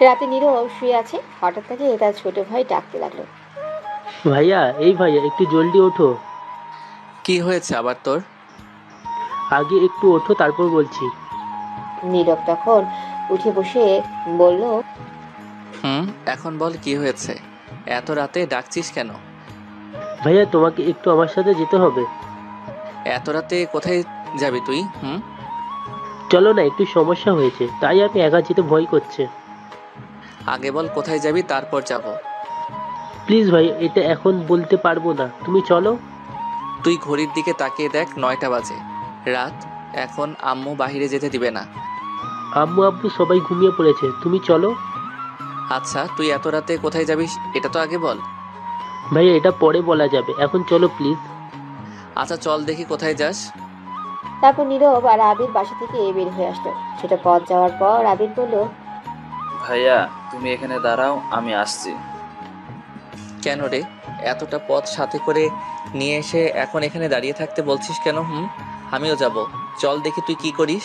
রাতে নীরব শুয়ে আছে, হঠাৎ তাকে তার ছোট ভাই ডাকতে লাগলো। ভাইয়া, এই ভাইয়া, একটু জলদি ওঠো। কি হয়েছে আবার তোর? আগে একটু ওঠো, তারপর বলছি। নীরব তখন উঠে বসে বলল, এখন বল কি হয়েছে? এত রাতে ডাকছিস কেন? ভাইয়া, তোমাকে একটু আমার সাথে যেতে হবে। এত রাতে কোথায় যাবি তুই? চলো না, একটু সমস্যা হয়েছে, তাই আমি একা যেতে ভয় করছে। আগে বল কোথায় যাবি, তারপর যাব। প্লিজ ভাই, এটা এখন বলতে পারবো না, তুমি চলো। তুই ঘড়ির দিকে তাকিয়ে দেখ, 9টা বাজে রাত। এখন আম্মু বাহিরে যেতে দিবে না। আম্মু আব্বু সবাই ঘুমিয়ে পড়েছে, তুমি চলো। আচ্ছা, তুই এত রাতে কোথায় যাবি এটা তো আগে বল। ভাইয়া, এটা পরে বলা যাবে, এখন চলো প্লিজ। আচ্ছা চল দেখি কোথায় যাস। তারপর নীরব আর আবির বাসা থেকে বের হয়ে আসলো। সেটা পথ যাওয়ার পর আবির বলল, ভাইয়া তুমি এখানে দাঁড়াও, আমি আসছি। কেন রে? এতটা পথ সাথে করে নিয়ে এসে এখন এখানে দাঁড়িয়ে থাকতে বলছিস কেন? আমিও যাব। চল দেখি তুই কি করিস।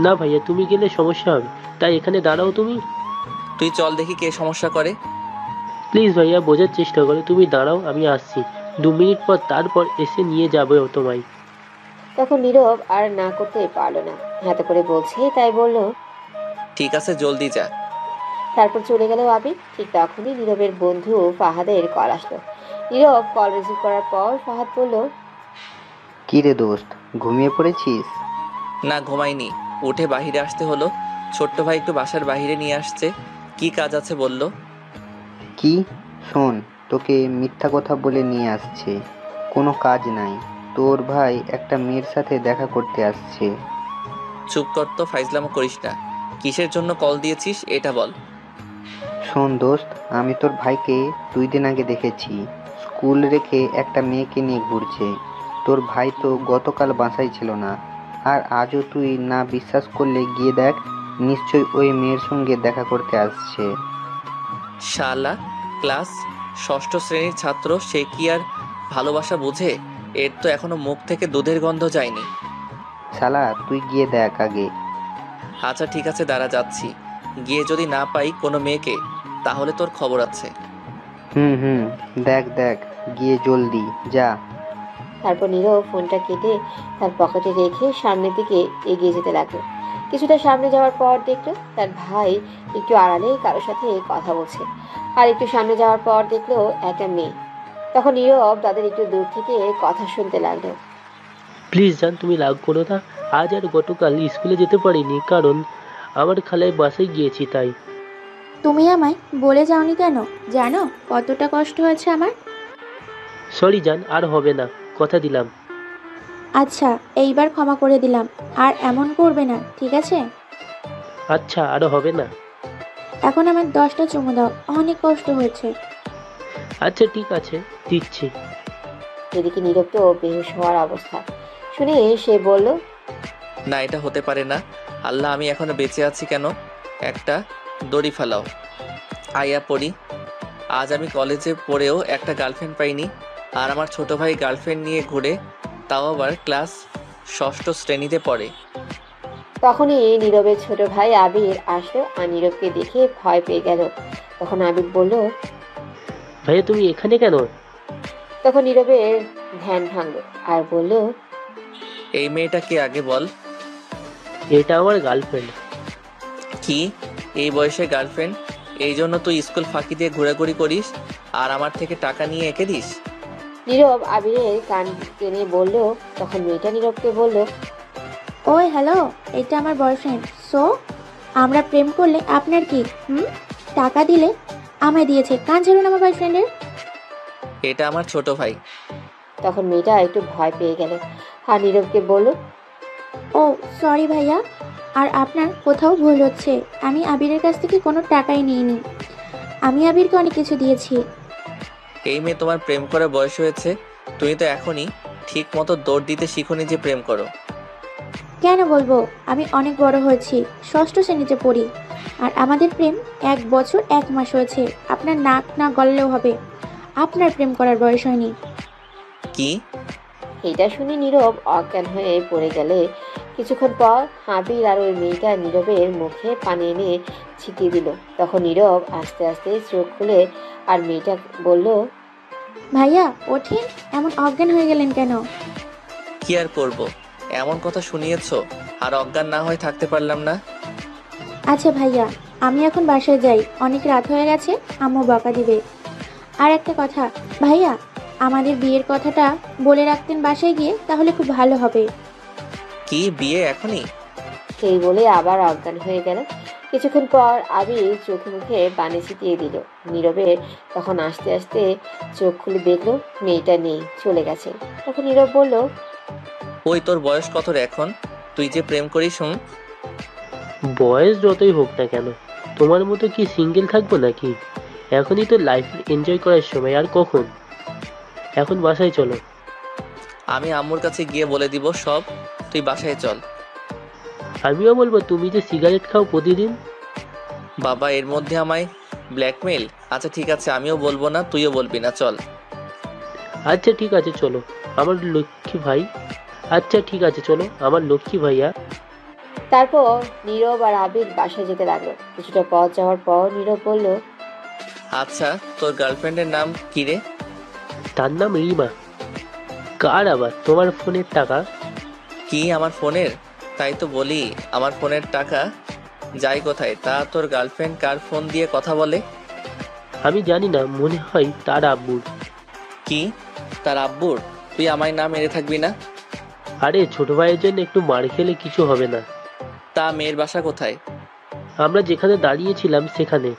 না ভাইয়া, তুমি গেলে সমস্যা হবে, তাই এখানে দাঁড়াও তুমি। তুই চল দেখি কে সমস্যা করে। প্লিজ ভাইয়া, বোঝার চেষ্টা করো, তুমি দাঁড়াও, আমি আসছি 2 মিনিট পর, তারপর এসে নিয়ে যাবে তোমায়। তখন নীরব আর না করতে পারলো না, হাতে করে বলছে তাই বলল। ঠিক আছে, জলদি যা। তারপর চলে গেল আবির। ঠিক তখনই নীরবের বন্ধু ফাহাদের কল আসলো। নীরব কল রিসিভ করার পর ফাহাদ বলল, কি রে দোস্ত, ঘুমিয়ে পড়েছিস? না, ঘুমাইনি। উঠে বাহিরে আসতে হলো। ছোট্ট ভাই একটু বাসার বাহিরে নিয়ে আসছে। কি কাজ আছে বলল। কি? শোন, তোকে মিথ্যা কথা বলে নিয়ে আসছে, কোনো কাজ নাই। তোর ভাই একটা মেয়ের সাথে দেখা করতে আসছে। চুপ কর তো, ফাইজলামো করিস না। কিসের জন্য কল দিয়েছিস এটা বল। শোন দোস্ত, আমি তোর ভাইকে 2 দিন আগে দেখেছি, স্কুল রেখে একটা মেয়েকে নিয়ে ঘুরছে। তোর ভাই তো গতকাল বাসায় ছিল না, আর আজও তুই না বিশ্বাস করলে গিয়ে দেখ, নিশ্চয়ই ওই মেয়ের সঙ্গে দেখা করতে আসছে। শালা, ক্লাস ষষ্ঠ শ্রেণীর ছাত্র, সে কি আর ভালোবাসা বুঝে? এর তো এখনো মুখ থেকে দুধের গন্ধ যায়নি। শালা, তুই গিয়ে দেখ আগে। আচ্ছা ঠিক আছে, দাঁড়া যাচ্ছি। গিয়ে যদি না পাই কোনো মেয়েকে, তাহলে তোর খবর আছে। হুম, দেখ দেখ, গিয়ে জলদি যা। তারপর নীরব ফোনটা কেটে তার পকেটে রেখে সামনের দিকে এগিয়ে যেতে লাগলো। কিছুটা সামনে যাওয়ার পর দেখলো তার ভাই একটু আড়ালে কারোর সাথে কথা বলছে। আর একটু সামনে যাওয়ার পর দেখলো একটা মেয়ে। তখন নীরব তাদের একটু দূর থেকে কথা শুনতে লাগলো। প্লিজ জান, তুমি রাগ করো না। আজ আর গতকাল স্কুলে যেতে পারিনি, কারণ আমার খালার বাসায় গিয়েছি, তাই। তুমি আমায় বলে যাওনি কেন? জানো কতটা কষ্ট হয়েছে আমার। সরি জান, আর হবে না, কথা দিলাম। আচ্ছা, এইবার ক্ষমা করে দিলাম, আর এমন করবে না, ঠিক আছে? আচ্ছা, আরও হবে না। এখন আমার 10টা চুমু দাও, অনেক কষ্ট হয়েছে। আচ্ছা ঠিক আছে, দিচ্ছি। এদিকে নীরব তো বেহুশ হওয়ার অবস্থা। শুনে সে বলল, না, এটা হতে পারে না। আল্লাহ, আমি এখনো বেঁচে আছি কেন? একটা দড়ি ফেলাও, আয়া পড়ি। আজ আমি কলেজে পড়েও একটা গার্লফ্রেন্ড পাইনি, আর আমার ছোট ভাই গার্লফ্রেন্ড নিয়ে ঘুরে, তাও আবার ক্লাস ষষ্ঠ শ্রেণীতে পড়ে। তখনই নীরবের ছোট ভাই আবির আসলো আর নীরবকে দেখে ভয় পেয়ে গেল। তখন আবির বলল, ভাইয়া, তুমি এখানে কেন? তখন নীরবের ধ্যান ভাঙলো আর বলল, এই মেয়েটা কে আগে বল। এটা আমার গার্লফ্রেন্ড। কি? এই বয়সে গার্লফ্রেন্ড? এই জন্য তুই স্কুল ফাঁকি দিয়ে ঘোরাঘুরি করিস আর আমার থেকে টাকা নিয়ে এঁকে দিস? নীরব আবিরের কান টেনে বলল। তখন মেয়েটা নীরবকে বলল, ওই হ্যালো, এটা আমার বয়ফ্রেন্ড। সো আমরা প্রেম করলে আপনার কি? টাকা দিলে আমায় দিয়েছে, কান ছাড়ুন আমার বয়ফ্রেন্ডের। এটা আমার ছোট ভাই। তখন মেয়েটা একটু ভয় পেয়ে গেল আর নীরবকে বলল, ও সরি ভাইয়া, আর আপনার কোথাও ভুল হচ্ছে, আমি আবিরের কাছ থেকে কোনো টাকাই নিইনি, আমি আবিরকে অনেক কিছু দিয়েছি। এই মেয়ে তোমার প্রেম করার বয়স হয়েছে? তুমি তো এখনই ঠিক মতো দৌড় দিতে শিখোনি যে প্রেম করো। কেন বলবো, আমি অনেক বড় হয়েছি, ষষ্ঠ শ্রেণীতে পড়ি, আর আমাদের প্রেম 1 বছর 1 মাস হয়েছে। আপনার নাক না গললেও হবে, আপনার প্রেম করার বয়স হয়নি। কি? এটা শুনে নীরব অজ্ঞান হয়ে পড়ে গেলে কিছুক্ষণ পর আবির আর ওই মেয়েটা নীরবের মুখে পানি এনে ছিটিয়ে দিল। তখন নীরব আস্তে আস্তে চোখ খুলে আর মেয়েটা বলল, ভাইয়া ওঠেন, এমন অজ্ঞান হয়ে গেলেন কেন? কি আর করব, এমন কথা শুনিয়েছো আর অজ্ঞান না হয়ে থাকতে পারলাম না। আচ্ছা ভাইয়া, আমি এখন বাসায় যাই, অনেক রাত হয়ে গেছে, আম্মু বকা দিবে। আর একটা কথা ভাইয়া, আমাদের বিয়ের কথাটা বলে রাখতেন বাসায় গিয়ে, তাহলে খুব ভালো হবে। কি বিয়ে এখনই? সেই বলে আবার অজ্ঞান হয়ে গেল। কিছুক্ষণ পর আবির চোখে মুখে পানি ছিটিয়ে দিল। নীরবের তখন আস্তে আস্তে চোখ খুলে দেখলো মেয়েটা নেই, চলে গেছে। তখন নীরব বলল, ওই তোর বয়স কত রে এখন? তুই যে প্রেম করিস বয়স যতই হোক না কেন, তোমার মতো কি সিঙ্গেল থাকবো নাকি? এখনই তো লাইফ এনজয় করার সময়, আর কখন? এখন বাসায় চলো। আমি আম্মুর কাছে গিয়ে বলে দিব সব, তুই বাসায় চল। আমিও বলবো তুমি যে সিগারেট খাও প্রতিদিন। বাবা এর মধ্যে আমায় ব্ল্যাকমেইল? আচ্ছা ঠিক আছে, আমিও বলবো না, তুইও বলবি না, চল। আচ্ছা ঠিক আছে চলো আমার লক্ষ্মী ভাই। আচ্ছা ঠিক আছে চলো আমার লক্ষ্মী ভাইয়া। তারপর নীরব আর আবির বাসায় যেতে লাগলো। কিছুটা পথ যাওয়ার পর নীরব বলল, আচ্ছা তোর গার্লফ্রেন্ডের নাম কি রে? তার নাম রিমা। কার আবার? তোমার ফোনের টাকা। কি আমার ফোনের? তাই তো বলি, আমার ফোনের টাকা যায় কোথায়? তা তোর গার্লফ্রেন্ড কার ফোন দিয়ে কথা বলে? আমি জানি না, মনে হয় তার আব্বুর। কি তার আব্বুর? তুই আমায় না মেরে থাকবি না? আরে ছোট ভাইয়ের জন্য একটু মার খেলে কিছু হবে না। তা মেয়ের বাসা কোথায়? আমরা যেখানে দাঁড়িয়েছিলাম সেখানে।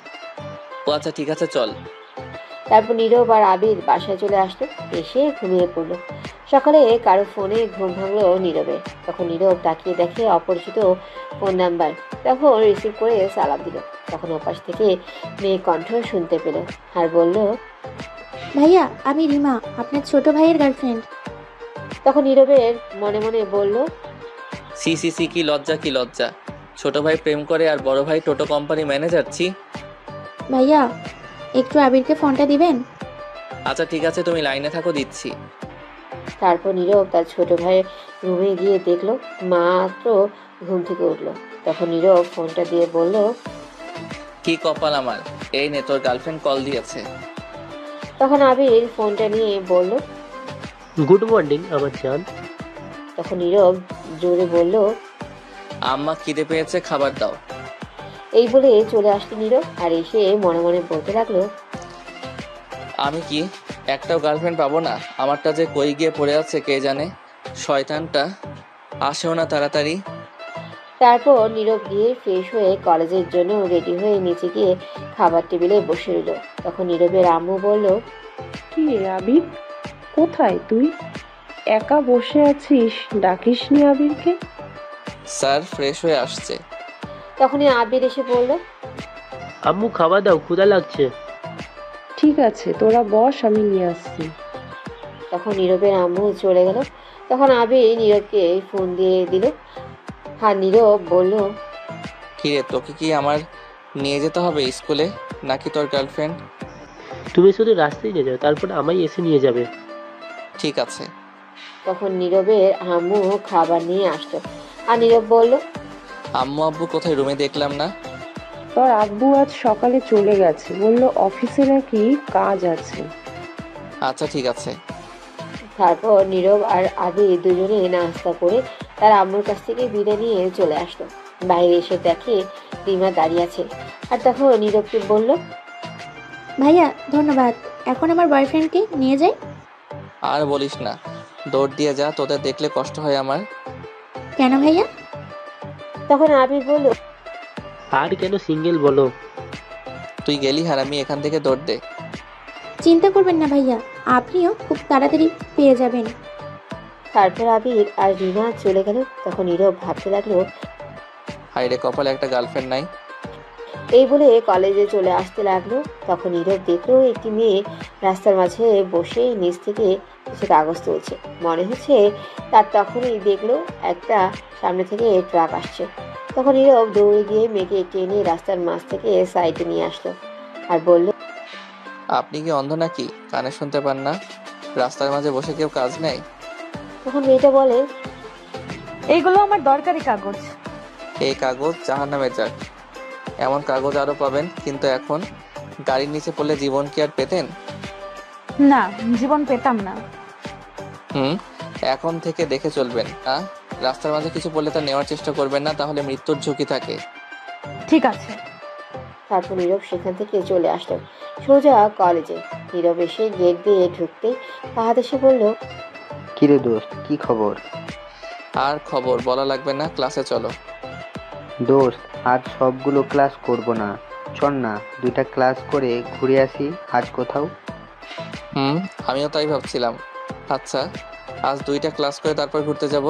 ও আচ্ছা ঠিক আছে চল। তারপর নীরব আর আবির বাসায় চলে আসলো, এসে ঘুমিয়ে পড়লো। সকালে কারো ফোনে ঘুম ভাঙলো নীরবের। তখন নীরব তাকিয়ে দেখে অপরিচিত ফোন নাম্বার। তখন রিসিভ করে সালাম দিল। তখন ওপাশ থেকে মেয়ে কণ্ঠ শুনতে পেল আর বলল, ভাইয়া আমি রিমা, আপনার ছোট ভাইয়ের গার্লফ্রেন্ড। তখন নীরবের মনে মনে বলল, সি সি সি, কি লজ্জা কি লজ্জা! ছোট ভাই প্রেম করে আর বড় ভাই টোটো কোম্পানি ম্যানেজার, ছি। ভাইয়া একটু আবিরকে ফোনটা দিবেন? আচ্ছা ঠিক আছে, তুমি লাইনে থাকো, দিচ্ছি। তারপর নীরব তার ছোট ভাইয়ের রুমে গিয়ে দেখলো মাত্র ঘুম থেকে উঠলো। তখন নীরব ফোনটা দিয়ে বলল, কি কপাল আমার, এই নে তোর গার্লফ্রেন্ড কল দিয়েছে। তখন আবির ফোনটা নিয়ে বলল। গুড মর্নিং আমার জান। তখন নীরব জোরে বলল, আম্মা খিদে পেয়েছে, খাবার দাও। এই বলে চলে আসলো নীরব আর এসে মনে মনে বলতে লাগলো, আমি কি একটাও গার্লফ্রেন্ড পাবো না? আমারটা যে কই গিয়ে পড়ে আছে কে জানে। শয়তানটা আসেও না তাড়াতাড়ি। তারপর নীরব গিয়ে ফ্রেশ হয়ে কলেজের জন্য রেডি হয়ে নিচে গিয়ে খাবার টেবিলে বসে রইল। তখন নীরবের আম্মু বলল, কি রে আবির, কোথায় তুই? একা বসে আছিস, ডাকিসনি আবিরকে? স্যার ফ্রেশ হয়ে আসছে। তখনই আবির এসে বলল, আম্মু খাবার দাও, ক্ষুধা লাগছে। ঠিক আছে তোরা বস, আমি নিয়ে আসছি। তখন নীরবের আম্মু চলে গেল। তখন আবির নীরবকে ফোন দিয়ে দিল আর নীরব বলল, কিরে তোকে কি আমার নিয়ে যেতে হবে স্কুলে, নাকি তোর গার্লফ্রেন্ড? তুমি শুধু রাস্তায় নিয়ে যাও, তারপর আমায় এসে নিয়ে যাবে। ঠিক আছে। তখন নীরবের আম্মু খাবার নিয়ে আসলো আর নীরব বলল, আম্মু আব্বু কোথায়? রুমে দেখলাম না। তোর আব্বু আজ সকালে চলে গেছে, বললো অফিসে নাকি কাজ আছে। আচ্ছা ঠিক আছে। তারপর নীরব আর আবির দুজনে নাস্তা করে তার আম্মুর কাছ থেকে বিদায় নিয়ে চলে আসলো। বাইরে এসে দেখে রিমা দাঁড়িয়ে আছে আর তখন নীরবকে বলল, ভাইয়া ধন্যবাদ, এখন আমার বয়ফ্রেন্ডকে নিয়ে যাই। আর বলিস না, দৌড় দিয়ে যা, তোদের দেখলে কষ্ট হয় আমার। কেন ভাইয়া? তখন আবির বলল, আর কেন সিঙ্গেল বলো? তুই গেলি হারামি, এখান থেকে দৌড় দে। চিন্তা করবেন না ভাইয়া, আপনিও খুব তাড়াতাড়ি পেয়ে যাবেন। তারপর আবির আর রিমা চলে গেল। তখন নীরব ভাবতে লাগলো, হায় রে কপালে একটা গার্লফ্রেন্ড নাই। এই বলে কলেজে চলে আসতে লাগলো। তখন নীরব দেখলো একটি মেয়ে রাস্তার মাঝে বসে নিচ থেকে কিছু কাগজ তুলছে। মনে হচ্ছে তার তখনই দেখলো একটা সামনে থেকে ট্রাক আসছে। তখন নীরব দৌড়ে গিয়ে মেয়েকে টেনে রাস্তার মাঝ থেকে সাইডে নিয়ে আসলো আর বলল, আপনি কি অন্ধ নাকি, কানে শুনতে পান না? রাস্তার মাঝে বসে কেউ কাজ নেই? তখন মেয়েটা বলে, এইগুলো আমার দরকারি কাগজ। এই কাগজ জাহান্নামে যাক। এমন কাগজ আরও পাবেন, কিন্তু এখন গাড়ির নিচে পড়লে জীবন কি আর পেতেন? না, জীবন পেতাম না। এখন থেকে দেখে চলবেন। রাস্তার মাঝে কিছু পড়লে তা নেওয়ার চেষ্টা করবেন না, তাহলে মৃত্যুর ঝুঁকি থাকে। ঠিক আছে। তারপর নীরব সেখান থেকে চলে আসলো সোজা কলেজে। নীরব এসে গেট দিয়ে ঢুকতেই ফাহাদ এসে বলল, কিরে দোস্ত, কি খবর? আর খবর বলা লাগবে না, ক্লাসে চলো। দোস্ত, আজ সবগুলো ক্লাস করব না, চল না 2টা ক্লাস করে ঘুরে আসি আজ কোথাও। আমিও তাই ভাবছিলাম। আচ্ছা, আজ 2টা ক্লাস করে তারপর ঘুরতে যাব।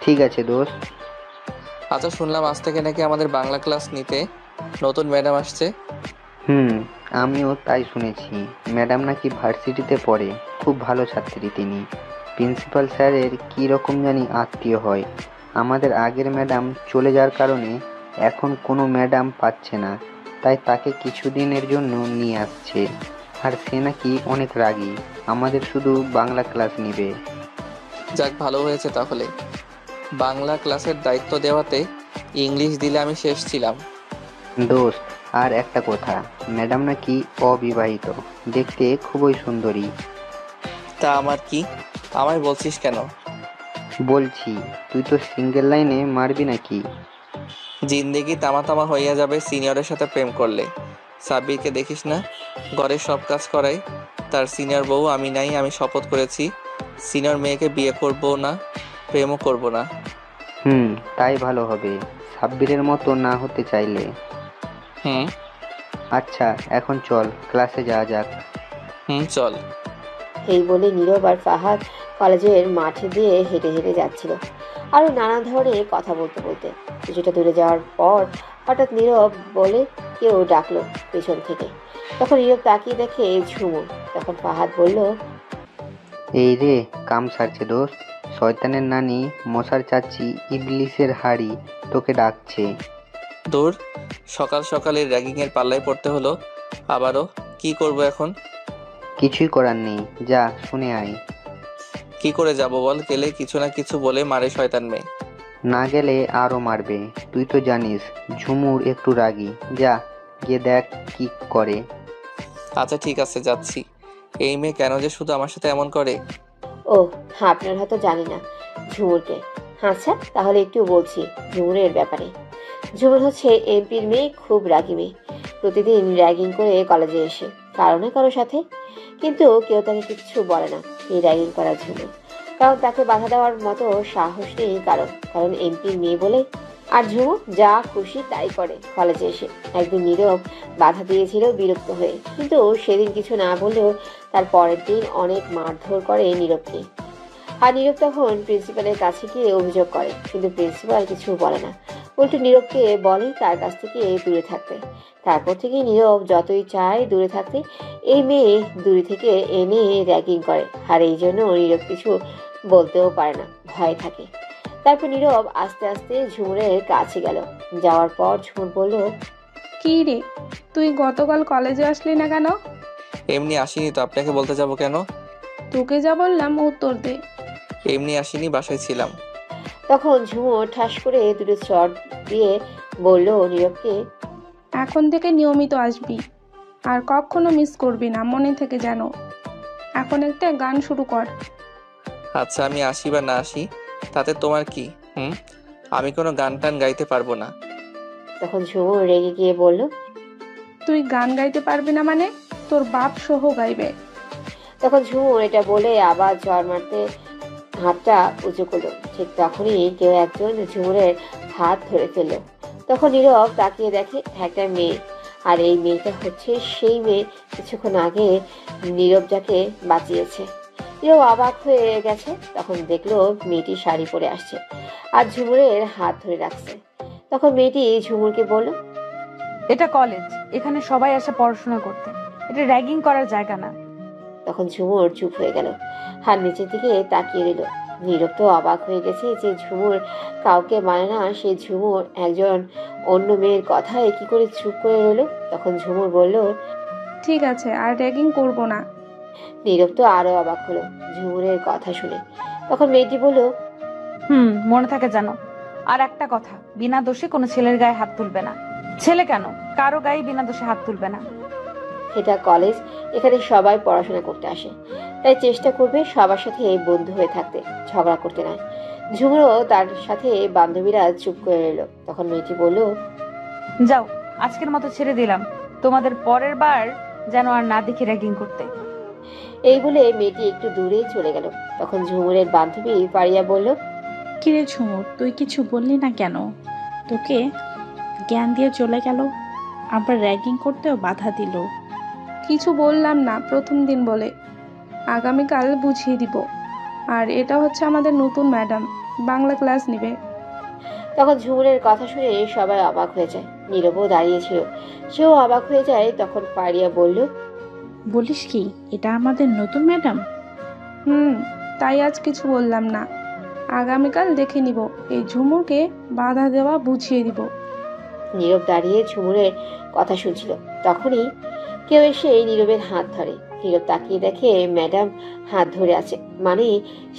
ঠিক আছে দোস্ত। আচ্ছা, শুনলাম আজ থেকে নাকি আমাদের বাংলা ক্লাস নিতে নতুন ম্যাডাম আসছে। আমিও তাই শুনেছি। ম্যাডাম নাকি ভার্সিটিতে পড়ে, খুব ভালো ছাত্রী তিনি। প্রিন্সিপাল স্যারের কী রকম জানি আত্মীয় হয়। আমাদের আগের ম্যাডাম চলে যাওয়ার কারণে এখন কোনো ম্যাডাম পাচ্ছে না, তাই তাকে কিছুদিনের জন্য নিয়ে আসছে। আর সে নাকি অনেক রাগী, আমাদের শুধু বাংলা ক্লাস নেবে। যাক, ভালো হয়েছে তাহলে। বাংলা ক্লাসের দায়িত্ব দেওয়াতে ইংলিশ দিলে আমি শেষ ছিলাম। দোস্ত, আর একটা কথা, ম্যাডাম নাকি অবিবাহিত, দেখতে খুবই সুন্দরী। তা আমার কি? আমায় বলছিস কেন? বলছি, তুই তো সিঙ্গেল লাইনে মারবি নাকি? জিন্দেগি তামা তামা হইয়া যাবে সিনিয়রের সাথে প্রেম করলে। সাব্বিরকে দেখিস না, ঘরের সব কাজ করাই। তার সিনিয়র বউ আমি নাই। আমি শপথ করেছি সিনিয়র মেয়েকে বিয়ে করব না, প্রেমও করব না। তাই ভালো হবে, সাব্বিরের মতো না হতে চাইলে। আচ্ছা, এখন চল ক্লাসে যাওয়া যাক। চল। এই বলে নীরব আর ফাহাদ কলেজের মাঠে দিয়ে হেঁটে হেঁটে যাচ্ছিল, আরো নানা ধরনের কথা বলতে বলতে। কিছুটা দূরে যাওয়ার পর হঠাৎ নীরব বলে কেউ ডাকলো পেছন থেকে। তখন নীরব তাকিয়ে দেখে ঝুমুর। তখন ফাহাদ বলল, এই রে, কাম সারছে দোস্ত, শয়তানের নানি মশার চাচি ইবলিসের হাড়ি তোকে ডাকছে। দূর, সকাল সকালে র্যাগিংয়ের পাল্লায় পড়তে হলো আবারও। কি করব এখন? কিছুই করার নেই, যা শুনে আয়। কি করে যাব বল? গেলে কিছু না কিছু বলে মারে শয়তান মেয়ে। না গেলে আরও মারবে, তুই তো জানিস ঝুমুর একটু রাগী। যা গিয়ে দেখ কি করে। আচ্ছা ঠিক আছে, যাচ্ছি। এই মেয়ে কেন যে শুধু আমার সাথে এমন করে? ও, আপনার হয়তো জানি না ঝুমুরকে। আচ্ছা, তাহলে একটু বলছি ঝুমুরের ব্যাপারে। ঝুমুর হচ্ছে এমপির মেয়ে, খুব রাগী মেয়ে। প্রতিদিন র্যাগিং করে কলেজে এসে কারো না কারোর সাথে, কিন্তু কেউ তাকে কিছু বলে না এই র্যাগিং করার ঝুমুর। কারণ তাকে বাধা দেওয়ার মতো সাহস নেই কারণ এমপির মেয়ে বলে। আর ঝুমুর যা খুশি তাই করে কলেজে এসে। একদিন নীরব বাধা দিয়েছিল বিরক্ত হয়ে, কিন্তু সেদিন কিছু না বললেও তার পরের দিন অনেক মারধর করে নীরবকে। আর নীরব তখন প্রিন্সিপালের কাছে গিয়ে অভিযোগ করে, কিন্তু প্রিন্সিপাল কিছু বলে না, উল্টো নীরবকে বলে তার কাছ থেকে দূরে থাকতে। তারপর থেকে নীরব যতই চায় দূরে থাকতে, এই মেয়ে দূরে থেকে এনে র্যাগিং করে। আর এই জন্য নীরব কিছু বলতেও পারে না, ভয় থাকে। তারপর নীরব আস্তে আস্তে ঝুমুরের কাছে গেল। যাওয়ার পর ঝুমুর বলল, কি রে, তুই গতকাল কলেজে আসলি না কেন? এমনি আসিনি তো, আপনাকে বলতে যাব কেন? তোকে যা বললাম উত্তর দে। এমনি আসিনি, বাসায় ছিলাম। তখন ঝুমুর ঠাস করে দুটো চট দিয়ে বলল নীরবকে, এখন থেকে নিয়মিত আসবি, আর কখনো মিস করবি না, মনে থেকে যেন। এখন একটা গান শুরু কর। আচ্ছা, আমি আসি বা না আসি তাতে তোমার কি? আমি কোনো গান টান গাইতে পারবো না। তখন ঝুমুর রেগে গিয়ে বলল, তুই গান গাইতে পারবি না মানে? তোর বাপ সহ গাইবে। তখন ঝুমুর এটা বলে আবার জ্বর মারতে হাতটা উঁচু করলো। ঠিক তখনই কেউ একজন ঝুমুরের হাত ধরে ফেললো। তখন নীরব তাকিয়ে দেখে একটা মেয়ে, আর এই মেয়েটা হচ্ছে সেই মেয়ে কিছুক্ষণ আগে নীরব যাকে বাঁচিয়েছে। নীরব অবাক হয়ে গেছে। তখন দেখলো মেয়েটি শাড়ি পরে আসছে আর ঝুমুরের হাত ধরে রাখছে। তখন মেয়েটি ঝুমুরকে বলল, এটা কলেজ, এখানে সবাই আসে পড়াশোনা করতে, এটা র্যাগিং করার জায়গা না। তখন ঝুমুর চুপ হয়ে গেল, হাত নিচের দিকে তাকিয়ে রইল। নীরব তো অবাক হয়ে গেছে যে ঝুমুর কাউকে মানে না, সে ঝুমুর একজন অন্য মেয়ের কথায় কি করে চুপ করে রইল। তখন ঝুমুর বলল, ঠিক আছে, আর র্যাগিং করব না। নীরব তো আরো অবাক হলো ঝুমুরের কথা শুনে। তখন মেয়েটি বলল, মনে থাকে জানো। আর একটা কথা, বিনা দোষে কোনো ছেলের গায়ে হাত তুলবে না। ছেলে কেন? কারো গায়ে বিনা দোষে হাত তুলবে না। এটা কলেজ, এখানে সবাই পড়াশোনা করতে আসে, তাই চেষ্টা করবে সবার সাথে বন্ধু হয়ে থাকতে, ঝগড়া করতে নয়। ঝুমুরও তার সাথে বান্ধবীরা চুপ করে রইল। তখন মেয়েটি বলল, যাও, আজকের মতো ছেড়ে দিলাম, তোমাদের পরের বার যেন আর না দেখি র্যাগিং করতে। এই বলে মেয়েটি একটু দূরে চলে গেল। তখন ঝুমুরের বান্ধবী পারিয়া বলল, কিরে ঝুমুর, তুই কিছু বললি না কেন? তোকে জ্ঞান দিয়ে চলে গেল, আবার র্যাগিং করতেও বাধা দিল। কিছু বললাম না প্রথম দিন বলে, আগামীকাল বুঝিয়ে দিব। আর এটা হচ্ছে আমাদের নতুন ম্যাডাম, বাংলা ক্লাস নেবে। তখন ঝুমুরের কথা শুনে সবাই অবাক হয়ে যায়। নীরবও দাঁড়িয়েছিল, সেও অবাক হয়ে যায়। তখন পারিয়া বলল, বলিস কি, এটা আমাদের নতুন ম্যাডাম? তাই আজ কিছু বললাম না, আগামীকাল দেখে নিব। এই ঝুমুরকে বাধা দেওয়া বুঝিয়ে দিব। নীরব দাঁড়িয়ে ঝুমুরের কথা শুনছিল। তখনই কেউ এসে নীরবের হাত ধরে। নীরব তাকিয়ে দেখে ম্যাডাম হাত ধরে আছে, মানে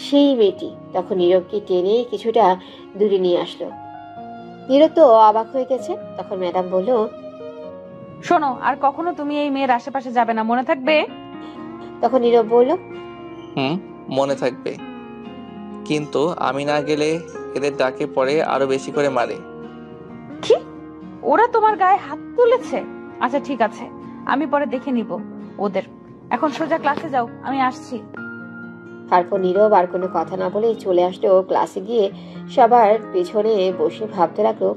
সেই মেয়েটি। তখন নীরবকে টেনে কিছুটা দূরে নিয়ে আসলো। নীরব তো অবাক হয়ে গেছে। তখন ম্যাডাম বলল, শোনো, আর কখনো তুমি এই মেয়ের আশেপাশে যাবে না, মনে থাকবে? তখন নীরব বলল, মনে থাকবে, কিন্তু আমি না গেলে এদের ডাকে পরে আরো বেশি করে মারে। কি? ওরা তোমার গায়ে হাত তুলেছে? আচ্ছা ঠিক আছে, আমি পরে দেখে নিব ওদের। এখন সোজা ক্লাসে যাও, আমি আসছি। তারপর নীরব আর কোনো কথা না বলে চলে আসলো। ক্লাসে গিয়ে সবার পেছনে বসে ভাবতে লাগলো,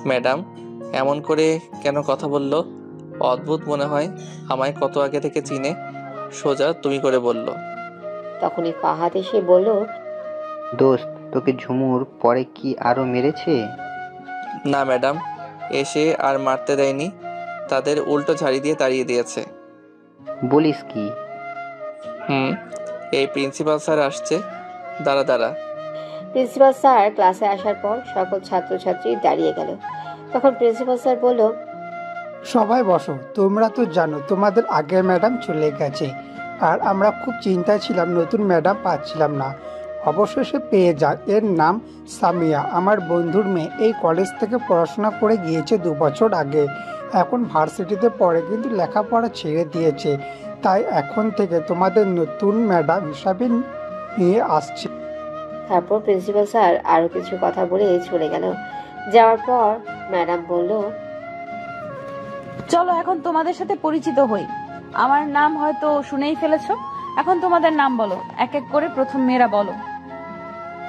ম্যাডাম এমন করে কেন কথা বললো? অদ্ভুত মনে হয়, আমায় কত আগে থেকে চিনে। সোজা তুমি করে বলল। তখনই ফাহাদ এসে বলল, দোস্ত, তোকে ঝুমুর পরে কি আরো মেরেছে? না ম্যাডাম, এসে আর মারতে দেয়নি, তাদের উল্টো ঝাড়ি দিয়ে তাড়িয়ে দিয়েছে। বলিস কি? এই প্রিন্সিপাল স্যার আসছে, দাঁড়া। প্রিন্সিপাল স্যার ক্লাসে আসার পর সকল ছাত্রছাত্রী দাঁড়িয়ে গেল। তখন প্রিন্সিপাল স্যার বলল, সবাই বসো। তোমরা তো জানো তোমাদের আগের ম্যাডাম চলে গেছে, আর আমরা খুব চিন্তায় ছিলাম, নতুন ম্যাডাম পাচ্ছিলাম না। অবশেষে পেয়ে যান। এর নাম সামিয়া, আমার বন্ধুর মেয়ে। এই কলেজ থেকে পড়াশোনা করে গিয়েছে 2 বছর আগে। এখন ভার্সিটিতে পড়ে, কিন্তু লেখাপড়া ছেড়ে দিয়েছে। তাই এখন থেকে তোমাদের নতুন ম্যাডাম হিসাবে নিয়ে আসছে। তারপর প্রিন্সিপাল স্যার আরো কিছু কথা বলে চলে গেল। যাওয়ার পর ম্যাডাম বলল, চলো এখন তোমাদের সাথে পরিচিত হই। আমার নাম হয়তো শুনেই ফেলেছো, এখন তোমাদের নাম বলো। এক এক করে প্রথম মেয়েরা বলো।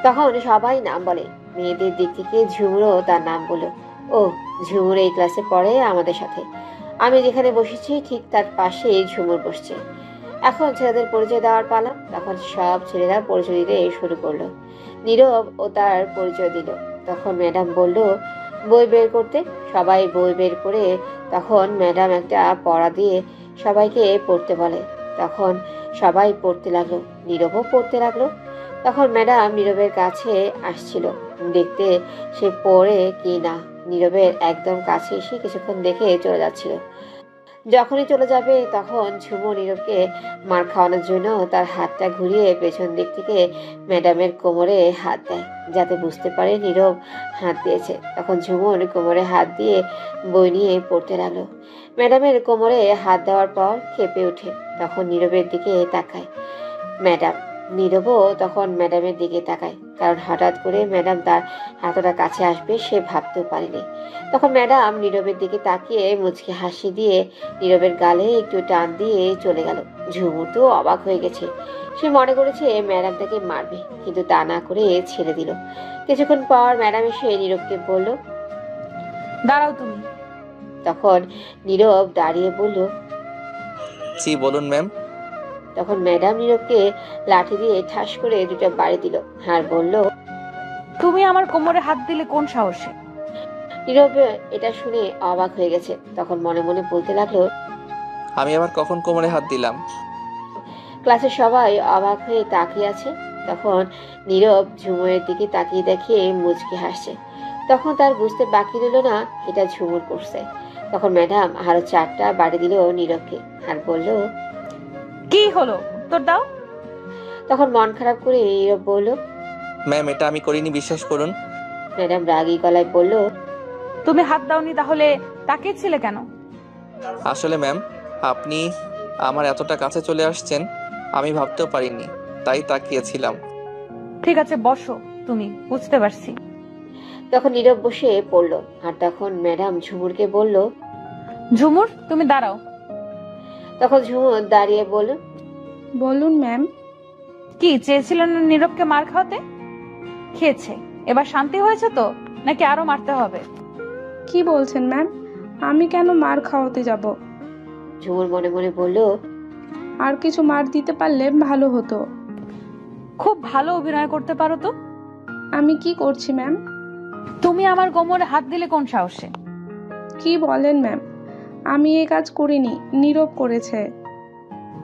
তখন সবাই নাম বলে। মেয়েদের দিক থেকে ঝুমুরও তার নাম বলল। ও, ঝুমুর এই ক্লাসে পড়ে আমাদের সাথে। আমি যেখানে বসেছি ঠিক তার পাশে ঝুমুর বসছে। এখন ছেলেদের পরিচয় দেওয়ার পালা। তখন সব ছেলেরা পরিচয় দিতে শুরু করলো। নীরব ও তার পরিচয় দিল। তখন ম্যাডাম বলল বই বের করতে। সবাই বই বের করে তখন ম্যাডাম একটা পড়া দিয়ে সবাইকে পড়তে বলে। তখন সবাই পড়তে লাগলো, নীরবও পড়তে লাগলো। তখন ম্যাডাম নীরবের কাছে আসছিল দেখতে সে পড়ে কি না। নীরবের একদম কাছে এসে কিছুক্ষণ দেখে চলে যাচ্ছিল। যখনই চলে যাবে তখন ঝুমু নীরবকে মার খাওয়ানোর জন্য তার হাতটা ঘুরিয়ে পেছন দিক থেকে ম্যাডামের কোমরে হাত দেয়, যাতে বুঝতে পারে নীরব হাত দিয়েছে। তখন ঝুমুর কোমরে হাত দিয়ে বই নিয়ে পড়তে লাগলো। ম্যাডামের কোমরে হাত দেওয়ার পর কেঁপে ওঠে। তখন নীরবের দিকে তাকায় ম্যাডাম। নীরবও তখন ম্যাডামের দিকে তাকায়, কারণ হঠাৎ করে ম্যাডাম তার এতটা কাছে আসবে সে ভাবতেও পারেনি। তখন ম্যাডাম নীরবের দিকে তাকিয়ে মুচকি হাসি দিয়ে নীরবের গালে একটু টান দিয়ে চলে গেল। ঝুমু তো অবাক হয়ে গেছে। সে মনে করেছে ম্যাডাম তাকে মারবে, কিন্তু তা না করে ছেড়ে দিল। কিছুক্ষণ পর ম্যাডাম এসে নীরবকে বলল, দাঁড়াও তুমি। তখন নীরব দাঁড়িয়ে বলল, জি বলুন ম্যাম। তখন ম্যাডাম নীরবকে লাঠি দিয়ে ঠাস করে 2টা বাড়ি দিল আর বলল, তুমি আমার কোমরে হাত দিলে কোন সাহসে? নীরব এটা শুনে অবাক হয়ে গেছে। তখন মনে মনে বলতে লাগলো, আমি আবার কখন কোমরে হাত দিলাম? ক্লাসে সবাই অবাক হয়ে তাকিয়ে আছে। তখন নীরব ঝুমুরের দিকে তাকিয়ে দেখে মুচকি হাসছে। তখন তার বুঝতে বাকি রইল না এটা ঝুমুর করছে। তখন ম্যাডাম আরো 4টা বাড়ি দিল নীরবকে আর বলল, কি হলো, উত্তর দাও। তখন মন খারাপ করে নীরব বলল, ম্যাম এটা আমি করিনি, বিশ্বাস করুন। ম্যাডাম রাগী গলায় বলল, তুমি হাত দাওনি তাহলে তাকিয়েছিলে কেন? আসলে ম্যাম, আপনি আমার এতটা কাছে চলে আসছেন আমি ভাবতেও পারিনি, তাই তাকিয়েছিলাম। ঠিক আছে বসো, তুমি বুঝতে পারছি। তখন নীরব বসে পড়ল। আর তখন ম্যাডাম ঝুমুরকে বলল, ঝুমুর তুমি দাঁড়াও। তখন ঝুমুর দাঁড়িয়ে বলল, বলুন ম্যাম। কি চেয়েছিল না নীরবকে মার খাওয়াতে? খেয়েছে, এবার শান্তি হয়েছে তো, নাকি আরো মারতে হবে? কি বলছেন ম্যাম? আমি কেন মার খাওয়াতে যাব? ঝুমুর মনে মনে বলল, আর কিছু মার দিতে পারলে ভালো হতো। খুব ভালো অভিনয় করতে পারো তো। আমি কি করছি ম্যাম? তুমি আমার কোমরে হাত দিলে কোন সাহসে? কি বলেন ম্যাম? আমি এই কাজ করিনি, নীরব করেছে।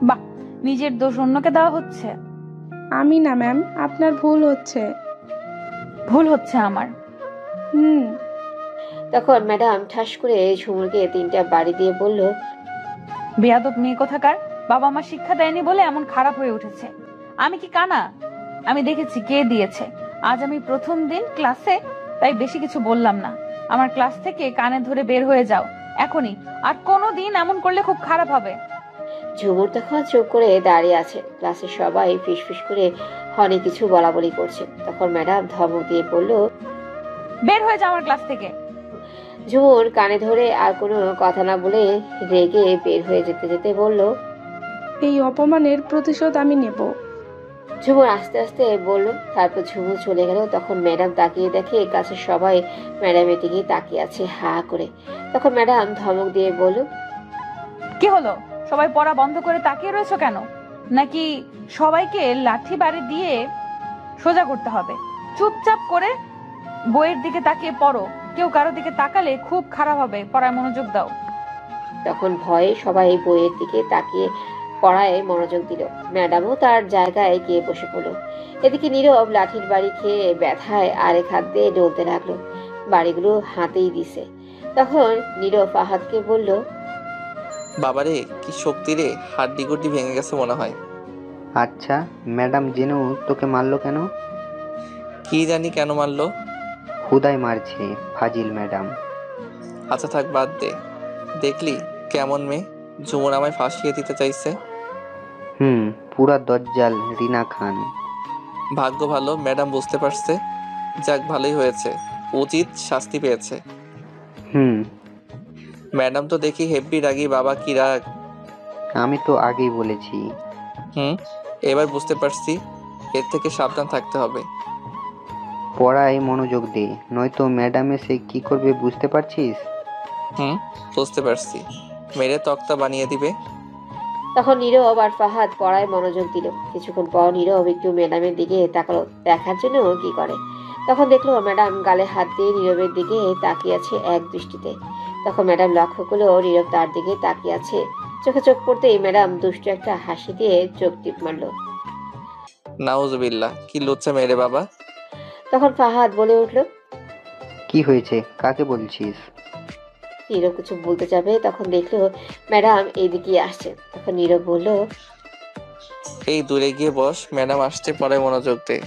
বাহ, নিজের দোষ অন্যকে দেওয়া হচ্ছে। আমি না ম্যাম, আপনার ভুল হচ্ছে। ভুল হচ্ছে আমার? তখন ম্যাডাম ঠাস করে ঝুমুরকে 3টা বাড়ি দিয়ে বলল, বেয়াদব মেয়ে কোথাকার, বাবা মা শিক্ষা দেয়নি বলে এমন খারাপ হয়ে উঠেছে। আমি কি কানা? আমি দেখেছি কে দিয়েছে। আজ আমি প্রথম দিন ক্লাসে, তাই বেশি কিছু বললাম না। আমার ক্লাস থেকে কানে ধরে বের হয়ে যাও এখনই, আর কোনোদিন এমন করলে খুব খারাপ হবে। ঝুমুর তখন চুপ করে দাঁড়িয়ে আছে। ক্লাসের সবাই ফিসফিস করে অনেক কিছু বলা বলি করছে। তখন ম্যাডাম ধমক দিয়ে বলল, বের হয়ে যাও আমার ক্লাস থেকে। ঝুমুর কানে ধরে আর কোনো কথা না বলে রেগে বের হয়ে যেতে যেতে বলল, এই অপমানের প্রতিশোধ আমি নেব। ঝুমুর আস্তে আস্তে বলল। তারপর ঝুমুর চলে গেল। তখন ম্যাডাম তাকিয়ে দেখে কাছের সবাই ম্যাডামের দিকে তাকিয়ে আছে হা করে। তখন ম্যাডাম ধমক দিয়ে বলল, কি হলো, সবাই পড়া বন্ধ করে তাকিয়ে রয়েছো কেন? নাকি সবাইকে লাঠি বাড়ি দিয়ে সোজা করতে হবে? চুপচাপ করে বইয়ের দিকে তাকিয়ে পড়ো। কেউ কারো দিকে তাকালে খুব খারাপ হবে, পড়ায় মনোযোগ দাও। তখন ভয়ে সবাই বইয়ের দিকে তাকিয়ে পড়ায় মনোযোগ দিল। ম্যাডামও তার জায়গায় গিয়ে বসে পড়ল। এদিকে নীরব লাঠির বাড়ি খেয়ে ব্যথায় আরেক হাত দিয়ে ডলতে লাগলো। বাড়িগুলো হাতেই দিছে। তখন নীরব ফাহাদকে বলল, বাবারে কি শক্তি রে, হাড্ডি গুড্ডি ভেঙে গেছে মনে হয়। আচ্ছা, ম্যাডাম জেনেও তোকে মারলো কেন? কি জানি কেন মারলো। হুদাই মারছে ফাজিল ম্যাডাম। আচ্ছা থাক, বাদ দে। দেখলি কেমন মেয়ে, ঝুমুর আমায় ফাঁসিয়ে দিতে চাইছে। পুরা দজ্জাল রিনা খান। ভাগ্য ভালো ম্যাডাম বুঝতে পারছে। যাক, ভালোই হয়েছে, উচিত শাস্তি পেয়েছে। ম্যাডাম তো দেখি হেব্বি রাগী। বাবা কি রাগ! আমি তো আগেই বলেছি। এবার বুঝতে পারছি, এর থেকে সাবধান থাকতে হবে। পড়ায় মনোযোগ দে, নয়তো ম্যাডাম এসে কি করবে বুঝতে পারছিস? বুঝতে পারছি, মেরে তক্তা বানিয়ে দিবে। তখন নীরব আর ফাহাদ পড়ায় মনোযোগ দিল। কিছুক্ষণ পর নীরব একটু ম্যাডামের দিকে তাকালো, দেখার জন্য কি করে। তখন দেখলো ম্যাডাম গালে হাত দিয়ে নীরবের দিকে তাকিয়ে আছে এক দৃষ্টিতে। তখন ম্যাডাম লক্ষ্য করলো নীরব তার দিকে তাকিয়ে আছে। চোখে চোখ পড়তেই ম্যাডাম দুষ্টু একটা হাসি দিয়ে চোখ টিপ মারলো। নাউজুবিল্লাহ, কি লুচ্চা মেরে বাবা। তখন ফাহাদ বলে উঠল, কি হয়েছে, কাকে বলছিস? নীরব কিছু বলতে যাবে, তখন দেখলো ম্যাডাম এইদিকে আসছে। তখন নীরব বলল, এই দূরে গিয়ে বস, ম্যাডাম আসছে, পড়ায় মনোযোগ দে।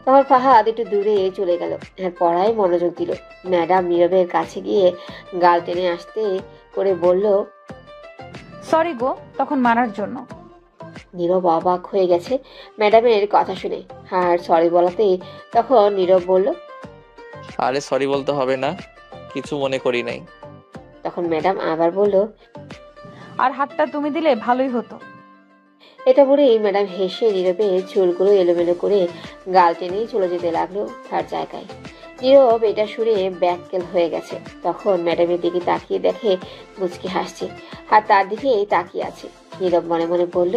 তখন ফাহাদ একটু দূরে চলে গেল আর পড়ায় মনোযোগ দিল। ম্যাডাম নীরবের কাছে গিয়ে গাল টেনে আসতে করে বলল, সরি গো তখন মারার জন্য। নীরব অবাক হয়ে গেছে ম্যাডামের কথা শুনে। আর সরি বলাতে তখন নীরব বলল, আরে সরি বলতে হবে না, কিছু মনে করি নাই। তখন ম্যাডাম আবার বলল, আর হাতটা তুমি দিলে ভালোই হতো। এটা বলেই ম্যাডাম হেসে নীরবের চুলগুলো এলোমেলো করে গাল টেনে চলে যেতে লাগলো তার জায়গায়। নীরব এটা শুনে ব্যাককেল হয়ে গেছে। তখন ম্যাডামের দিকে তাকিয়ে দেখে মুচকি হাসছে আর তার দিকে তাকিয়ে আছে। নীরব মনে মনে বলল,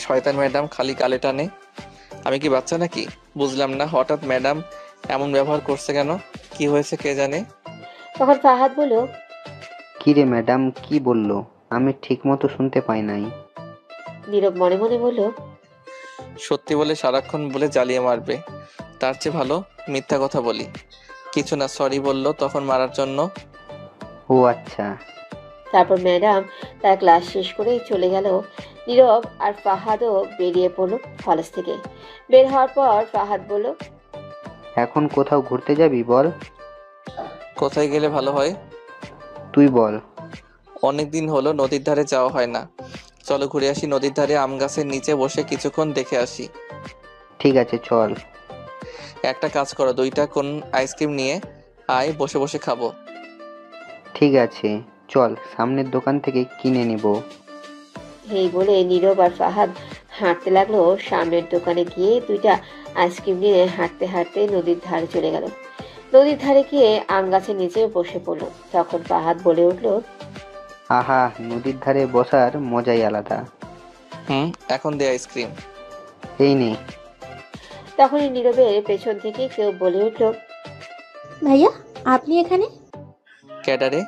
শয়তান ম্যাডাম খালি কালে টানে। আমি কি বাচ্চা নাকি? বুঝলাম না হঠাৎ ম্যাডাম এমন ব্যবহার করছে কেন, কি হয়েছে কে জানে। তখন ফাহাদ বলল, কি রে ম্যাডাম কি বললো? আমি ঠিক মতো শুনতে পাই নাই। নীরব মনে মনে বলল, সত্যি বলে সারাক্ষণ বলে জ্বালিয়ে মারবে, তার চেয়ে ভালো মিথ্যা কথা বলি। কিছু না, সরি বললো তখন মারার জন্য। ও আচ্ছা। তারপর ম্যাডাম তার ক্লাস শেষ করে চলে গেল। নীরব আর ফাহাদও বেরিয়ে পড়ল কলেজ থেকে। বের হওয়ার পর ফাহাদ বলল, এখন কোথাও ঘুরতে যাবি বল? কোথায় গেলে ভালো হয়? তুই বল। অনেক দিন হলো নদীর ধারে যাওয়া হয় না, চলো ঘুরে আসি। নদীর ধারে আম গাছের নিচে বসে কিছুক্ষণ দেখে আসি। ঠিক আছে, চল। একটা কাজ করো, 2টা কোন আইসক্রিম নিয়ে আয়, বসে বসে খাবো। ঠিক আছে, চল সামনের দোকান থেকে কিনে নেব। এই বলে নীরব আর ফাহাদ হাঁটতে লাগলো। সামনের দোকানে গিয়ে 2টা আইসক্রিম নিয়ে হাঁটতে হাঁটতে নদীর ধারে চলে গেল। নদীর ধারে গিয়ে আম গাছের নিচে বসে পড়লো। তখন ফাহাদ বলে উঠলো, আহা, নদীর ধারে বসার মজাই আলাদা। এখন দে আইসক্রিম। এই নে। তখনই নীরবের পেছন থেকে কেউ বলে উঠলো, ভাইয়া আপনি এখানে? ক্যাডারে?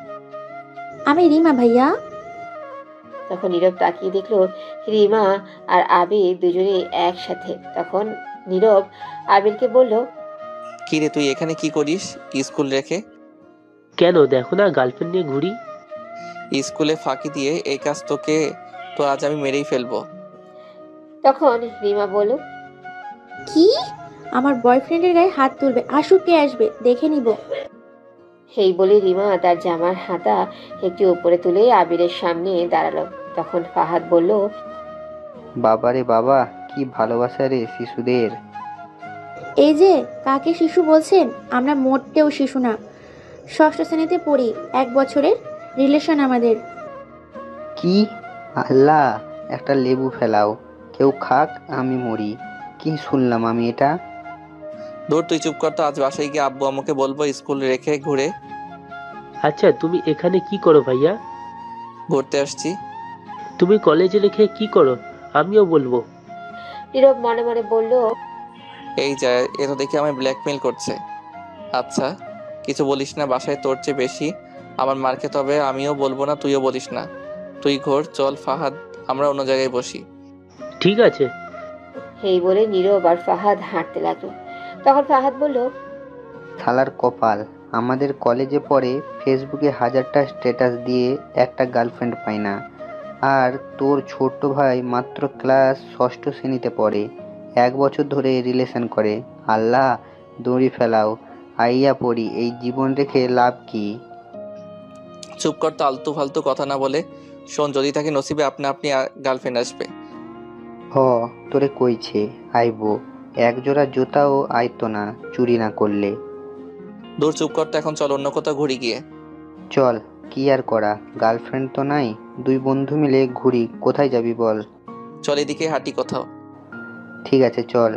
আমি রিমা ভাইয়া। তখন নীরব তাকিয়ে দেখলো রিমা আর আবির দুজনেই একসাথে। তখন নীরব আবিরকে বলল, কি রে, তুই এখানে কি করিস স্কুল রেখে? কেন, দেখো না গার্লফ্রেন্ড নিয়ে ঘুরি। স্কুলে ফাঁকি দিয়ে এই কাজ তোকে তো আজ আমি মেরেই ফেলবো। তখন রিমা বলল, কি? আমার বয়ফ্রেন্ডের গায়ে হাত তুলবে? আসুক, কে আসবে দেখে নিব। এই বলে রিমা তার জামার হাতা একটু উপরে তুলে আবিরের সামনে দাঁড়ালো। তখন ফাহাদ বলল, বাবারে বাবা, কি ভালোবাসা রে শিশুদের। এই যে কাকে শিশু বলছেন? আমরা মোটেও শিশু না, ষষ্ঠ শ্রেণীতে পড়ি, 1 বছরের রিলেশন আমাদের। কি? আল্লাহ, একটা লেবু ফেলাও, কেউ খাক আমি মরি। কি শুনলাম আমি এটা? দূর, তুই চুপ কর তো। আজ বাসায় গিয়ে আব্বু আমাকে বলবো স্কুল রেখে ঘুরে। আচ্ছা, তুমি এখানে কি করো ভাইয়া? ঘুরতে আসছি। তুমি কলেজে রেখে কি করো আমিও বলবো। নীরব মনে মনে বলল, এই যা, এ তো দেখি আমায় ব্ল্যাকমেল করছে। আচ্ছা কিছু বলিস না, বাসায় তোর চেয়ে বেশি আমার মার খেতে হবে। আমিও বলবো না, তুইও বলিস না। তুই ঘোর, চল ফাহাদ, আমরা অন্য জায়গায় বসি। ঠিক আছে। এই বলে নীরব আর ফাহাদ হাঁটতে লাগলো। তখন ফাহাদ বলল, শালার কপাল, আমাদের কলেজে পড়ে, ফেসবুকে 1000টা স্ট্যাটাস দিয়ে একটা গার্লফ্রেন্ড পায় না। আর তোর ছোট ভাই মাত্র ক্লাস 6ষ্ঠ শ্রেণীতে পড়ে, 1 বছর ধরে রিলেশন করে। আল্লাহ, দড়ি ফেলাও, আইয়া পড়ি, এই জীবন রেখে লাভ কি? চুপ কর তো, আলতু ফালতু কথা না বলে। শোন, যদি তাকে নসিবে আপনা আপনি গার্লফ্রেন্ড আসবে। হ, তোরে কইছে আইবো, একজোড়া জুতাও আইতো না চুরি না করলে। দূর, চুপ কর তো, এখন চল অন্য কোথাও ঘুরি গিয়ে। চল, কি আর করা, গার্লফ্রেন্ড তো নাই, 2 বন্ধু মিলে ঘুরি। কোথায় যাবি বল? চল এদিকে হাঁটি কোথাও। ঠিক আছে, চল।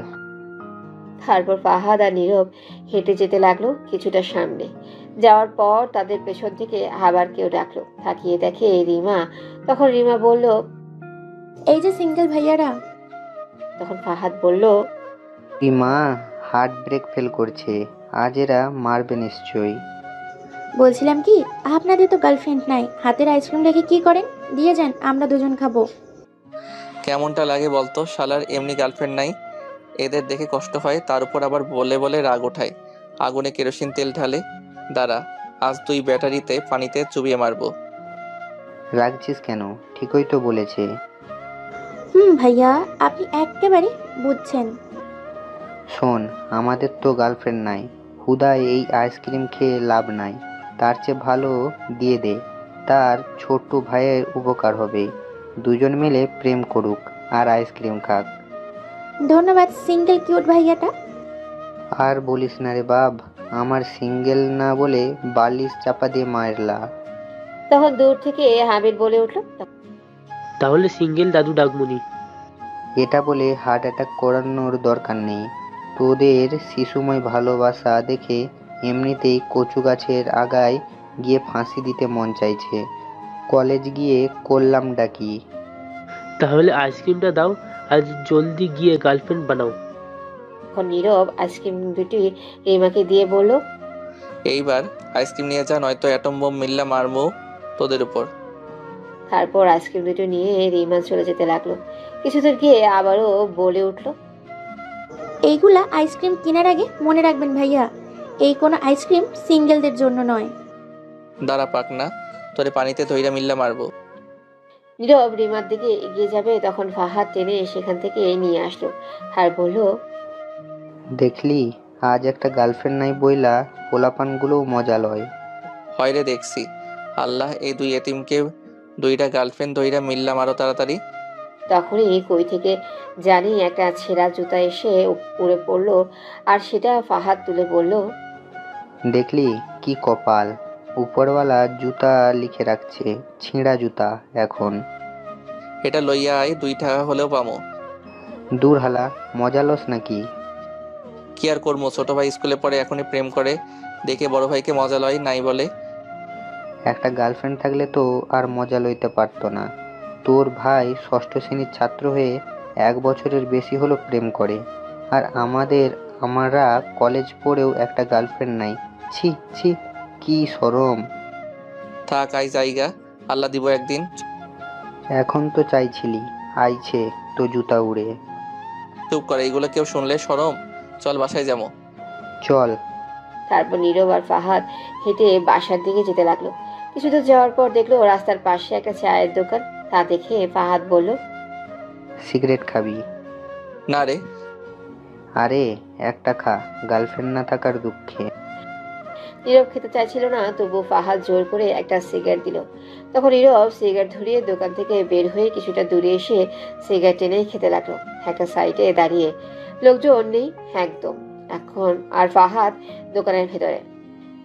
তারপর ফাহাদ আর নীরব হেঁটে যেতে লাগলো কিছুটা সামনে। যাওয়ার পর তাদের পেছন থেকে আবার কেউ ডাকলো। তাকিয়ে দেখে রিমা। তখন রিমা বলল, এই যে সিঙ্গেল ভাইয়ারা। তখন ফাহাদ বলল, কি মা, হার্ট ব্রেক ফেল করছে, আজ এরা মারবে নিশ্চয়ই। বলছিলাম কি, আপনাদের তো গার্লফ্রেন্ড নাই, হাতের আইসক্রিম রেখে কি করেন? দিয়ে যান, আমরা দুজন খাবো। কেমনটা লাগে বলতো, শালার এমনি গার্লফ্রেন্ড নাই। এদের দেখে কষ্ট হয়, তার উপর আবার বলে বলে রাগ ওঠায়, আগুনে কেরোসিন তেল ঢালে। দাঁড়া, আজ তুই ব্যাটারিতে পানিতে চুবিয়ে মারবো। রাখছিস কেন? ঠিকই তো বলেছে। ভাইয়া, আপনি একেবারে বুঝছেন। শোন, আমাদের তো গার্লফ্রেন্ড নাই, হুদায় এই আইসক্রিম খেয়ে লাভ নাই। তার চেয়ে ভালো দিয়ে দে, তার ছোট ভাইয়ের উপকার হবে। দুজন মিলে প্রেম করুক আর আইসক্রিম খাক। ধন্যবাদ সিঙ্গেল কিউট ভাইয়াটা। আর বলিস না রে বাপ, আমার সিঙ্গেল না বলে বালিশ চাপা দিয়ে মারলা। তখন দূর থেকে আবির বলে উঠল, তাহলে সিঙ্গেল দাদু ডাকমুনি। এটা বলে হার্ট অ্যাটাক করানোর দরকার নেই। তোদের শিশুময় ভালোবাসা দেখে এমনিতেই কচু গাছের আগায় গিয়ে ফাঁসি দিতে মন চাইছে। কলেজ গিয়ে করলাম ডাকি। তাহলে আইসক্রিমটা দাও আর জলদি গিয়ে গার্লফ্রেন্ড বানাও। তখন নীরব আইসক্রিম দুটি রিমাকে দিয়ে বলল, এইবার আইসক্রিম নিয়ে যা, নয়তো অ্যাটম বোম মিললে মারবো তোদের উপর। তারপর আইসক্রিম দুটো নিয়ে রিমা চলে যেতে লাগলো। কিছু দূর গিয়ে আবারও বলে উঠল, এইগুলা আইসক্রিম কেনার আগে মনে রাখবেন ভাইয়া, এই কোনো আইসক্রিম সিঙ্গেলদের জন্য নয়। দাঁড়া পাক না, তোরে পানিতে ধইরা মিললে মারবো। নীরব রিমার দিকে এগিয়ে যাবে, তখন ফাহাদ টেনে সেখান থেকে নিয়ে আসলো আর বলল, দেখলি, আজ একটা গার্লফ্রেন্ড নাই বইলা পোলাপানগুলোও মজা লয়। হয় রে দেখছি। আল্লাহ এই দুই এতিমকে দুইটা গার্লফ্রেন্ড ধইরা মিললাম আরো তাড়াতাড়ি। তখনই কই থেকে জানি একটা ছেঁড়া জুতা এসে উড়ে পড়লো, আর সেটা ফাহাদ তুলে বলল, দেখলি কি কপাল, উপরওয়ালা জুতা লিখে রাখছে, ছিঁড়া জুতা এখন। এটা লইয়া আয়, 2 টাকা হলেও পামো। দূর হালা, মজা লস নাকি? কি আর করবো, ছোট ভাই স্কুলে পড়ে এখনই প্রেম করে দেখে বড় ভাইকে মজা লয় নাই বলে। একটা গার্লফ্রেন্ড থাকলে তো আর মজা লইতে পারতো না। তোর ভাই ষষ্ঠ শ্রেণীর ছাত্র হয়ে 1 বছরের বেশি হলো প্রেম করে, আর আমরা কলেজ পড়েও একটা গার্লফ্রেন্ড নাই। ছি ছি, কি শরম। থাক আই জায়গা, আল্লাহ দিব একদিন। এখন তো চাইছিলি, আইছে তো জুতা উড়ে। চুপ করে, এগুলো কেউ শুনলে শরম। চল বাসায় যাবো। চল। তারপর নীরব আর ফাহাদ হেঁটে বাসার দিকে যেতে লাগলো। কিছু দূর যাওয়ার পর দেখলো রাস্তার পাশে একটা চায়ের দোকান। তা দেখে ফাহাদ বলল, সিগারেট খাবি? না রে। আরে একটা খা, গার্লফ্রেন্ড না থাকার দুঃখে। নীরব খেতে চাইছিল না, তবু ফাহাদ জোর করে একটা সিগারেট দিল। তখন নীরব সিগারেট ধরিয়ে দোকান থেকে বের হয়ে কিছুটা দূরে এসে সিগারেট টেনে খেতে লাগলো। একটা সাইডে দাঁড়িয়ে, লোকজন নেই একদম এখন, আর ফাহাদ দোকানের ভেতরে।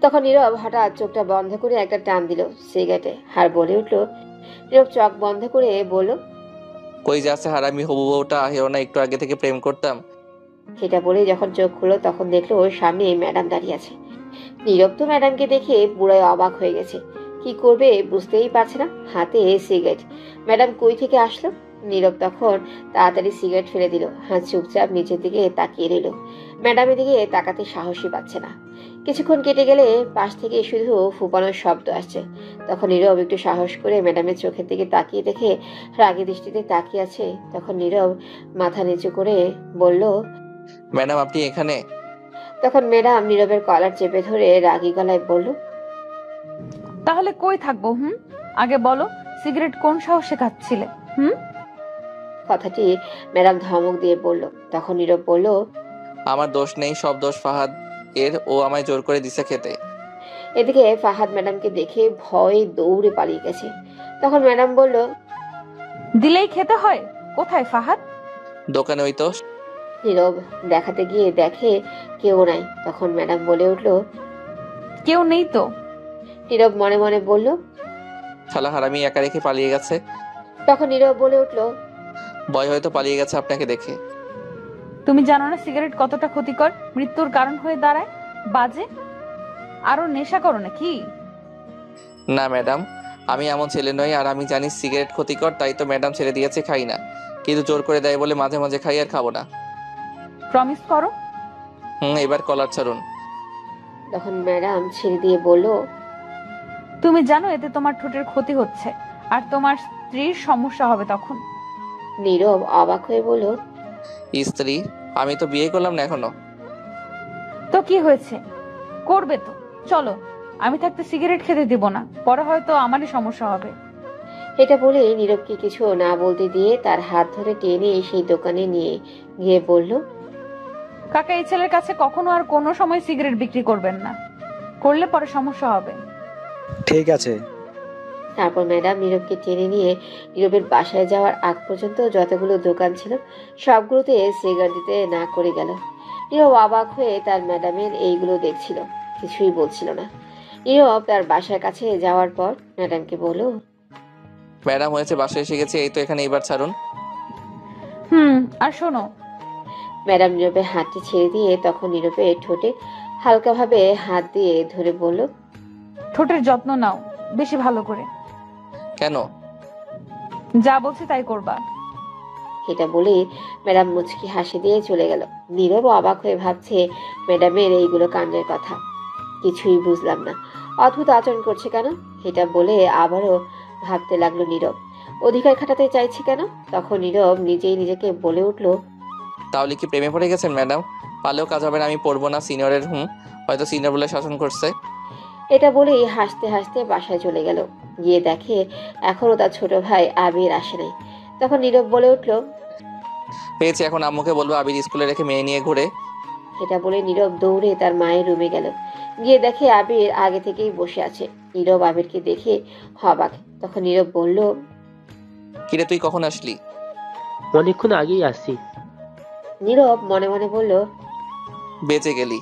তখন নীরব হঠাৎ চোখটা বন্ধ করে একটা টান দিল সিগারেটে, আর বলে উঠলো, নীরব চোখ বন্ধ করে বলল, কই যাচ্ছে হারামি হবু বউটা, আহেও না একটু আগে থেকে প্রেম করতাম। এটা বলে যখন চোখ খুললো তখন দেখলো ওর সামনে ম্যাডাম দাঁড়িয়ে আছে। নীরব তো ম্যাডামকে দেখে পুরাই অবাক হয়ে গেছে, কি করবে বুঝতেই পারছে না, হাতে সিগারেট। ম্যাডাম কই থেকে আসলো? নীরব তখন তাড়াতাড়ি সিগারেট ফেলে দিল, হাত চুপচাপ নিচের দিকে তাকিয়ে রইল। ম্যাডামের দিকে তাকাতে সাহসই পাচ্ছে না। কিছুক্ষণ কেটে গেলে পাশ থেকে শুধু ফুপানোর শব্দ আসছে। তখন নীরব একটু সাহস করে ম্যাডামের চোখের দিকে তাকিয়ে দেখে রাগী দৃষ্টিতে তাকিয়ে আছে। তখন নীরব মাথা নিচু করে বলল, ম্যাডাম আপনি এখানে? তখন ম্যাডাম নীরবের কলার চেপে ধরে রাগী গলায় বলল, তাহলে কই থাকবো? আগে বলো, সিগারেট কোন সাহসে খাচ্ছিলে? কথাটি ম্যাডাম ধমক দিয়ে বলল। তখন নীরব বলল, আমার দোষ নেই, সব দোষ ফাহাদ এর, ও আমায় জোর করে দিছে খেতে। এদিকে ফাহাদ ম্যাডামকে দেখে ভয়ে দৌড়ে পালিয়ে গেছে। তখন ম্যাডাম বলল, দিলেই খেতে হয়? কোথায় ফাহাদ? দোকানে ওই তো। নীরব দেখাতে গিয়ে দেখে কেউ নাই। তখন ম্যাডাম বলে উঠল, কেউ নেই তো? নীরব মনে মনে বলল, শালা হারামি একা রেখে পালিয়ে গেছে। তখন নীরব বলে উঠল, ভয় হয়তো পালিয়ে গেছে আপনাকে দেখে। তুমি জানো না সিগারেট কতটা ক্ষতিকর, মৃত্যুর কারণ হয়ে দাঁড়ায়? বাজে আরো নেশা করো নাকি? না ম্যাডাম, আমি এমন ছেলে নই, আর আমি জানি সিগারেট ক্ষতিকর, তাই তো ম্যাডাম ছেড়ে দিয়েছে, খাই না। কিন্তু জোর করে দেয় বলে মাঝে মাঝে খাই, আর খাবো না। প্রমিস করো। এবার কলার ছাড়ুন। তখন ম্যাডাম ছেড়ে দিয়ে বলল, তুমি জানো এতে তোমার ঠোঁটের ক্ষতি হচ্ছে, আর তোমার স্ত্রীর সমস্যা হবে তখন। নীরব অবাক হয়ে বলল, স্ত্রী? আমি তো বিয়ে করলাম না এখনো। তো কি হয়েছে, করবে তো। চলো, আমি থাকতে সিগারেট খেতে দিব না, পরে হয়তো আমারই সমস্যা হবে। এটা বলে নীরবকে কিছু না বলতে দিয়ে তার হাত ধরে টেনে সেই দোকানে নিয়ে গিয়ে বলল, কাকা এই ছেলের কাছে কখনো আর কোনো সময় সিগারেট বিক্রি করবেন না, করলে পরে সমস্যা হবে। ঠিক আছে। তারপর ম্যাডাম নীরবকে টেনে নিয়ে নীরবের বাসায় যাওয়ার আগ পর্যন্ত যতগুলো দোকান ছিল সবগুলোতে সিগারেট দিতে না করে গেল। নীরব অবাক হয়ে তার ম্যাডামের এইগুলো দেখছিল, কিছুই বলছিল না। নীরব তার বাসার কাছে যাওয়ার পর ম্যাডামকে বলল, ম্যাডাম হয়েছে, বাসায় এসে গেছে, এই তো এখানে, এবার ছাড়ুন। আর শোনো। ম্যাডাম নীরবের হাতটি ছেড়ে দিয়ে তখন নীরবের ঠোঁটে হালকাভাবে হাত দিয়ে ধরে বলল, ঠোঁটের যত্ন নাও বেশি ভালো করে। কেন? যা বলছি তাই করবা। এটা বলে ম্যাডাম মুচকি হাসি দিয়ে চলে গেল। নীরব অবাক হয়ে ভাবছে ম্যাডামের এইগুলো কাণ্ডের কথা। কিছুই বুঝলাম না, অদ্ভুত আচরণ করছে কেন? এটা বলে আবারও ভাবতে লাগলো নীরব, অধিকার খাটাতে চাইছে কেন? তখন নীরব নিজেই নিজেকে বলে উঠল, তাহলে কি প্রেমে পড়ে গেছেন ম্যাডাম? পারলেও কাজ হবে না, আমি পড়বো না সিনিয়রের। হয়তো সিনিয়র বলে শাসন করছে। এটা বলেই হাসতে হাসতে বাসায় চলে গেল। গিয়ে দেখে এখনো তার ছোট ভাই আবির আসে নাই। তখন নীরব বলে উঠল, পেয়েছি, এখন আম্মুকে বলবো আবির স্কুলে রেখে মেয়ে নিয়ে ঘুরে। এটা বলে নীরব দৌড়ে তার মায়ের রুমে গেল। গিয়ে দেখে আবির আগে থেকেই বসে আছে। নীরব আবিরকে দেখে হবাক। তখন নীরব বলল, কিরে তুই কখন আসলি? অনেকক্ষণ আগেই আসছি। নীরব মনে মনে বলল, বেঁচে গেলি।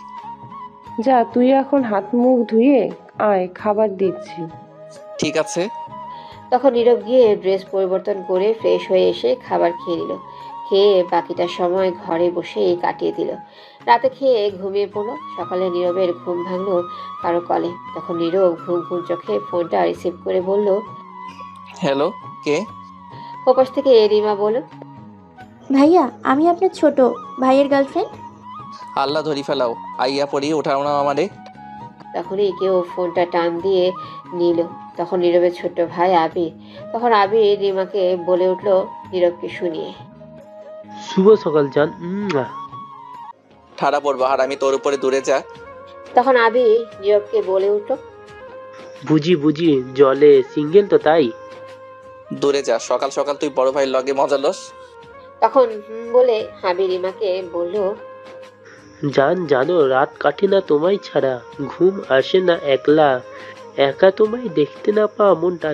যা, তুই এখন হাত মুখ ধুয়ে আয়, খাবার দিচ্ছি। ঠিক আছে। তখন নীরব গিয়ে ড্রেস পরিবর্তন করে ফ্রেশ হয়ে এসে খাবার খেয়ে নিল। খেয়ে বাকিটা সময় ঘরে বসে কাটিয়ে দিল। রাতে খেয়ে ঘুমিয়ে পড়লো। সকালে নীরবের ঘুম ভাঙলো কারো কলে। তখন নীরব ঘুম ঘুম চোখে ফোনটা রিসিভ করে বলল, হ্যালো, কে? ওপাশ থেকে রিমা বলল, ভাইয়া, আমি আপনার ছোট ভাইয়ের গার্লফ্রেন্ড। আল্লাহ ধরি ফেলাও, আইয়া পড়ি, ওঠাও না আমারে। তখনই কেউ ফোনটা টান দিয়ে নিল। তখন নীরবের ছোট্ট ভাই আবির। তখন আবির রিমাকে বলে উঠল নীরবকে শুনিয়ে, শুভ সকাল জান। ঠাড়া পড়বা আর আমি তোর উপরে দূরে যা। তখন আবির নীরবকে বলে উঠল, বুঝি বুঝি, জলে সিঙ্গেল তো তাই। দূরে যা, সকাল সকাল তুই বড় ভাইয়ের লগে মজা লস। তখন বলে আবির রিমাকে বলল, জান জানো, রাত কাটে না তোমায় ছাড়া, ঘুম আসে না একলা, একা তোমায় দেখতে না পাওয়া মনটা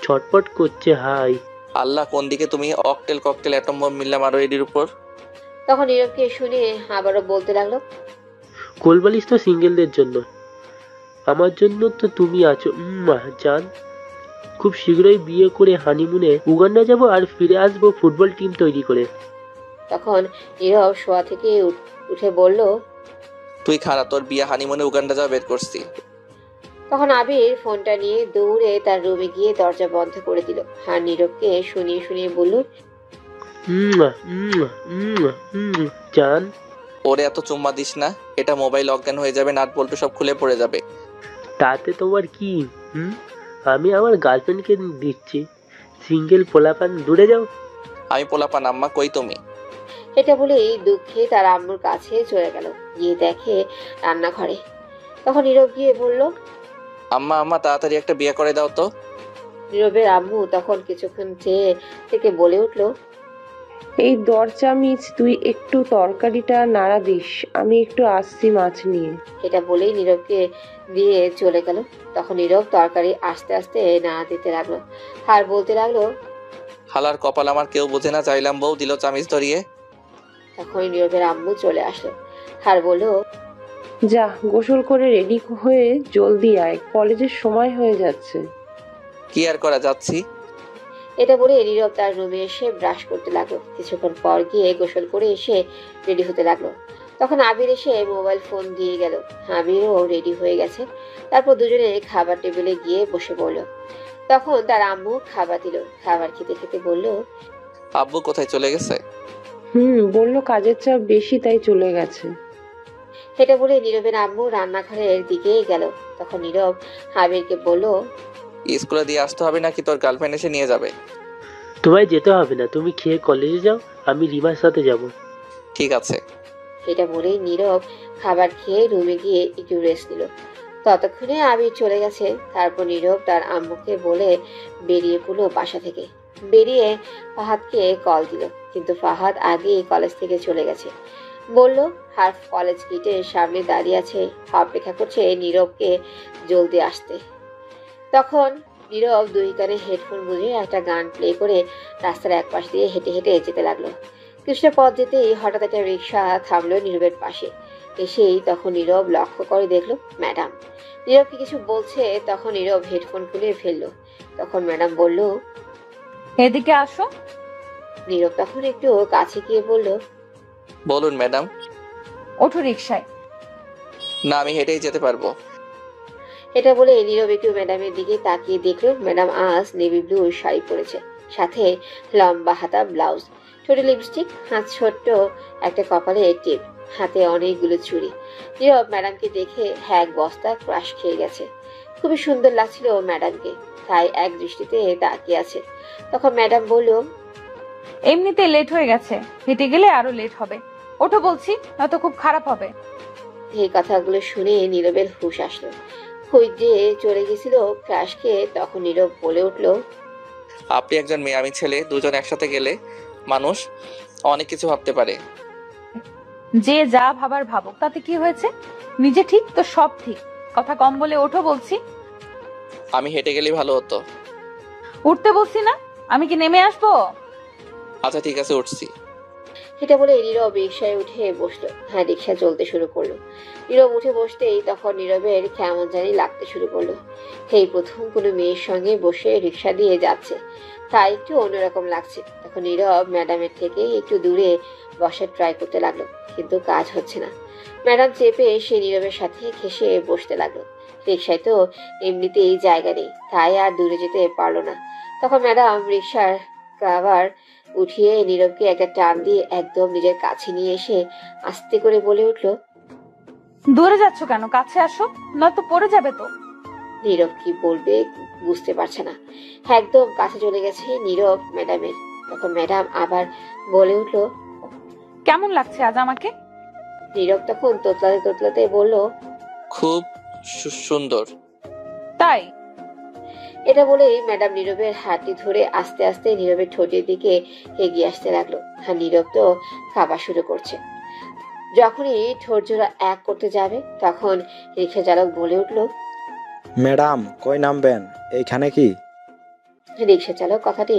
ছটপট করছে। হাই আল্লাহ, কোন দিকে তুমি অকটেল ককটেল অ্যাটম বম মিললাম আরো এডির উপর। তখন নীরবকে শুনে আবারও বলতে লাগলো, কোলবালিশ তো সিঙ্গেলদের জন্য, আমার জন্য তো তুমি আছো। জান, খুব শীঘ্রই বিয়ে করে হানিমুনে উগান্ডা যাব আর ফিরে আসবো ফুটবল টিম তৈরি করে। তখন নীরব শোয়া থেকে উঠে বলল, তুই খারা, তোর বিয়ে হানিমুনে উগান্ডা যাওয়া বের করছি। তখন আবির ফোনটা নিয়ে দৌড়ে তার রুমে গিয়ে দরজা বন্ধ করে দিল। আর নীরবকে শুনিয়ে শুনিয়ে বলল, জান, ওরে এত চুম্মা দিস না, এটা মোবাইল অজ্ঞান হয়ে যাবে, নাট বল্টু সব খুলে পড়ে যাবে। তাতে তোমার কি? আমি আমার গার্লফ্রেন্ডকে দিচ্ছি, সিঙ্গেল পোলাপান দূরে যাও। আমি পোলাপান, আম্মা কই তুমি? এটা বলেই দুঃখে তার আম্মুর কাছে চলে গেল। গিয়ে দেখে রান্নাঘরে। তখন নীরব গিয়ে বলল, আম্মা আম্মা তাড়াতাড়ি একটা বিয়ে করে দাও তো। নীরবের আম্মু তখন কিছুক্ষণ চেয়ে থেকে বলে উঠল, এই দরচামিচ, তুই একটু তরকারিটা নাড়া দিস, আমি একটু আসছি মাছ নিয়ে। এটা বলেই নীরবকে দিয়ে চলে গেল। তখন নীরব তরকারি আস্তে আস্তে নাড়া দিতে লাগলো আর বলতে লাগলো, হালার কপাল আমার, কেউ বোঝে না, চাইলাম বউ দিল চামিচ ধরিয়ে। তখন নীরবের আম্মু চলে আসলো আর বলল, যা, গোসল করে রেডি হয়ে জলদি আয়, কলেজের সময় হয়ে যাচ্ছে। কি আর করা, যাচ্ছি। এটা বলে নীরব তার রুমে এসে ব্রাশ করতে লাগলো। কিছুক্ষণ পর গিয়ে গোসল করে এসে রেডি হতে লাগলো। তখন আবির এসে মোবাইল ফোন দিয়ে গেল। আবিরও রেডি হয়ে গেছে। তারপর দুজনে খাবার টেবিলে গিয়ে বসে পড়লো। তখন তার আম্মু খাবার দিল। খাবার খেতে খেতে বলল, আব্বু কোথায় চলে গেছে? বললো কাজের চাপ বেশি তাই চলে গেছে। এটা বলে নীরবের আম্মু রান্নাঘরের দিকে গেল। তখন নীরব আবিরকে বলল, স্কুলে দিয়ে আসতে হবে নাকি তোর গার্লফ্রেন্ড এসে নিয়ে যাবে? তোমায় যেতে হবে না, তুমি খেয়ে কলেজে যাও, আমি রিমার সাথে যাব। ঠিক আছে। এটা বলেই নীরব খাবার খেয়ে রুমে গিয়ে একটু রেস্ট নিল। ততক্ষণে আবির চলে গেছে। তারপর নীরব তার আম্মুকে বলে বেরিয়ে পড়লো বাসা থেকে। বেরিয়ে ফাহাদকে কল দিল, কিন্তু ফাহাদ আগেই কলেজ থেকে চলে গেছে। বলল হার্ফ কলেজ গেটের সামনে দাঁড়িয়ে আছে, অপেক্ষা করছে নীরবকে জলদি আসতে। তখন নীরব দুই কানে হেডফোন গুঁজে একটা গান প্লে করে রাস্তার এক পাশ দিয়ে হেঁটে হেঁটে যেতে লাগলো। কিছুটা পথ যেতেই হঠাৎ একটা রিক্সা থামলো নীরবের পাশে। এসেই তখন নীরব লক্ষ্য করে দেখলো ম্যাডাম। নীরবকে কিছু বলছে। তখন নীরব হেডফোন খুলে ফেললো। তখন ম্যাডাম বলল, এদিকে আসো। নীরব তখন একটু কাছে গিয়ে বলল, বলুন ম্যাডাম। ওঠো রিক্সায়। না, আমি হেঁটেই যেতে পারবো। এটা বলে নীরব একটু ম্যাডামের দিকে তাকিয়ে দেখলো ম্যাডাম আজ নেভি ব্লু শাড়ি পরেছে, সাথে লম্বা হাতা ব্লাউজ, ছোট লিপস্টিক, হাত ছোট্ট একটা কপালে টিপ, হাতে অনেকগুলো চুড়ি। নীরব ম্যাডামকে দেখে এক বস্তা ক্রাশ খেয়ে গেছে। খুবই সুন্দর লাগছিল ম্যাডামকে, তাই এক দৃষ্টিতে তাকিয়ে আছে। তখন ম্যাডাম বলল, এমনিতে লেট হয়ে গেছে, হেঁটে গেলে আরো লেট হবে, ওঠো বলছি, নয়তো খুব খারাপ হবে। এই কথাগুলো শুনে নীরবের হুঁশ আসলো। খুঁজ যে চলে গেছিল ক্রাশ খেয়ে। তখন নীরব বলে উঠলো, আপনি একজন মেয়ে, আমি ছেলে, দুজন একসাথে গেলে মানুষ অনেক কিছু ভাবতে পারে। যে যা ভাবার ভাবুক, তাতে কি হয়েছে? নিজে ঠিক তো সব ঠিক। কথা কম বলে ওঠো বলছি। আমি হেঁটে গেলেই ভালো হতো। উঠতে বলছি না, আমি কি নেমে আসবো? আচ্ছা ঠিক আছে, উঠছি। এটা বলে নীরব রিক্সায় উঠে বসলো। হ্যাঁ, রিক্সা চলতে শুরু করলো। নীরব উঠে বসতেই তখন নীরবের কেমন জানি লাগতে শুরু করলো। এই প্রথম কোনো মেয়ের সঙ্গে বসে রিক্সা দিয়ে যাচ্ছে, তাই একটু অন্যরকম লাগছে। তখন নীরব ম্যাডামের থেকে একটু দূরে বসার ট্রাই করতে লাগলো, কিন্তু কাজ হচ্ছে না। ম্যাডাম চেপে সে নীরবের সাথে ঘেঁষে বসতে লাগলো। রিক্সায় তো এমনিতেই জায়গা নেই, তাই আর দূরে যেতে পারলো না। তখন ম্যাডাম রিক্সার কাভার উঠিয়ে নীরবকে একটা টান দিয়ে একদম নিজের কাছে নিয়ে এসে আস্তে করে বলে উঠল, দূরে যাচ্ছ কেন? কাছে আসো, নয়তো পড়ে যাবে তো। নীরব কি বলবে বুঝতে পারছে না। একদম কাছে চলে গেছে নীরব ম্যাডামের। তখন ম্যাডাম আবার বলে উঠল, কেমন লাগছে আজ আমাকে? নীরব তখন তোতলাতে তোতলাতে বলল, খুব সুন্দর। তাই? এটা বলেই ম্যাডাম নীরবের হাতটি ধরে আস্তে আস্তে নীরবের ঠোঁটের দিকে এগিয়ে আসতে লাগলো। আর নীরব তো কাঁপা শুরু করছে। যখনই ঠোঁট জোড়া এক করতে যাবে তখন রিক্সা চালক বলে উঠল, ম্যাডাম কই নামবেন? এইখানে কি? রিক্সা চালক কথাটি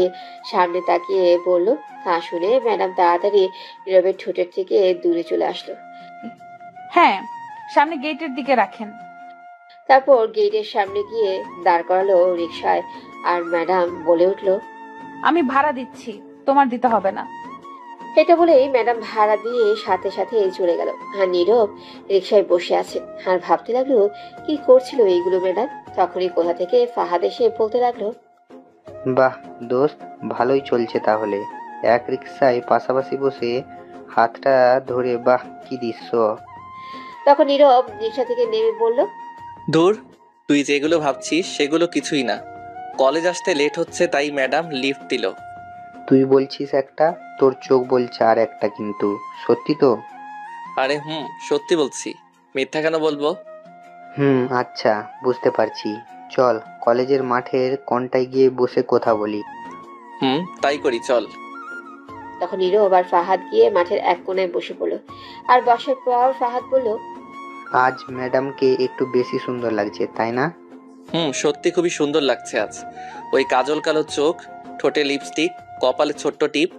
সামনে তাকিয়ে বলল। তা শুনে ম্যাডাম তাড়াতাড়ি নীরবের ঠোঁটের থেকে দূরে চলে আসলো। হ্যাঁ, সামনে গেটের দিকে রাখেন। তারপর গেটের সামনে গিয়ে দাঁড় করালো রিক্সায়। আর ম্যাডাম বলে উঠল, আমি ভাড়া দিচ্ছি, তোমার দিতে হবে না। এটা বলেই ম্যাডাম ভাড়া দিয়ে সাথে সাথে চলে গেল। আর নীরব রিক্সায় বসে আছে আর ভাবতে লাগলো কি করছিল এইগুলো ম্যাডাম। তখনই কোথা থেকে ফাহাদ এসে বলতে লাগলো, বাহ দোস্ত, ভালোই চলছে তাহলে। এক রিক্সায় পাশাপাশি বসে হাতটা ধরে, বাহ কি দৃশ্য। তখন নীরব রিক্সা থেকে নেমে বলল, দূর, তুই যেগুলো ভাবছিস সেগুলো কিছুই না। কলেজ আসতে লেট হচ্ছে তাই ম্যাডাম লিফট দিল। তুই বলছিস একটা, তোর চোখ বলছে আর একটা, কিন্তু সত্যি তো? আরে সত্যি বলছি, মিথ্যা কেন বলবো? আচ্ছা বুঝতে পারছি। চল কলেজের মাঠের কোণটায় গিয়ে বসে কথা বলি। তাই করি, চল। তখন নীরব আর ফাহাদ গিয়ে মাঠের এক কোণায় বসে পড়লো। আর বসার পর ফাহাদ বলল, আজ ম্যাডামকে একটু বেশি সুন্দর লাগছে তাই না? সত্যি খুবই সুন্দর লাগছে আজ। ওই কাজল কালো চোখ, ঠোঁটে লিপস্টিক, কপালে ছোট্ট টিপ,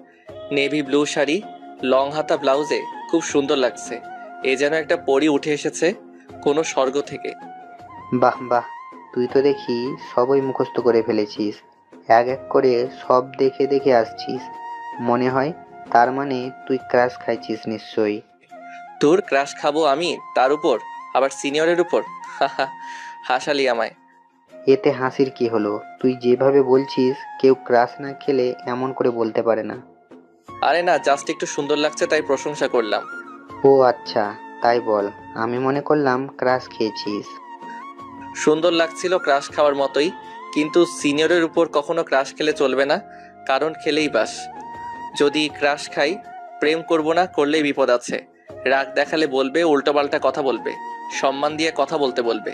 নেভি ব্লু শাড়ি, লং হাতা ব্লাউজে খুব সুন্দর লাগছে। এ যেন একটা পরী উঠে এসেছে কোনো স্বর্গ থেকে। বাহ বাহ, তুই তো দেখি সবই মুখস্থ করে ফেলেছিস। এক এক করে সব দেখে দেখে আসছিস মনে হয়। তার মানে তুই ক্রাশ খাইছিস নিশ্চয়ই। তোর ক্রাশ খাবো আমি, তার উপর আবার সিনিয়রের উপর? হাসালি আমায়। এতে হাসির কি হলো? তুই যেভাবে বলছিস কেউ ক্রাশ না খেলে এমন করে বলতে পারে না। আরে না, জাস্ট একটু সুন্দর লাগছে তাই প্রশংসা করলাম। ও আচ্ছা, তাই বল। আমি মনে করলাম ক্রাশ খেয়েছিস। সুন্দর লাগছিল ক্রাশ খাওয়ার মতোই, কিন্তু সিনিয়রের উপর কখনো ক্রাশ খেলে চলবে না, কারণ খেলেই বাস। যদি ক্রাশ খাই, প্রেম করব না, করলেই বিপদ আছে। রাগ দেখালে বলবে, উল্টোপাল্টা কথা বলবে, সম্মান দিয়ে কথা বলতে বলবে।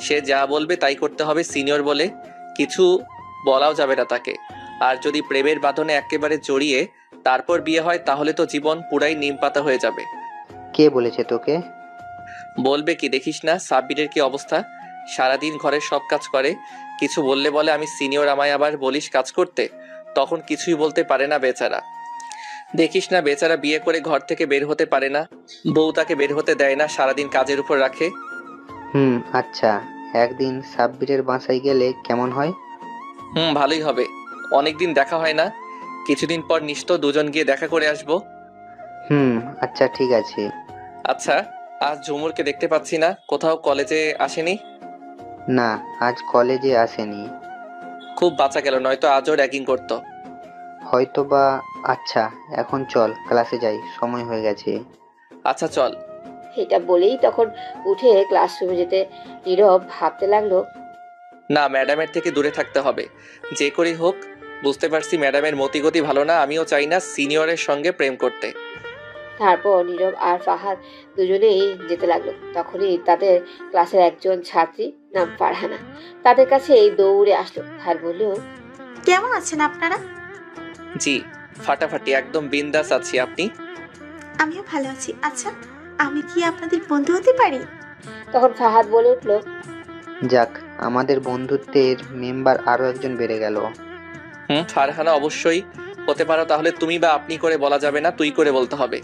সে যা বলবে তাই করতে হবে, সিনিয়র বলে কিছু বলাও যাবে না তাকে। আর যদি প্রেমের বাঁধনে একেবারে জড়িয়ে তারপর বিয়ে হয় তাহলে তো জীবন পুরাই নিম পাতা হয়ে যাবে। কে বলেছে তোকে? বলবে কি, দেখিস না সাব্বিরের কি অবস্থা, সারাদিন ঘরের সব কাজ করে, কিছু বললে বলে আমি সিনিয়র, আমায় আবার বলিস কাজ করতে, তখন কিছুই বলতে পারে না বেচারা। দেখিস না বেচারা বিয়ে করে ঘর থেকে বের হতে পারে না, বউ তাকে বের হতে দেয় না, সারাদিন কাজের উপর রাখে। আচ্ছা, একদিন সাব্বিরের বাসায় গেলে কেমন হয়? ভালোই হবে, অনেকদিন দেখা হয় না, কিছুদিন পর নিশ্চয় দুজন গিয়ে দেখা করে আসবো। আচ্ছা ঠিক আছে। আচ্ছা, আজ ঝুমুরকে দেখতে পাচ্ছি না, কোথাও কলেজে আসেনি? না, আজ কলেজে আসেনি। খুব বাঁচা গেল, নয়তো আজও র্যাগিং করতো। হয়তো বা। আচ্ছা এখন চল ক্লাসে যাই, সময় হয়ে গেছে। আচ্ছা চল। এটা বলেই তখন উঠে ক্লাসরুমে যেতে নীরব ভাবতে লাগলো, না, ম্যাডামের থেকে দূরে থাকতে হবে, যে করেই হোক। বুঝতে পারছি ম্যাডামের মতিগতি ভালো না, আমিও চাই না সিনিয়রের সঙ্গে প্রেম করতে। তারপর নীরব আর ফাহাদ দুজনেই যেতে লাগলো। তখনই তাদের ক্লাসের একজন ছাত্রী নাম ফারহানা তাদের কাছে দৌড়ে আসলো আর বলল, কেমন আছেন আপনারা? জি ফাটাফাটি, একদম বিন্দাস আছি, আপনি? আমিও ভালো আছি। আচ্ছা, আমি কি আপনাদের বন্ধু হতে পারি? তখন ফাহাদ বলে উঠল, যাক, আমাদের বন্ধুত্বের মেম্বার আরও একজন বেড়ে গেল। ফারহানা অবশ্যই হতে পারো, তাহলে তুমি বা আপনি করে বলা যাবে না, তুই করে বলতে হবে।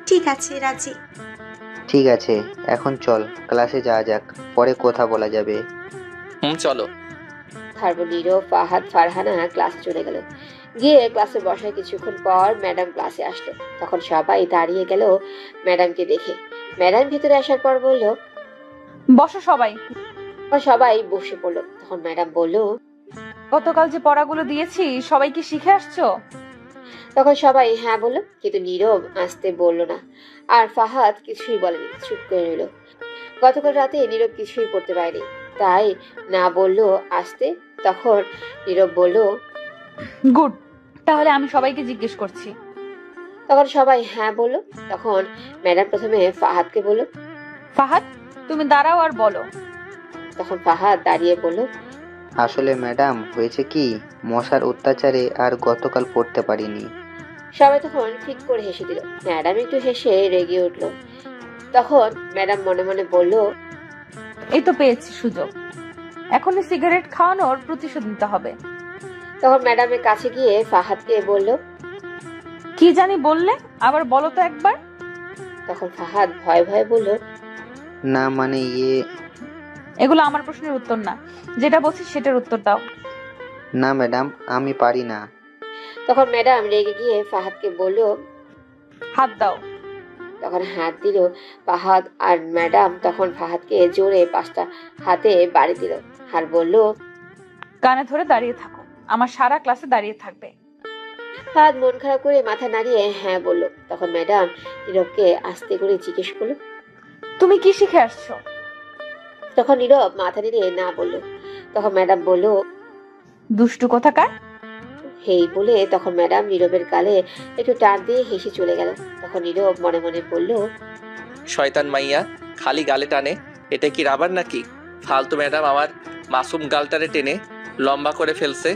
ঠিক আছে, রাজি। ঠিক আছে, এখন চল ক্লাসে যাওয়া যাক, পরে কথা বলা যাবে। চলো। তারপর নীরব, ফাহাদ, ফারহানা ক্লাসে চলে গেল। গিয়ে ক্লাসে বসার কিছুক্ষণ পর ম্যাডাম ক্লাসে আসলো। তখন সবাই দাঁড়িয়ে গেল ম্যাডামকে দেখে। ম্যাডাম ভিতরে আসার পর বলল, বসো সবাই। সবাই বসে পড়লো। তখন ম্যাডাম বলল, গতকাল যে পড়াগুলো দিয়েছি সবাই কি শিখে আসছো? তখন সবাই হ্যাঁ বললো, কিন্তু নীরব আসতে বলল না। আর ফাহাদ কিছুই বলেনি, চুপ করে রইল। গতকাল রাতে নীরব কিছুই পড়তে পারেনি, তাই না বললো আসতে। তখন নীরব বলল, গুড, তাহলে আমি সবাইকে জিজ্ঞেস করছি। তখন সবাই হ্যাঁ বললো। তখন ম্যাডাম প্রথমে ফাহাদকে বলল, ফাহাদ তুমি দাঁড়াও আর বলো। তখন ফাহাদ দাঁড়িয়ে বলল, আসলে ম্যাডাম, হয়েছে কি, মশার অত্যাচারে আর গতকাল পড়তে পারিনি। সবাই তখন ঠিক করে হেসে দিল। ম্যাডাম একটু হেসে রেগে উঠল। তখন ম্যাডাম মনে মনে বলল, এই তো পেয়েছি সুযোগ, এখনই সিগারেট খাওয়ানোর প্রতিশোধ নিতে হবে। তখন ম্যাডামের কাছে গিয়ে ফাহাদকে বলল, কি জানি বললে, আবার বলো তো একবার। তখন ফাহাদ ভয়ে ভয়ে বলল, না মানে এগুলো আমার প্রশ্নের উত্তর না, যেটা বলছি সেটার উত্তর দাও। না ম্যাডাম, আমি পারি না। তখন ম্যাডাম রেগে গিয়ে ফাহাদকে বলল, হাত দাও। তখন হাত দিল ফাহাদ। আর ম্যাডাম তখন ফাহাদকে জোরে 5টা হাতে বাড়ি দিল। আর বলল, কানে ধরে দাঁড়িয়ে থাকো, আমার সারা ক্লাসে দাঁড়িয়ে থাকবে। ফাহাদ মন খারাপ করে মাথা নাড়িয়ে হ্যাঁ বলল। তখন ম্যাডাম নীরবকে আস্তে করে জিজ্ঞেস করলো, তুমি কি শিখে আসছো? তখন নীরব মাথা নেড়ে না বলল। তখন ম্যাডাম বলল, দুষ্টু কোথাকার। হেই বলে তখন ম্যাডাম নীরবের গালে একটু টান দিয়ে হেসে চলে গেল। তখন নীরব মনে মনে বলল, শয়তান মাইয়া, খালি গালে টানে, এটা কি রাবার নাকি? ফালতু ম্যাডাম আমার মাসুম গালটারে টেনে লম্বা করে ফেলছে।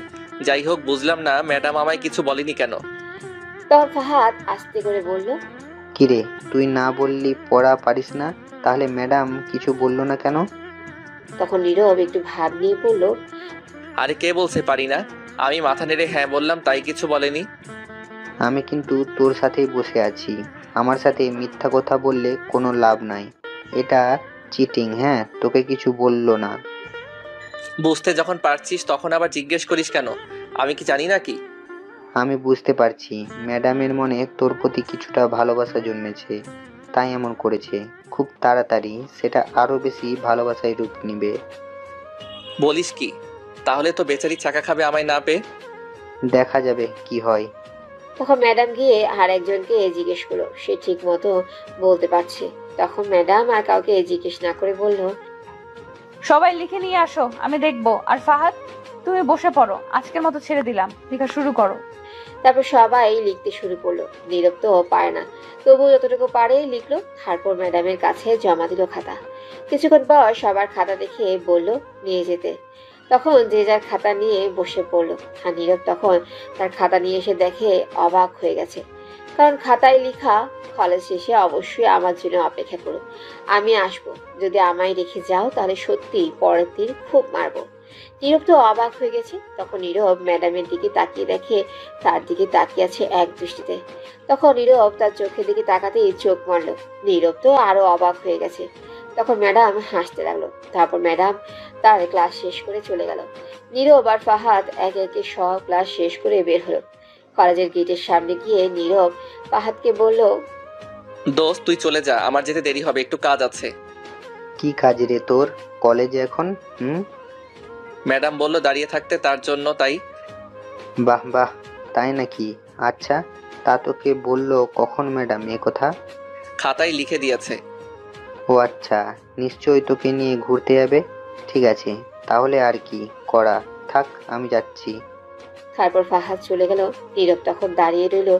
যাই হোক, বুঝলাম না ম্যাডাম আমায় কিছু বলেনি কেন। তখন ফাহাদ আস্তে করে বলল, কিরে, তুই না বললি পড়া পারিস না, তাহলে ম্যাডাম কিছু বললো না কেন? তখন নীরব একটু ভাব নিয়ে বলল, আরে কে বলছে পারি না? আমি মাথা নেড়ে হ্যাঁ বললাম, তাই কিছু বলেনি। আমি কিন্তু তোর সাথেই বসে আছি, আমার সাথে মিথ্যা কথা বললে কোনো লাভ নাই, এটা চিটিং। হ্যাঁ, তোকে কিছু বললো না। বুঝতে যখন পারছিস তখন আবার জিজ্ঞেস করিস কেন? আমি কি জানি নাকি? আমি বুঝতে পারছি ম্যাডামের মনে তোর প্রতি কিছুটা ভালোবাসা জন্মেছে, তাই এমন করেছে। খুব তাড়াতাড়ি সেটা আরো বেশি ভালোবাসায় রূপ নিবে। বলিস কি? তাহলে তো বেচারি চাকা খাবে আমায় না পেয়ে। দেখা যাবে কি হয়। তখন ম্যাডাম গিয়ে আর একজনকে জিজ্ঞেস করলো, সে ঠিক মতো বলতে পারছে। তখন ম্যাডাম আর কাউকে জিজ্ঞেস না করে বলল, সবাই লিখে নিয়ে আসো, আমি দেখবো। আর ফাহাদ তুমি বসে পড়ো, আজকের মতো ছেড়ে দিলাম, লেখা শুরু করো। তারপর সবাই লিখতে শুরু করলো। নীরব তো পারে না, তবু যতটুকু পারে লিখলো। তারপর ম্যাডামের কাছে জমা দিল খাতা। কিছুক্ষণ পর সবার খাতা দেখে বলল নিয়ে যেতে। তখন যে যার খাতা নিয়ে বসে পড়লো। আর নীরব তখন তার খাতা নিয়ে এসে দেখে অবাক হয়ে গেছে, কারণ খাতায় লেখা, কলেজ শেষে অবশ্যই আমার জন্য অপেক্ষা করো, আমি আসবো, যদি আমায় রেখে যাও তাহলে সত্যি পরের দিন খুব মারবো। নীরব তো অবাক হয়ে গেছে। তখন নীরব ম্যাডামের দিকে তাকিয়ে দেখে তার দিকে তাকিয়ে আছে এক দৃষ্টিতে। তখন নীরব তার চোখের দিকে তাকাতেই চোখ মারল। নীরব তো আরো অবাক হয়ে গেছে। তখন ম্যাডাম হাসতে লাগলো। তারপর ম্যাডাম তার ক্লাস শেষ করে চলে গেল। নীরব আর ফাহাদ একে একে সব ক্লাস শেষ করে বের হলো। কলেজের গেটের সামনে গিয়ে নীরব ফাহাদকে বলল, দোস্ত তুই চলে যা, আমার যেতে দেরি হবে, একটু কাজ আছে। কি কাজ রে তোর কলেজে এখন? ম্যাডাম বললো দাঁড়িয়ে থাকতে, তার জন্য, তাই। বাহ বাহ, তাই নাকি? আচ্ছা, তা তোকে বললো কখন ম্যাডাম এ কথা? খাতায় লিখে দিয়েছে। ও আচ্ছা, নিশ্চয়ই তোকে নিয়ে ঘুরতে যাবে। ঠিক আছে, তাহলে আর কি করা, থাক আমি যাচ্ছি। তারপর ফাহাদ চলে গেল। নীরব তখন দাঁড়িয়ে রইল।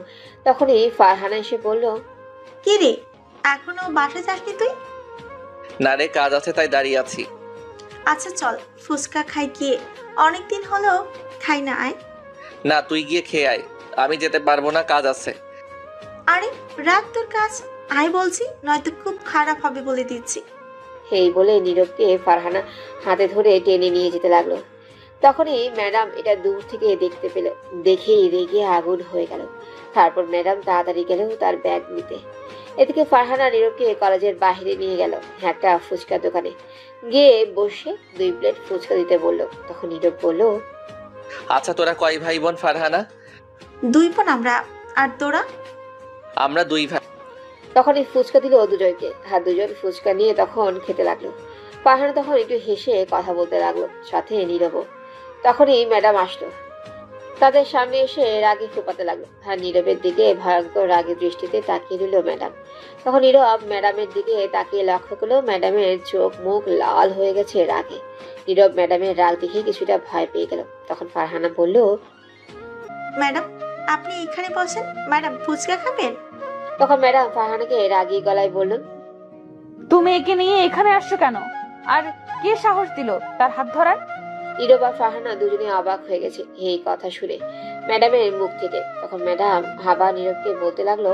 তখনই ফারহানা এসে বলল, কি রে, এখনো বাসায় যাসনি তুই? না রে, কাজ আছে তাই দাঁড়িয়ে আছি। আচ্ছা চল ফুচকা খাই গিয়ে, অনেকদিন হলো খাই না। আয়। না, তুই গিয়ে খেয়ে আয়, আমি যেতে পারবো না, কাজ আছে। আরে রাখ তোর কাজ, আয় বলছি, নয়তো খুব খারাপ হবে বলে দিচ্ছি। এই বলে নীরবকে ফারহানা হাতে ধরে টেনে নিয়ে যেতে লাগলো। তখনই ম্যাডাম এটা দূর থেকে দেখতে পেল, দেখেই রেগে আগুন হয়ে গেল। তারপর ম্যাডাম তাড়াতাড়ি গেল তার ব্যাগ নিতে। এদিকে ফারহানা নীরবকে কলেজের বাইরে নিয়ে গেল একটা ফুচকা দোকানে, গিয়ে বসে 2 প্লেট ফুচকা দিতে বলল। তখন নীরব বলল, আচ্ছা তোরা কয় ভাই বোন ফারহানা? 2 বোন আমরা। আর তোরা? আমরা 2 ভাই। তখন এই ফুচকা দিল দুজনকে, আর দুজন ফুচকা নিয়ে তখন খেতে লাগলো। ফারহানা তখন একটু হেসে কথা বলতে লাগলো, সাথে নীরবও। তখনই ম্যাডাম আসলো, তাদের সামনে এসে রাগে ফুপাতে লাগলো। আর নীরবের দিকে ভয়ঙ্কর রাগের দৃষ্টিতে তাকিয়ে রইল ম্যাডাম। তখন নীরব ম্যাডামের দিকে তাকিয়ে লক্ষ্য করলো ম্যাডামের চোখ মুখ লাল হয়ে গেছে রাগে। নীরব ম্যাডামের রাগ দেখে কিছুটা ভয় পেয়ে গেল। তখন ফারহানা বলল, ম্যাডাম আপনি এখানে বসেন, ম্যাডাম ফুচকা খাবেন? তখন ম্যাডাম ফারহানাকে রাগী গলায় বলল, তুমি একে নিয়ে এখানে আসছো কেন? আর কে সাহস দিল তার হাত ধরার? নীরব আর ফারহানা দুজনে অবাক হয়ে গেছে এই কথা শুনে ম্যাডামের মুখ থেকে। তখন ম্যাডাম আবার নীরবকে বলতে লাগলো,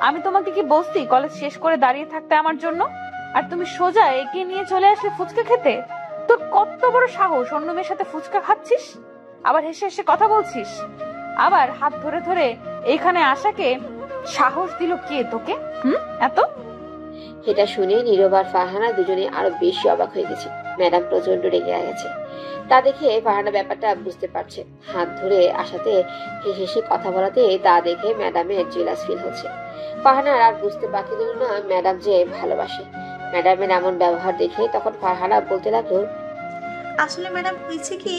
আমি তোমাকে কি বলছি কলেজ শেষ করে দাঁড়িয়ে থাকতে আমার জন্য? আর তুমি সোজা একে নিয়ে চলে আসলে ফুচকা খেতে? তোর কত বড় সাহস, অন্য মেয়ের সাথে ফুচকা খাচ্ছিস, আবার হেসে হেসে কথা বলছিস, আবার হাত ধরে ধরে এইখানে আসাকে সাহস দিল কে তোকে? এত? এটা শুনে নীরব আর ফারহানা দুজনে আরো বেশি অবাক হয়ে গেছে। ম্যাডাম প্রচন্ড রেগে গেছে, তা দেখে ফারহানা ব্যাপারটা বুঝতে পারছে। হাত ধরে আসাতে হেসে হেসে কথা বলাতে তা দেখে ম্যাডামের জেলাস ফিল হচ্ছে। ফারহানার আর বুঝতে বাকি রইল না ম্যাডাম যে ভালোবাসে। ম্যাডামের এমন ব্যবহার দেখে তখন ফারহানা বলতে লাগলো, আসলে ম্যাডাম হয়েছে কি,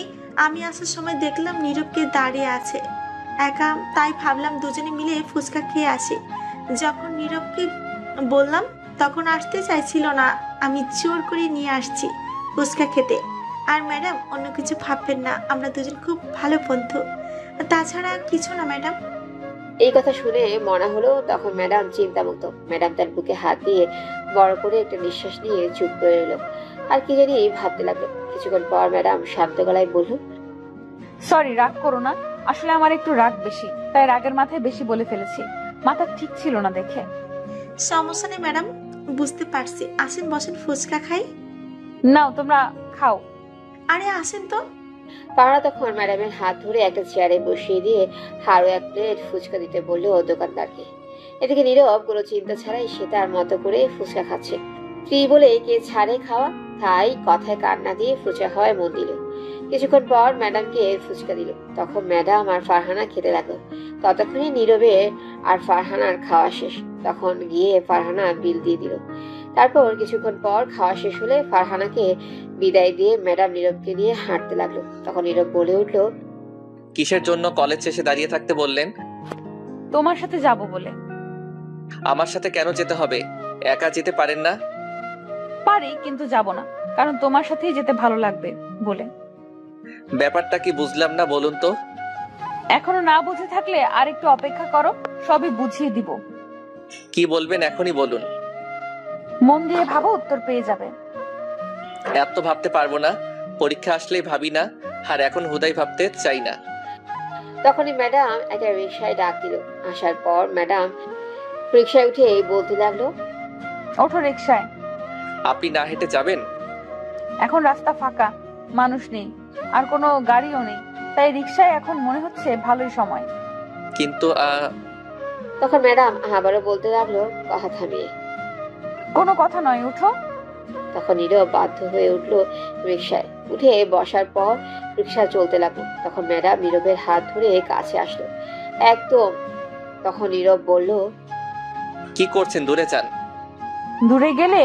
আমি আসার সময় দেখলাম নীরবকে দাঁড়িয়ে আছে একা, তাই ভাবলাম দুজনে মিলে ফুচকা খেয়ে আসি। যখন নীরবকে বললাম তখন আসতে চাইছিল না, আমি জোর করে নিয়ে আসছি ফুচকা খেতে। আর ম্যাডাম অন্য কিছু ভাববেন না, আমরা দুজন খুব ভালো বন্ধু, তাছাড়া কিছু না ম্যাডাম। এই কথা শুনে মনে হলো তখন ম্যাডাম চিন্তামুক্ত। ম্যাডাম তার বুকে হাত দিয়ে বড় করে একটা নিঃশ্বাস নিয়ে চুপ করে এলো, আর কি জানি ভাবতে লাগলো। কিছুক্ষণ পর ম্যাডাম শান্ত গলায় বলল, সরি, রাগ করো না, আসলে আমার একটু রাগ বেশি, তাই রাগের মাথায় বেশি বলে ফেলেছি, মাথা ঠিক ছিল না দেখে। সমস্যা নেই ম্যাডাম, বুঝতে পারছি। আসেন বসেন, ফুচকা খাই। নাও তোমরা খাও। আরে আসেন তো। ফারহানা তখন ম্যাডামের হাত ধরে একটা চেয়ারে বসিয়ে দিয়ে আরো 1 প্লেট ফুচকা দিতে বললো দোকানদারকে। এদিকে নীরব কোনো চিন্তা ছাড়াই সে তার মতো করে ফুচকা খাচ্ছে। ফ্রি বলে কে ছাড়ে খাওয়া, তাই কথায় কান্না দিয়ে ফুচকা খাওয়ায় মন দিল। কিছুক্ষণ পর ম্যাডামকে ফুচকা দিল। তখন ম্যাডাম আর ফারহানা খেতে লাগলো। ততক্ষণে নীরবের আর ফারহানার খাওয়া শেষ। তখন গিয়ে ফারহানা বিল দিয়ে দিল। তারপর কিছুক্ষণ পর খাওয়া শেষ হলে ফারহানাকে বিদায় দিয়ে ম্যাডাম নীরবকে নিয়ে হাঁটতে লাগলো। তখন নীরব বলে উঠলো, কিসের জন্য কলেজ শেষে দাঁড়িয়ে থাকতে বললেন? তোমার সাথে যাব বলে। আমার সাথে কেন যেতে হবে? একা যেতে পারেন না? পারি, কিন্তু যাব না, কারণ তোমার সাথেই যেতে ভালো লাগবে বলে। ব্যাপারটা কি বুঝলাম না, বলুন তো। এখনো না বুঝে থাকলে আর একটু অপেক্ষা করো, সবই বুঝিয়ে দিব। কি বলবেন এখনই বলুন। মন দিয়ে ভাবো, উত্তর পেয়ে যাবে। এত ভাবতে পারবো না, পরীক্ষা আসলেই ভাবি না, আর এখন হুদাই ভাবতে চাই না। তখনই ম্যাডাম একটা রিক্সায় ডাক দিল। আসার পর ম্যাডাম রিক্সায় উঠে বলতে লাগলো, ওঠো রিক্সায়। আপনি না হেঁটে যাবেন? এখন রাস্তা ফাঁকা, মানুষ নেই, আর কোনো গাড়িও নেই, তাই রিক্সায় এখন মনে হচ্ছে ভালোই সময়। কিন্তু তখন ম্যাডাম আবারও বলতে লাগলো কথা থামিয়ে, কোনো কথা নয়, উঠো। তখন নীরব বাধ্য হয়ে উঠলো রিক্সায়। উঠে বসার পর রিক্সা চলতে লাগলো। তখন ম্যাডাম নীরবের হাত ধরে কাছে আসলো একদম। তখন নীরব বলল, কি করছেন? দূরে যান। দূরে গেলে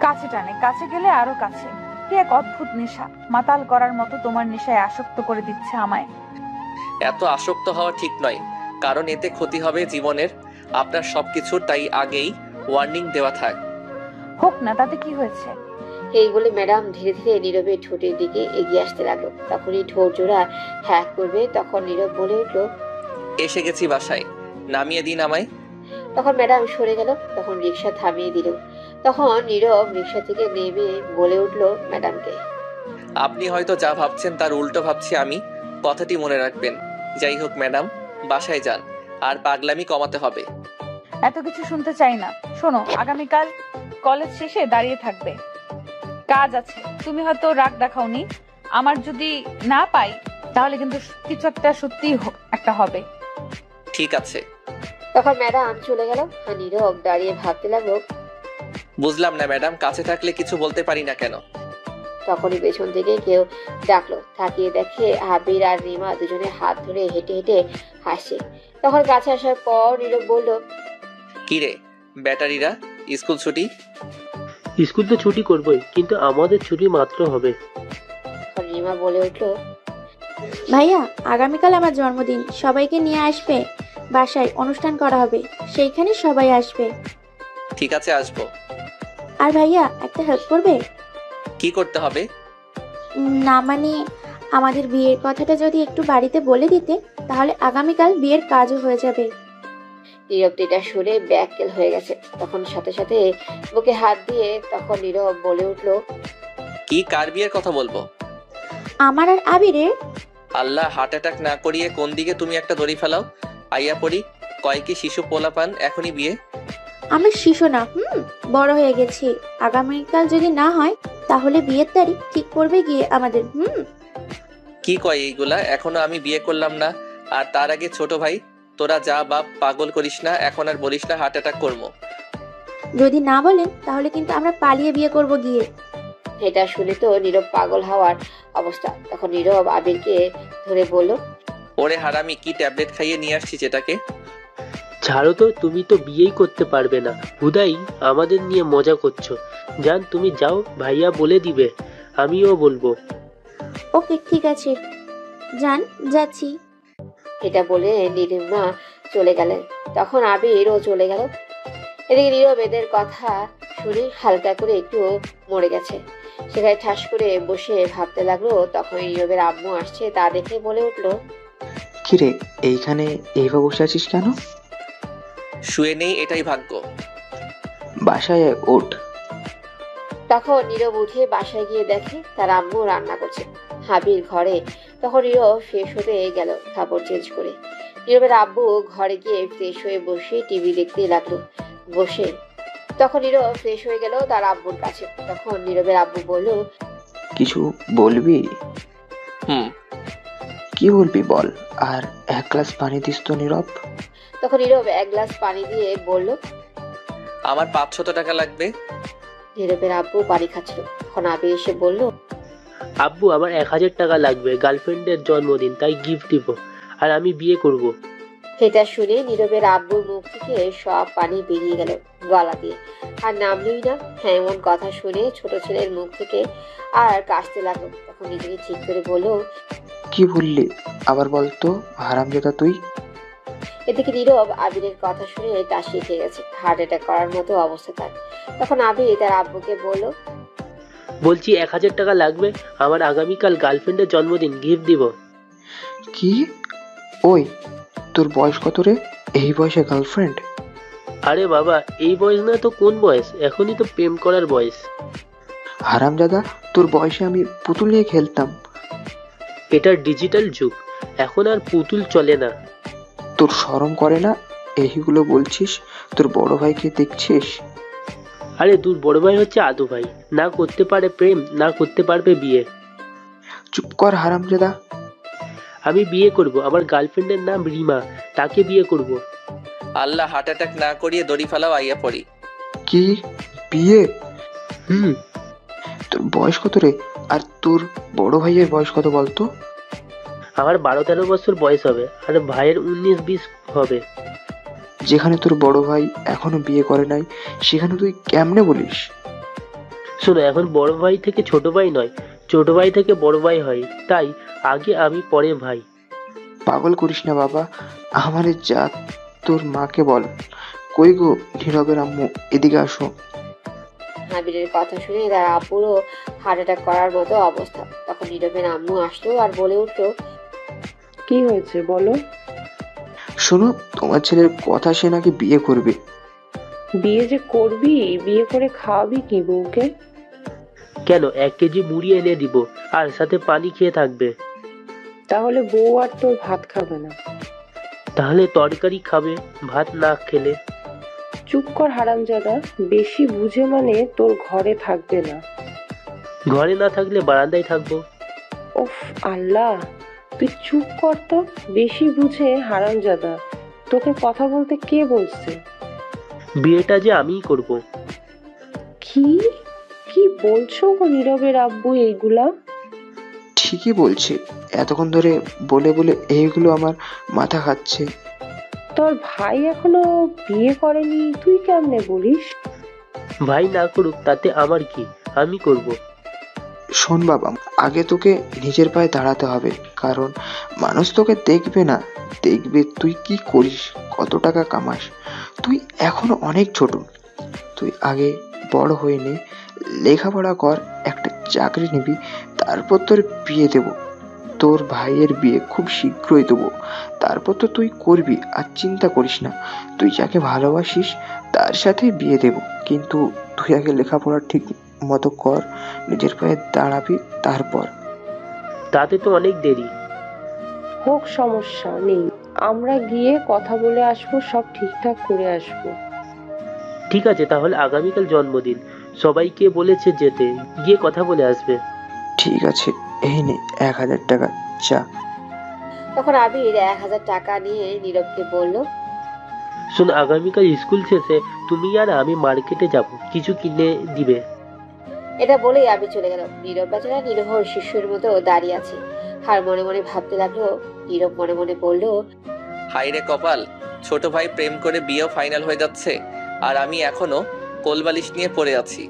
কাছে টানে, কাছে গেলে আরো কাছে। কি এক অদ্ভুত নেশা, মাতাল করার মতো তোমার নেশায় আসক্ত করে দিচ্ছে আমায়। এত আসক্ত হওয়া ঠিক নয়, কারণ এতে ক্ষতি হবে জীবনের, আপনার সবকিছুর। তাই আগেই ওয়ার্নিং দেওয়া থাক। হোক না, তাতে কি হয়েছে? এই বলে ম্যাডাম ধীরে ধীরে নীরবের ঠোঁটের দিকে এগিয়ে আসতে লাগলো। তখনই ঠোঁট জোড়া হ্যাক করবে, তখন নীরব বলে উঠলো, এসে গেছি বাসায়, নামিয়ে দিন আমায়। তখন ম্যাডাম সরে গেল। তখন রিক্সা থামিয়ে দিল। তখন নীরব রিক্সা থেকে নেমে বলে উঠলো ম্যাডামকে, আপনি হয়তো যা ভাবছেন তার উল্টো ভাবছি আমি, কথাটি মনে রাখবেন। যাই হোক ম্যাডাম, বাসায় যান, আর পাগলামি কমাতে হবে। এত কিছু শুনতে চাই না। শোনো, আগামীকাল কলেজ শেষে দাঁড়িয়ে থাকবে। কাজ আছে, তুমি হয়তো রাগ দেখাওনি। আমার যদি না পাই তাহলে কিন্তু কিছু একটা সত্যি একটা হবে। ঠিক আছে। তখন ম্যাডাম চলে গেল আর নীরব দাঁড়িয়ে ভাবতে লাগলো, বুঝলাম না ম্যাডাম, কাছে থাকলে কিছু বলতে পারি না কেন? তখনই পেছন থেকে কেউ ডাকলো। তাকিয়ে দেখে আবির আর রিমা দুজনে হাত ধরে হেঁটে হেঁটে হাসছে। তখন কাছে আসার পর নীরব বলল, কি রে ব্যাটারিরা, স্কুল ছুটি? স্কুল তো ছুটি করবোই, কিন্তু আমাদের ছুটি মাত্র হবে। তখন রিমা বলে উঠলো, ভাইয়া আগামীকাল আমার জন্মদিন, সবাইকে নিয়ে আসবে। বাসায় অনুষ্ঠান করা হবে, সেইখানে সবাই আসবে। ঠিক আছে, আসবো। আর ভাইয়া একটা হেল্প করবে? কি করতে হবে? না মানে আমাদের বিয়ের কথাটা যদি একটু বাড়িতে বলে দিতে, তাহলে আগামীকাল বিয়ের কাজও হয়ে যাবে। নীরব এটা শুনে ব্যাককেল হয়ে গেছে। তখন সাথে সাথে বুকে হাত দিয়ে তখন নীরব বলে উঠলো, কি কার বিয়ের কথা বলবো? আমার আর আবিরের। আল্লাহ, হার্ট অ্যাটাক না করিয়ে কোন দিকে তুমি একটা দড়ি ফেলাও। আইয়া পড়ি, কয়েকই শিশু পোলাপান, এখনই বিয়ে? আমরা শিশু না, বড় হয়ে গেছি। আগামীকাল যদি না হয় তাহলে বিয়ের তারিখ ঠিক করবে গিয়ে আমাদের। কি কয় এইগুলা? এখনো আমি বিয়ে করলাম না, আর তার আগে ছোট ভাই। তোরা যা বাপ, পাগল করিস না, এখন আর বলিস না হার্ট অ্যাটাক করবো। যদি না বলেন তাহলে কিন্তু আমরা পালিয়ে বিয়ে করব গিয়ে। এটা শুনে তো নীরব পাগল হওয়ার অবস্থা। তখন নীরব আবিরকে ধরে বলল, ওরে হারামি, কি ট্যাবলেট খাইয়ে নিয়ে আসছিস এটাকে? ছাড়ো তো, তুমি তো বিয়েই করতে পারবে না, হুদাই আমাদের নিয়ে মজা করছো। জান তুমি যাও, ভাইয়া বলে দিবে, আমিও বলবো। ওকে ঠিক আছে, যান, যাচ্ছি। এটা বলে নীলিমা চলে গেলেন। তখন আবিরও চলে গেল। এদিকে নীরব এদের কথা শুনে হালকা করে একটু মরে গেছে। সেখানে ঠাস করে বসে ভাবতে লাগলো। তখন নীরবের আম্মু আসছে, তা দেখে বলে উঠলো, কিরে এইখানে এইভাবে বসে আছিস কেন? শুয়ে নেই, এটাই ভাগ্য। বাসায় ওঠ। তখন নীরব উঠে বাসায় গিয়ে দেখে তার আম্মু রান্না করছে আবির ঘরে। তখন নীরব ফ্রেশ হতে গেল কাপড় চেঞ্জ করে। নীরবের আব্বু ঘরে গিয়ে ফ্রেশ হয়ে বসে টিভি দেখতে লাগলো বসে। তখন নীরব ফ্রেশ হয়ে গেল তার আব্বুর কাছে। তখন নীরবের আব্বু বলল, কিছু বলবি? কি বলবি বল, আর এক গ্লাস পানি দিস তো নীরব। তখন নীরব এক গ্লাস পানি দিয়ে বলল, আমার 500 টাকা লাগবে। নীরবের আব্বু পানি খাচ্ছিল। তখন আবির এসে বলল, আব্বু আমার 1000 টাকা লাগবে, গার্লফ্রেন্ডের জন্মদিন, তাই গিফট দিব, আর আমি বিয়ে করব। এটা শুনে নীরবের আব্বুর মুখ থেকে সব পানি বেরিয়ে গেল গলা দিয়ে, আর নামলই না। এমন কথা শুনে ছোট ছেলের মুখ থেকে আর কাশতে লাগলো। তখন নিজেকে ঠিক করে বলল, কি বললি আবার বলতো হারামজাদা তুই? এদিকে নীরব আবিরের কথা শুনে টাসিয়ে খেয়ে গেছে, হার্ট অ্যাটাক করার মতো অবস্থা তার। তখন আবির তার আব্বুকে বলল, বলছি 1000 টাকা লাগবে, আমার আগামীকাল গার্লফ্রেন্ডের জন্মদিন, গিফট দিব। কি? ওই তোর বয়স কত রে? এই বয়সে গার্লফ্রেন্ড? আরে বাবা, এই বয়স না তো কোন বয়স, এখনই তো প্রেম করার বয়স। হারামজাদা, তোর বয়সে আমি পুতুল নিয়ে খেলতাম। এটা ডিজিটাল যুগ, এখন আর পুতুল চলে না। তোর শরম করে না এইগুলো বলছিস? তোর বড় ভাইকে দেখছিস? আরে তোর বড় ভাই হচ্ছে আদু ভাই, না করতে পারে প্রেম, না করতে পারবে বিয়ে। চুপ কর হারামজাদা। আমি বিয়ে করব, আমার গার্লফ্রেন্ডের নাম রিমা, তাকে বিয়ে করব। আল্লাহ, হার্ট অ্যাটাক না করিয়ে দড়ি ফেলাও, আইয়া পড়ি। কি বিয়ে? তোর বয়স কত রে? আর তোর বড় ভাইয়ের বয়স কত বলতো? আমার 12-13 বছর বয়স হবে, আর ভাইয়ের 19-20 হবে। যেখানে তোর বড় ভাই এখনো বিয়ে করে নাই, সেখানে তুই কেমনে বলিস? শোনো, এখন বড় ভাই থেকে ছোট ভাই নয়, ছোট ভাই থেকে বড় ভাই হয়, তাই আগে আমি পরে ভাই। পাগল করিস না বাবা, আমারে যা তোর মাকে বল। কই গো নীরবের আম্মু, এদিকে আসো। আবিরের কথা শুনে তার আব্বুরও হার্ট অ্যাটাক করার মতো অবস্থা। তখন নীরবের আম্মু আসলো আর বলে উঠলো, কি হয়েছে বলো? শোনো, তোমার ছেলের কথা, সে নাকি বিয়ে করবে। বিয়ে যে করবি, বিয়ে করে খাওয়াবি কি বউকে? কেন, 1 কেজি মুড়ি এনে দিব, আর সাথে পানি খেয়ে থাকবে। তাহলে বউ আর তোর ভাত খাবে না? তাহলে তরকারি খাবে, ভাত না খেলে। চুপ কর হারামজাদা, বেশি বুঝে মানে তোর ঘরে থাকবে না। ঘরে না থাকলে বারান্দায় থাকবো। ওফ আল্লাহ, তুই চুপ কর তো, বেশি বুঝে হারামজাদা। তোকে কথা বলতে কে বলছে? বিয়েটা যে আমিই করব। কি কি বলছো গো নীরবের আব্বু এইগুলা? ঠিকই বলছে, এতক্ষণ ধরে বলে বলে এইগুলো আমার মাথা খাচ্ছে। তোর ভাই এখনো বিয়ে করেনি, তুই কেমনে বলিস? ভাই না করুক তাতে আমার কি, আমি করব। শোন বাবা, আগে তোকে নিজের পায়ে দাঁড়াতে হবে, কারণ মানুষ তোকে দেখবে না, দেখবে তুই কি করিস, কত টাকা কামাস। তুই এখনো অনেক ছোট, তুই আগে বড় হয়ে নে, লেখাপড়া কর, একটা চাকরি নিবি, তারপর তোর বিয়ে দেব। তোর ভাইয়ের বিয়ে খুব শীঘ্রই দেবো, তারপর তো তুই করবি, আর চিন্তা করিস না। তুই যাকে ভালোবাসিস তার সাথে বিয়ে দেব, কিন্তু তুই আগে লেখাপড়া ঠিক মতো কর, নিজের পায়ে দাঁড়াবি, তারপর। তাতে তো অনেক দেরি হোক, সমস্যা নেই, আমরা গিয়ে কথা বলে আসবো, সব ঠিকঠাক করে আসবো। ঠিক আছে, তাহলে আগামীকাল জন্মদিন, সবাইকে বলেছে যেতে, গিয়ে কথা বলে আসবে। ঠিক আছে, এই নে 1000 টাকা, চা। তখন আবির 1000 টাকা নিয়ে নীরবকে বলল, শোন, আগামীকাল স্কুল শেষে তুমি আর আমি মার্কেটে যাব, কিছু কিনে দিবে। এটা বলেই আবির চলে গেল। নীরব বেচারা নিরহর শিশুর মতো দাঁড়িয়ে আছে, আর মনে মনে ভাবতে লাগলো। নীরব মনে মনে বলল, হাই রে কপাল, ছোট ভাই প্রেম করে বিয়েও ফাইনাল হয়ে যাচ্ছে, আর আমি এখনো কোলবালিশ নিয়ে পড়ে আছি।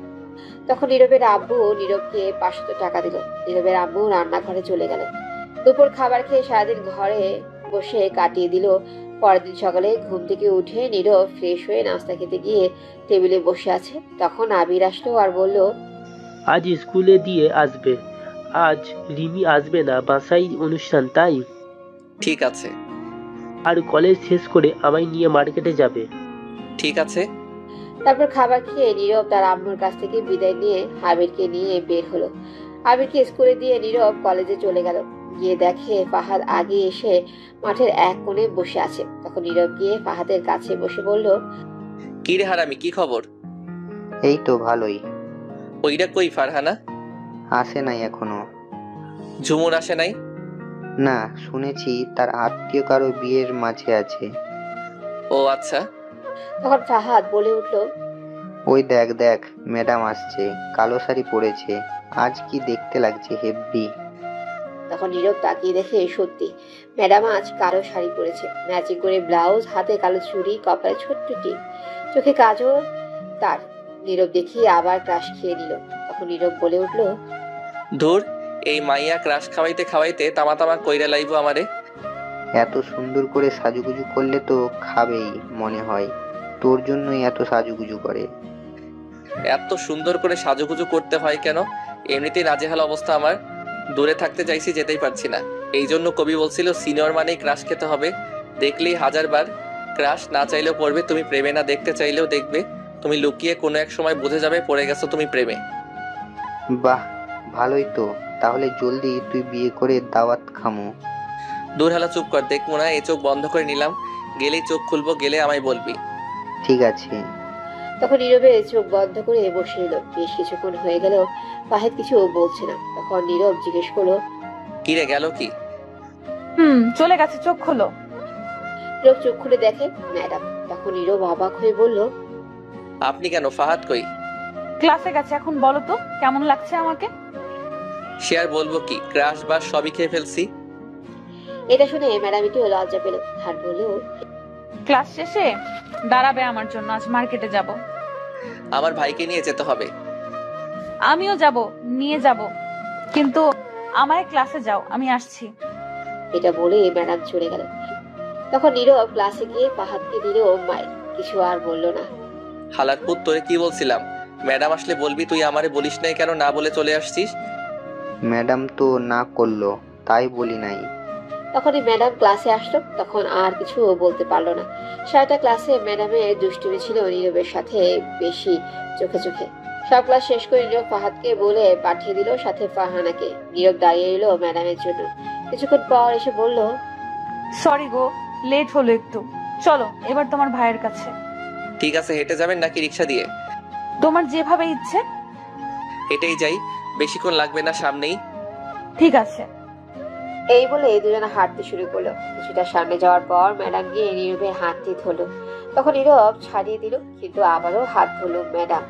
তখন নীরবের আব্বু নীরবকে 500 টাকা দিল। নীরবের আব্বু রান্নাঘরে চলে গেল। দুপুর খাবার খেয়ে সারাদিন ঘরে বসে কাটিয়ে দিল। পরের দিন সকালে ঘুম থেকে উঠে নীরব ফ্রেশ হয়ে নাস্তা খেতে গিয়ে টেবিলে বসে আছে। তখন আবির আসলো আর বলল, আজ স্কুলে দিয়ে আসবে, আজ রিমি আসবে না, বাসায় অনুষ্ঠান, তাই? ঠিক আছে। আর কলেজ শেষ করে আমায় নিয়ে মার্কেটে যাবে। ঠিক আছে। তারপর খাবার খেয়ে নীরব তার আম্মুর কাছ থেকে বিদায় নিয়ে আবিরকে নিয়ে বের হলো। আবিরকে স্কুলে দিয়ে নীরব কলেজে চলে গেল। গিয়ে দেখে ফাহাদ আগে এসে মাঠের এক কোণে বসে আছে। তখন নীরব গিয়ে ফাহাদের কাছে বসে বলল, কি রে হারামি, কি খবর? এই তো ভালোই। ওইটা কই ফারহানা? আসে নাই এখনো। ঝুমুর আসে নাই? না, শুনেছি তার আত্মীয় কারো বিয়ের মাঝে আছে। ও আচ্ছা। তখন ফাহাদ বলে উঠল, ওই দেখ দেখ, ম্যাডাম আসছে, কালো শাড়ি পরেছে, আজ কি দেখতে লাগছে হেব্বি। তখন নীরব তাকিয়ে দেখে সত্যি ম্যাডাম আজ কালো শাড়ি পরেছে, ম্যাচিং করে ব্লাউজ, হাতে কালো চুড়ি, কপালে ছোট্ট টিপ, চোখে কাজল। তার নীরব দেখিয়ে আবার ক্রাশ খেয়ে নিল। তখন নীরব বলে উঠল, ধুর, এই মাইয়া ক্রাশ খাওয়াইতে খাওয়াইতে তামা তামা কইরা লাইবো আমারে। এত সুন্দর করে সাজুগুজু করলে তো খাবেই মনে হয়, তোর জন্যই এত সাজুগুজু করে। এত সুন্দর করে সাজুগুজু করতে হয় কেন? এমনিতেই নাজেহাল অবস্থা আমার, দূরে থাকতে চাইছি, যেতেই পারছি না। এই জন্য কবি বলছিল সিনিয়র মানেই ক্রাশ খেতে হবে, দেখলেই 1000 বার ক্রাশ না চাইলেও পড়বে, তুমি প্রেমে না দেখতে চাইলেও দেখবে, তুমি লুকিয়ে কোনো এক সময় বুঝে যাবে পড়ে গেছো তুমি প্রেমে। বাহ, ভালোই তো, তাহলে জলদি তুই বিয়ে করে দাওয়াত খামো। দূর হালা, চুপ কর, দেখবো না, এই চোখ বন্ধ করে নিলাম, গেলেই চোখ খুলবো, গেলে আমায় বলবি। ঠিক আছে। তখন নীরবে চোখ বন্ধ করে বসে এলো। বেশ কিছুক্ষণ হয়ে গেল ফাহিদ কিছু বলছে না। তখন নীরব জিজ্ঞেস করলো, কি রে, গেল কি? চলে গেছে, চোখ খোলো। নীরব চোখ খুলে দেখে ম্যাডাম। তখন নীরব অবাক হয়ে বলল, আপনি কেন? ফাহাদ কই? ক্লাসে গেছে। এখন বলো তো কেমন লাগছে আমাকে? সে আর বলবো কি, ক্রাশ বা সবই খেয়ে ফেলছি। এটা শুনে ম্যাডাম একটু লজ্জা পেল আর বলল, ক্লাস শেষে দাঁড়াবে আমার জন্য, আজ মার্কেটে যাব। আমার ভাইকে নিয়ে যেতে হবে। আমিও যাব, নিয়ে যাব, কিন্তু আমায় ক্লাসে যাও, আমি আসছি। এটা বলে ম্যাডাম চলে গেল। তখন নীরব ক্লাসে গিয়ে ফাহাদকে দিল মায়ের, কিছু আর বলল না। হালার পুত, তোরে কি বলছিলাম, ম্যাডাম আসলে বলবি, তুই আমারে বলিস নাই কেন, না বলে চলে আসছিস? ম্যাডাম তো না করলো, তাই বলি নাই। তখনই ম্যাডাম ক্লাসে আসলো। তখন আর কিছু বলতে পারলো না। সারাটা ক্লাসে ম্যাডামের দুষ্টুমি ছিল নীরবের সাথে বেশি চোখে চোখে। সব ক্লাস শেষ করে নীরব ফাহাদকে বলে পাঠিয়ে দিল সাথে ফারহানাকে। নীরব দাঁড়িয়ে এলো ম্যাডামের জন্য। কিছুক্ষণ পর এসে বলল, সরি গো, লেট হলো একটু, চলো এবার তোমার ভাইয়ের কাছে। ঠিক আছে, হেঁটে যাবেন নাকি রিক্সা দিয়ে? তোমার যেভাবে ইচ্ছে। হেঁটেই যাই, বেশিক্ষণ লাগবে না, সামনেই। ঠিক আছে। এই বলে দুজনে হাঁটতে শুরু করলো। কিছুটা সামনে যাওয়ার পর ম্যাডাম গিয়ে নীরবের হাতটি ধরলো। তখন নীরব ছাড়িয়ে দিল, কিন্তু আবারও হাত ধরলো ম্যাডাম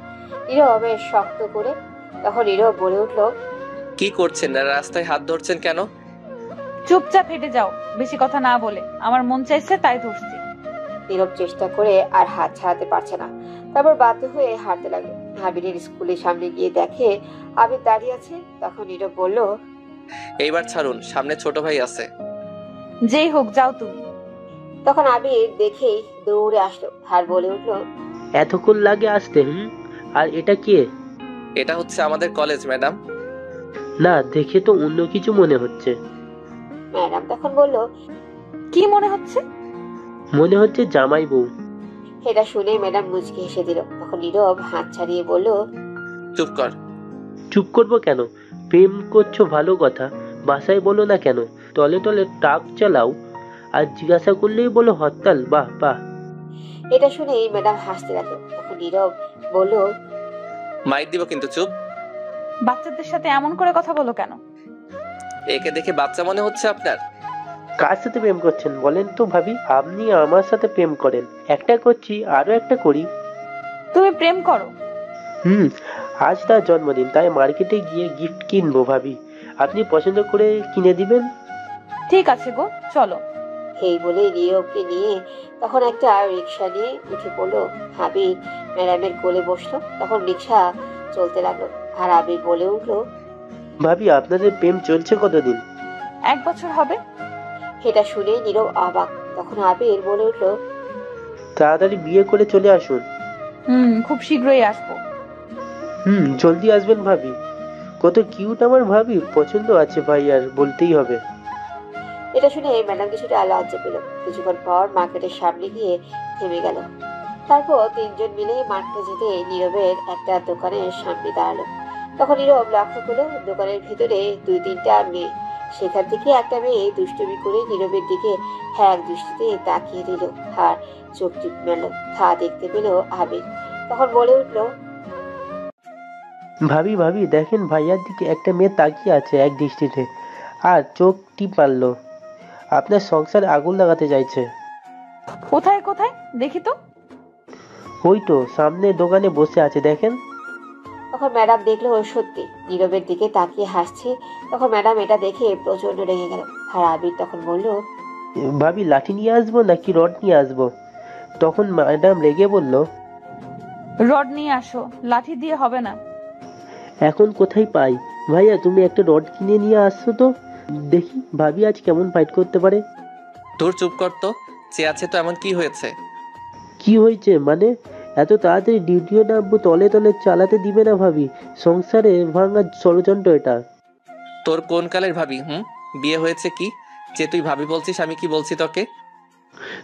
নীরবের শক্ত করে। তখন নীরব বলে উঠলো, কি করছেন? রাস্তায় হাত ধরছেন কেন? চুপচাপ হেঁটে যাও, বেশি কথা না বলে। আমার মন চাইছে তাই ধরছি। নীরব চেষ্টা করে আর হাত ছাড়াতে পারছে না, তারপর বাধ্য হয়ে হাঁটতে লাগলো। আবিরের স্কুলের সামনে গিয়ে দেখে আবির দাঁড়িয়ে আছে। তখন নীরব বলল, এইবার ছাড়ুন, সামনে ছোট ভাই আছে। যেই হোক, যাও তুমি। তখন আবির দেখেই দৌড়ে আসলো আর বলে উঠলো, এতক্ষণ লাগে আসতে? আর এটা কে? এটা হচ্ছে আমাদের কলেজ, ম্যাডাম। না, দেখে তো অন্য কিছু মনে হচ্ছে। ম্যাডাম তখন বলল, কি মনে হচ্ছে? মনে হচ্ছে জামাই বউ। এটা শুনে ম্যাডাম মুচকি হেসে দিল। তখন নীরব হাত ছাড়িয়ে বলল, চুপ কর। চুপ করবো কেন? প্রেম করছো ভালো কথা, বাসায় বলো না কেন? তলে তলে ট্রাক চালাও আর জিজ্ঞাসা করলেই বলো হরতাল। বাহ বাহ। এটা শুনেই ম্যাডাম হাসতে লাগলো। তখন নীরব বলল, মাইর দিব কিন্তু। চুপ। বাচ্চাদের সাথে এমন করে কথা বলো কেন? একে দেখে বাচ্চা মনে হচ্ছে আপনার? কার সাথে প্রেম করছেন বলেন তো ভাবি? আপনি আমার সাথে প্রেম করেন, একটা করছি আরো একটা করি। তুমি প্রেম করো? আজ তার জন্মদিন, তাই মার্কেটে গিয়ে গিফট কিনবো ভাবি। আপনি পছন্দ করে কিনে দিবেন? ঠিক আছে গো, চলো। এই বলে নীরবকে নিয়ে তখন একটা রিক্সা নিয়ে উঠে পড়লো। আবির ম্যাডামের কোলে বসলো। তখন রিক্সা চলতে লাগলো আর আবির বলে উঠলো, ভাবি আপনাদের প্রেম চলছে কতদিন? 1 বছর হবে। এটা শুনে নীরব অবাক। তখন আবির বলে উঠলো, তাড়াতাড়ি বিয়ে করে চলে আসুন। খুব শীঘ্রই আসবো। জলদি আসবেন ভাবি। কত কিউট আমার ভাবি, পছন্দ আছে ভাই, আর বলতেই হবে। এটা শুনে ম্যাডাম কিছুটা লজ্জা পেল। কিছুক্ষণ পর মার্কেটের সামনে গিয়ে থেমে গেল। তারপর তিনজন মিলে মার্কেটে যেতে নীরবের একটা দোকানের সামনে দাঁড়ালো। তখন নীরব লক্ষ্য করলো দোকানের ভেতরে 2-3টা মেয়ে। সেখান থেকে একটা মেয়ে দুষ্টুমি করে নীরবের দিকে এক দৃষ্টিতে তাকিয়ে দিল আর চোখ টিপ মেল। তা দেখতে পেল আবির। তখন বলে উঠলো, ভাবি ভাবি দেখেন, ভাইয়ার দিকে একটা মেয়ে তাকিয়ে আছে এক দৃষ্টিতে আর চোখ টিপ মারলো। আপনার সংসারে আগুন লাগাতে চাইছে। কোথায় কোথায় দেখি তো? ওই তো সামনে দোকানে বসে আছে, দেখেন। তখন ম্যাডাম দেখলো সত্যি নীরবের দিকে তাকিয়ে হাসছে। তখন ম্যাডাম এটা দেখে প্রচন্ড রেগে গেল। আর আবির তখন বলল, ভাবি লাঠি নিয়ে আসবো নাকি রড নিয়ে আসবো? তখন ম্যাডাম রেগে বলল, রড নিয়ে আসো, লাঠি দিয়ে হবে না। এখন কোথায় পাই? ভাইয়া তুমি একটা রড কিনে নিয়ে আসছো তো, দেখি ভাবি আজ কেমন ফাইট করতে পারে। তোর চুপ কর তো, চেয়ে আছে তো, এমন কি হয়েছে? কি হয়েছে মানে? এত তাড়াতাড়ি ডিউটিও নামবো, তলে তলে চালাতে দিবে না ভাবি। সংসারে ভাঙা ষড়যন্ত্র এটা। তোর কোন কালের ভাবি? বিয়ে হয়েছে কি যে তুই ভাবি বলছিস? আমি কি বলছি তোকে?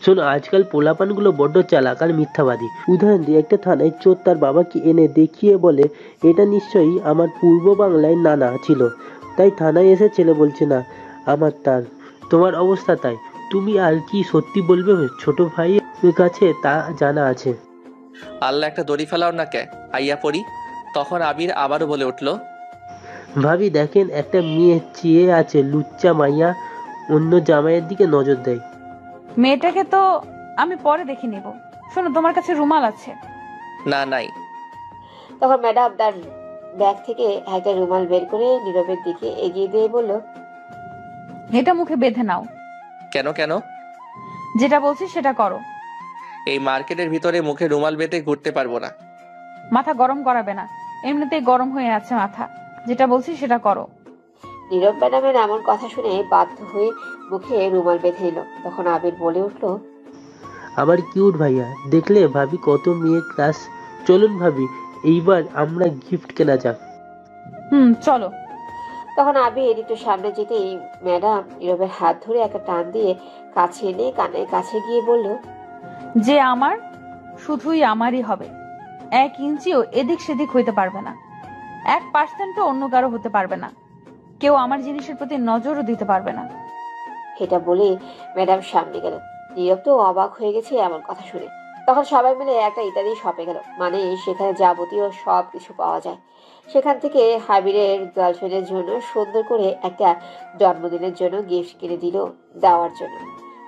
শোন, আজকাল পোলাপানগুলো বড্ড চালাক আর মিথ্যাবাদী। উদাহরণ দিয়ে, একটা থানায় চোর তার বাবাকে এনে দেখিয়ে বলে এটা নিশ্চয়ই আমার পূর্ব বাংলায় নানা ছিল, তাই থানায় এসে ছেলে বলছে না আমার তার। তোমার অবস্থা তাই। তুমি আর কি সত্যি বলবে? ছোট ভাইয়ের কাছে তা জানা আছে। আল্লাহ একটা দড়ি ফেলাও না কে, আইয়া পড়ি। তখন আবির আবারও বলে উঠলো, ভাবি দেখেন, একটা মেয়ে চেয়ে আছে, লুচ্চা মাইয়া, অন্য জামাইয়ের দিকে নজর দেয়। মেয়েটাকে তো আমি পরে দেখে নিব। শোনো, তোমার কাছে রুমাল আছে? না, নাই। তখন ম্যাডাম তার ব্যাগ থেকে একটা রুমাল বের করে নীরবের দিকে এগিয়ে দিয়ে বলল, এটা মুখে বেঁধে নাও। কেন কেন? যেটা বলছি সেটা করো। এই মার্কেটের ভিতরে মুখে রুমাল বেঁধে ঘুরতে পারবো না। মাথা গরম করাবে না, এমনিতেই গরম হয়ে আছে মাথা। যেটা বলছি সেটা করো। নীরব ম্যাডামের এমন কথা শুনে বাধ্য হয়ে মুখে রুমাল বেঁধে নিল। তখন আবির বলে উঠলো, আবার কিউট ভাইয়া, দেখলে ভাবি কত মেয়ে ক্লাস। চলুন ভাবি, এইবার আমরা গিফট কেনা যাক। চলো। তখন আবির একটু সামনে যেতেই ম্যাডাম নীরবের হাত ধরে একটা টান দিয়ে কাছে এনে কানের কাছে গিয়ে বলল, যে আমার শুধুই আমারই হবে। 1 ইঞ্চিও এদিক সেদিক হইতে পারবে না। 1% অন্য কারো হতে পারবে না। কেউ আমার জিনিসের প্রতি নজরও দিতে পারবে না। এটা বলে ম্যাডাম সামনে গেল। নীরব তো অবাক হয়ে গেছে এমন কথা শুনে। তখন সবাই মিলে একটা ইত্যাদি শপে গেল, মানে সেখানে যাবতীয় সব কিছু পাওয়া যায়। সেখান থেকে হাবিরের গার্লফ্রেন্ডের জন্য সুন্দর করে একটা জন্মদিনের জন্য গিফট কিনে দিল দেওয়ার জন্য।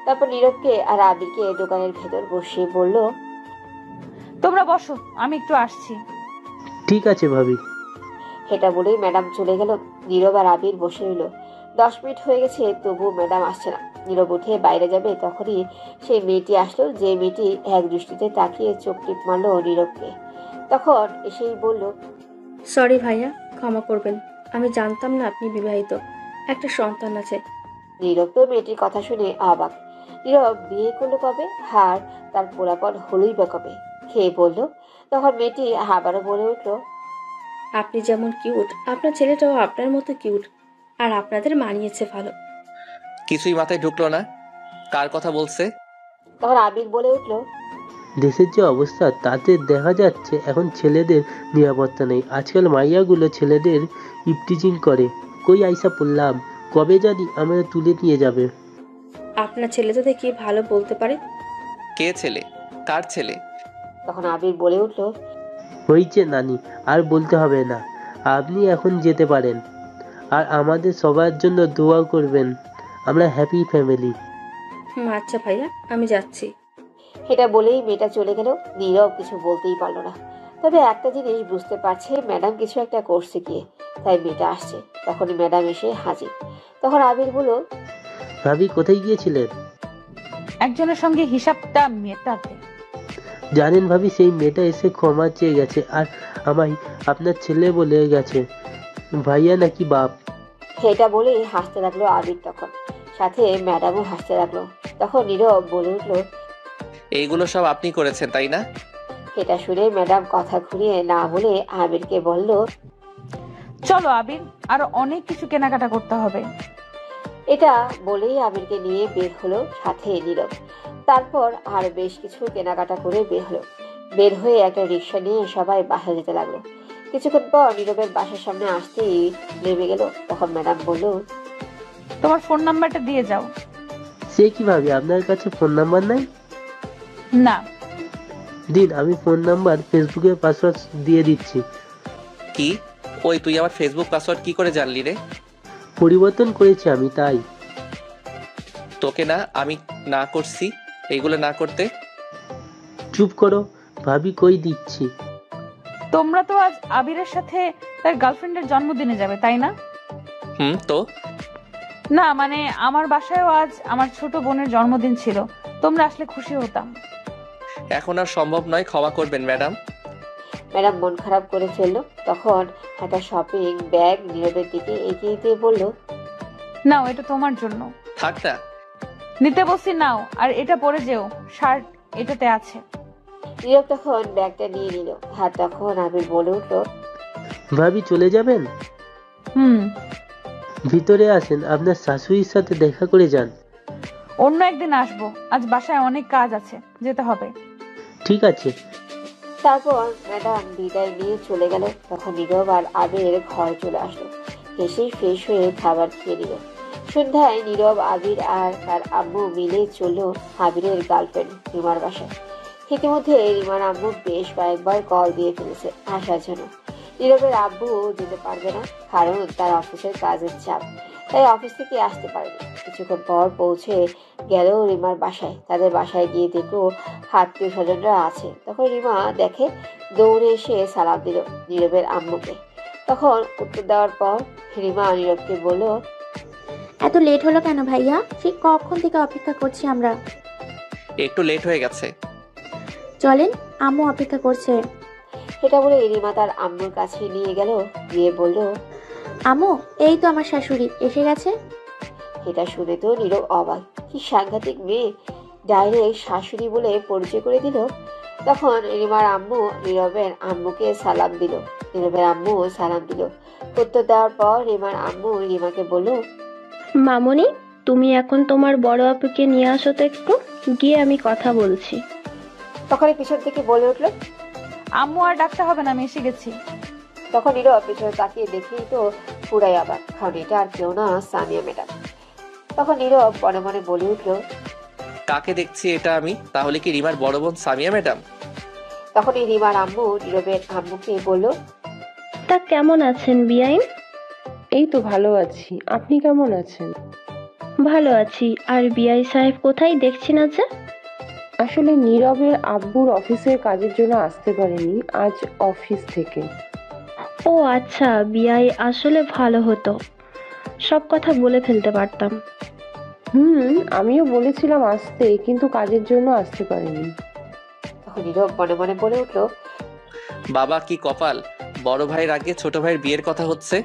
তারপর নীরবকে আর আবিরকে দোকানের ভেতর বসিয়ে বলল, তোমরা বসো, আমি একটু আসছি। ঠিক আছে ভাবি। এটা বলেই ম্যাডাম চলে গেল। নীরব আর আবির বসে রইল। 10 মিনিট হয়ে গেছে, তবু ম্যাডাম আসছে না। নীরব উঠে বাইরে যাবে, তখনই সেই মেয়েটি আসলো, যে মেয়েটি এক দৃষ্টিতে তাকিয়ে চোখ টিপ মারলো নীরবকে। তখন এসেই বলল, সরি ভাইয়া, ক্ষমা করবেন, আমি জানতাম না আপনি বিবাহিত, একটা সন্তান আছে। নীরব তো মেয়েটির কথা শুনে অবাক। নীরব বিয়ে করলো কবে, আর তার পোলাপন হলোই বা কবে, খেয়ে বলল। তখন মেয়েটি আবারও বলে উঠল, আপনি যেমন কিউট, আপনার ছেলেটাও আপনার মতো কিউট, আর আপনাদের মানিয়েছে ভালো। কিছুই মাথায় ঢুকলো না, কার কথা বলছে? তখন আবির বলে উঠল, দেশের যে অবস্থা তাতে দেখা যাচ্ছে এখন ছেলেদের নিরাপত্তা নেই। আজকাল মাইয়াগুলো ছেলেদের ইপটিজিং করে। কই আইসা পড়লাম, কবে জানি আমরা তুলে নিয়ে যাবে। আপনার ছেলে তো দেখি ভালো বলতে পারে। কে ছেলে? কার ছেলে? তখন আবির বলে উঠল, হয়েছে নানি, আর বলতে হবে না, আপনি এখন যেতে পারেন। আর আমাদের সবার জন্য দোয়া করবেন, আমরা হ্যাপি ফ্যামিলি। আচ্ছা ভাইয়া, আমি যাচ্ছি। এটা বলেই মেয়েটা চলে গেল। নীরব কিছু বলতেই পারলো না, তবে একটা জিনিস বুঝতে পারছে, ম্যাডাম কিছু একটা করছে গিয়ে, তাই মেয়েটা আসছে। তখনই ম্যাডাম এসে হাজির। তখন আবির বলল, ভাবি কোথায় গিয়েছিলেন? একজনের সঙ্গে হিসাবটা মেটাতে। জানেন ভাবি, সেই মেয়েটা এসে ক্ষমা চেয়ে গেছে, আর আমায় আপনার ছেলে বলে গেছে। ভাইয়া নাকি বাপ। এটা বলেই হাসতে লাগলো আবির। তখন সাথে ম্যাডামও হাসতে লাগলো। তখন নীরব বলে উঠল, এইগুলো সব আপনি করেছেন তাই না? এটা শুনে ম্যাডাম কথা ঘুরিয়ে না বলে আবিরকে বলল, চলো আবির, আরো অনেক কিছু কেনাকাটা করতে হবে। এটা বলেই আবিরকে নিয়ে বের হলো সাথে নীরব। তারপর আর বেশ কিছু কেনাকাটা করে বের হলো। বের হয়ে একটা রিক্সা নিয়ে সবাই বাসা যেতে লাগলো। কিছুক্ষণ পর নীরবের বাসার সামনে আসতেই নেমে গেল। তখন ম্যাডাম বলল, তোমার ফোন নাম্বারটা দিয়ে যাও। সে কি ভাবি, আপনার কাছে ফোন নাম্বার নাই? না। দিন, আমি ফোন নাম্বার ফেসবুকের পাসওয়ার্ড দিয়ে দিচ্ছি। কি? ওই তুই আমার ফেসবুক পাসওয়ার্ড কি করে জানলি রে? পরিবর্তন করেছি আমি, তাই। তোকে না আমি না করছি এইগুলো না করতে। চুপ করো ভাবি, কই দিচ্ছি। তোমরা তো আজ আবিরের সাথে তার গার্লফ্রেন্ডের জন্মদিনে যাবে তাই না? তো না, মানে আমার বাসায়ও আজ আমার ছোট বোনের জন্মদিন ছিল, তোমরা আসলে খুশি হতাম। এখন আর সম্ভব নয়, ক্ষমা করবেন ম্যাডাম। ম্যাডাম মন খারাপ করে ফেললো। তখন একটা শপিং ব্যাগ নীরবের দিকে এগিয়ে দিয়ে বলল, নাও, এটা তোমার জন্য। থাক না। নিতে বসি, নাও। আর এটা পরে যেও, শার্ট এটাতে আছে। নীরব তখন ব্যাগটা নিয়ে নিল। আর তখন আবির বলে উঠল, ভাবি চলে যাবেন? ভিতরে আসেন, আপনার শাশুড়ির সাথে দেখা করে যান। অন্য একদিন আসবো, আজ বাসায় অনেক কাজ আছে, যেতে হবে। ঠিক আছে। তারপর ম্যাডাম বিদায় নিয়ে চলে গেল। তখন নীরব আর আবির ঘরে চলে আসলো। এসেই ফ্রেশ হয়ে খাবার খেয়ে নিল। সন্ধ্যায় নীরব, আবির আর তার আম্মু মিলে চলল আবিরের গার্লফ্রেন্ড রিমার বাসায়। ইতিমধ্যে রিমার আম্মু বেশ কয়েকবার কল দিয়ে ফেলেছে আসার জন্য। নীরবের আব্বু যেতে পারবে না, কারণ তার অফিসের কাজের চাপ, তাই অফিস থেকে আসতে পারেনি। কিছুক্ষণ পর পৌঁছে গেল রিমার বাসায়। তাদের বাসায় গিয়ে দেখলো আত্মীয় স্বজনরা আছে। তখন রিমা দেখে, দৌড়ে এসে সালাম দিল নীরবের আম্মুকে। তখন উত্তর দেওয়ার পর রিমা নীরবকে বলল, এত লেট হলো কেন ভাইয়া? সেই কখন থেকে অপেক্ষা করছি আমরা। একটু লেট হয়ে গেছে। চলেন, আম্মু অপেক্ষা করছে। এটা বলে রিমা তার আম্মুর কাছে নিয়ে গেল। গিয়ে বলল, আম্মু, এই তো আমার শাশুড়ি এসে গেছে। এটা শুনে তো নীরব অবাক। কি সাংঘাতিক মেয়ে, ডাইরেক্ট শাশুড়ি বলে পরিচয় করে দিল। তখন রিমার আম্মু নীরবের আম্মুকে সালাম দিল। নীরবের আম্মু সালাম দিল। উত্তর দেওয়ার পর রিমার আম্মু রিমাকে বলল, মামনি, তুমি এখন তোমার বড় আপুকে নিয়ে আসো তো, একটু গিয়ে আমি কথা বলছি। তখন পিছন থেকে বলে উঠল, আম্মু আর ডাকতে হবে না, আমি এসে গেছি। তখন নীরব পিছনে তাকিয়ে দেখেই তো পুরাই আবার, কারণ এটা আর কেউ না, সামিয়া ম্যাডাম। তখন নীরব মনে মনে বলে উঠল, কাকে দেখছি এটা আমি? তাহলে কি রিমার বড় বোন সামিয়া ম্যাডাম? তখনই রিমার আম্মু নীরবের আম্মুকে বলল, তা কেমন আছেন বিয়াইন? এই তো ভালো আছি, আপনি কেমন আছেন? ভালো আছি। আর বিআই সাহেব কোথায়, দেখছি না যে? আসলে নীরবের আব্বুর অফিসের কাজের জন্য আসতে পারেনি আজ অফিস থেকে। ও আচ্ছা, বিআই আসলে ভালো হতো, সব কথা বলে ফেলতে পারতাম। আমিও বলেছিলাম আসতে, কিন্তু কাজের জন্য আসতে পারেনি। তখন নীরব মনে মনে বলে উঠল, বাবা কি কপাল, বড় ভাইয়ের আগে ছোট ভাইয়ের বিয়ের কথা হচ্ছে।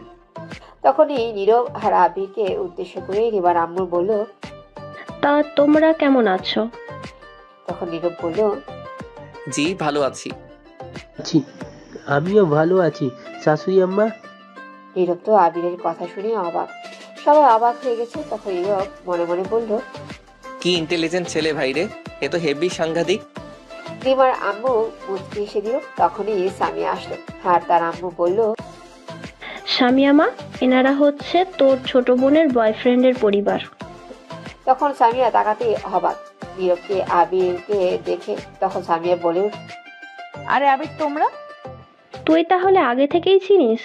তখনই নীরব আর আবিরকে উদ্দেশ্য করে রিমার আম্মু বলল, তা তোমরা কেমন আছো? তখন নীরব বলল, জি ভালো আছি। আমিও ভালো আছি শাশুড়ি আম্মা। নীরব তো আবিরের কথা শুনে অবাক, সবাই অবাক হয়ে গেছে। তখন নীরব মনে মনে বলল, কি ইন্টেলিজেন্ট ছেলে ভাইরে, এ তো হেভি সাংঘাতিক। রিমার আম্মু মুচকি এসে দিল। তখনই সামিয়া আসলো, আর তার আম্মু বলল, সামিয়া মা, এনারা হচ্ছে তোর ছোট বোনের বয়ফ্রেন্ডের পরিবার। তখন সামিয়া তাকাতে অবাক নীরবকে আবিরকে দেখে। তখন সামিয়া বলে, আরে আবির তোমরা? তুই তাহলে আগে থেকেই চিনিস?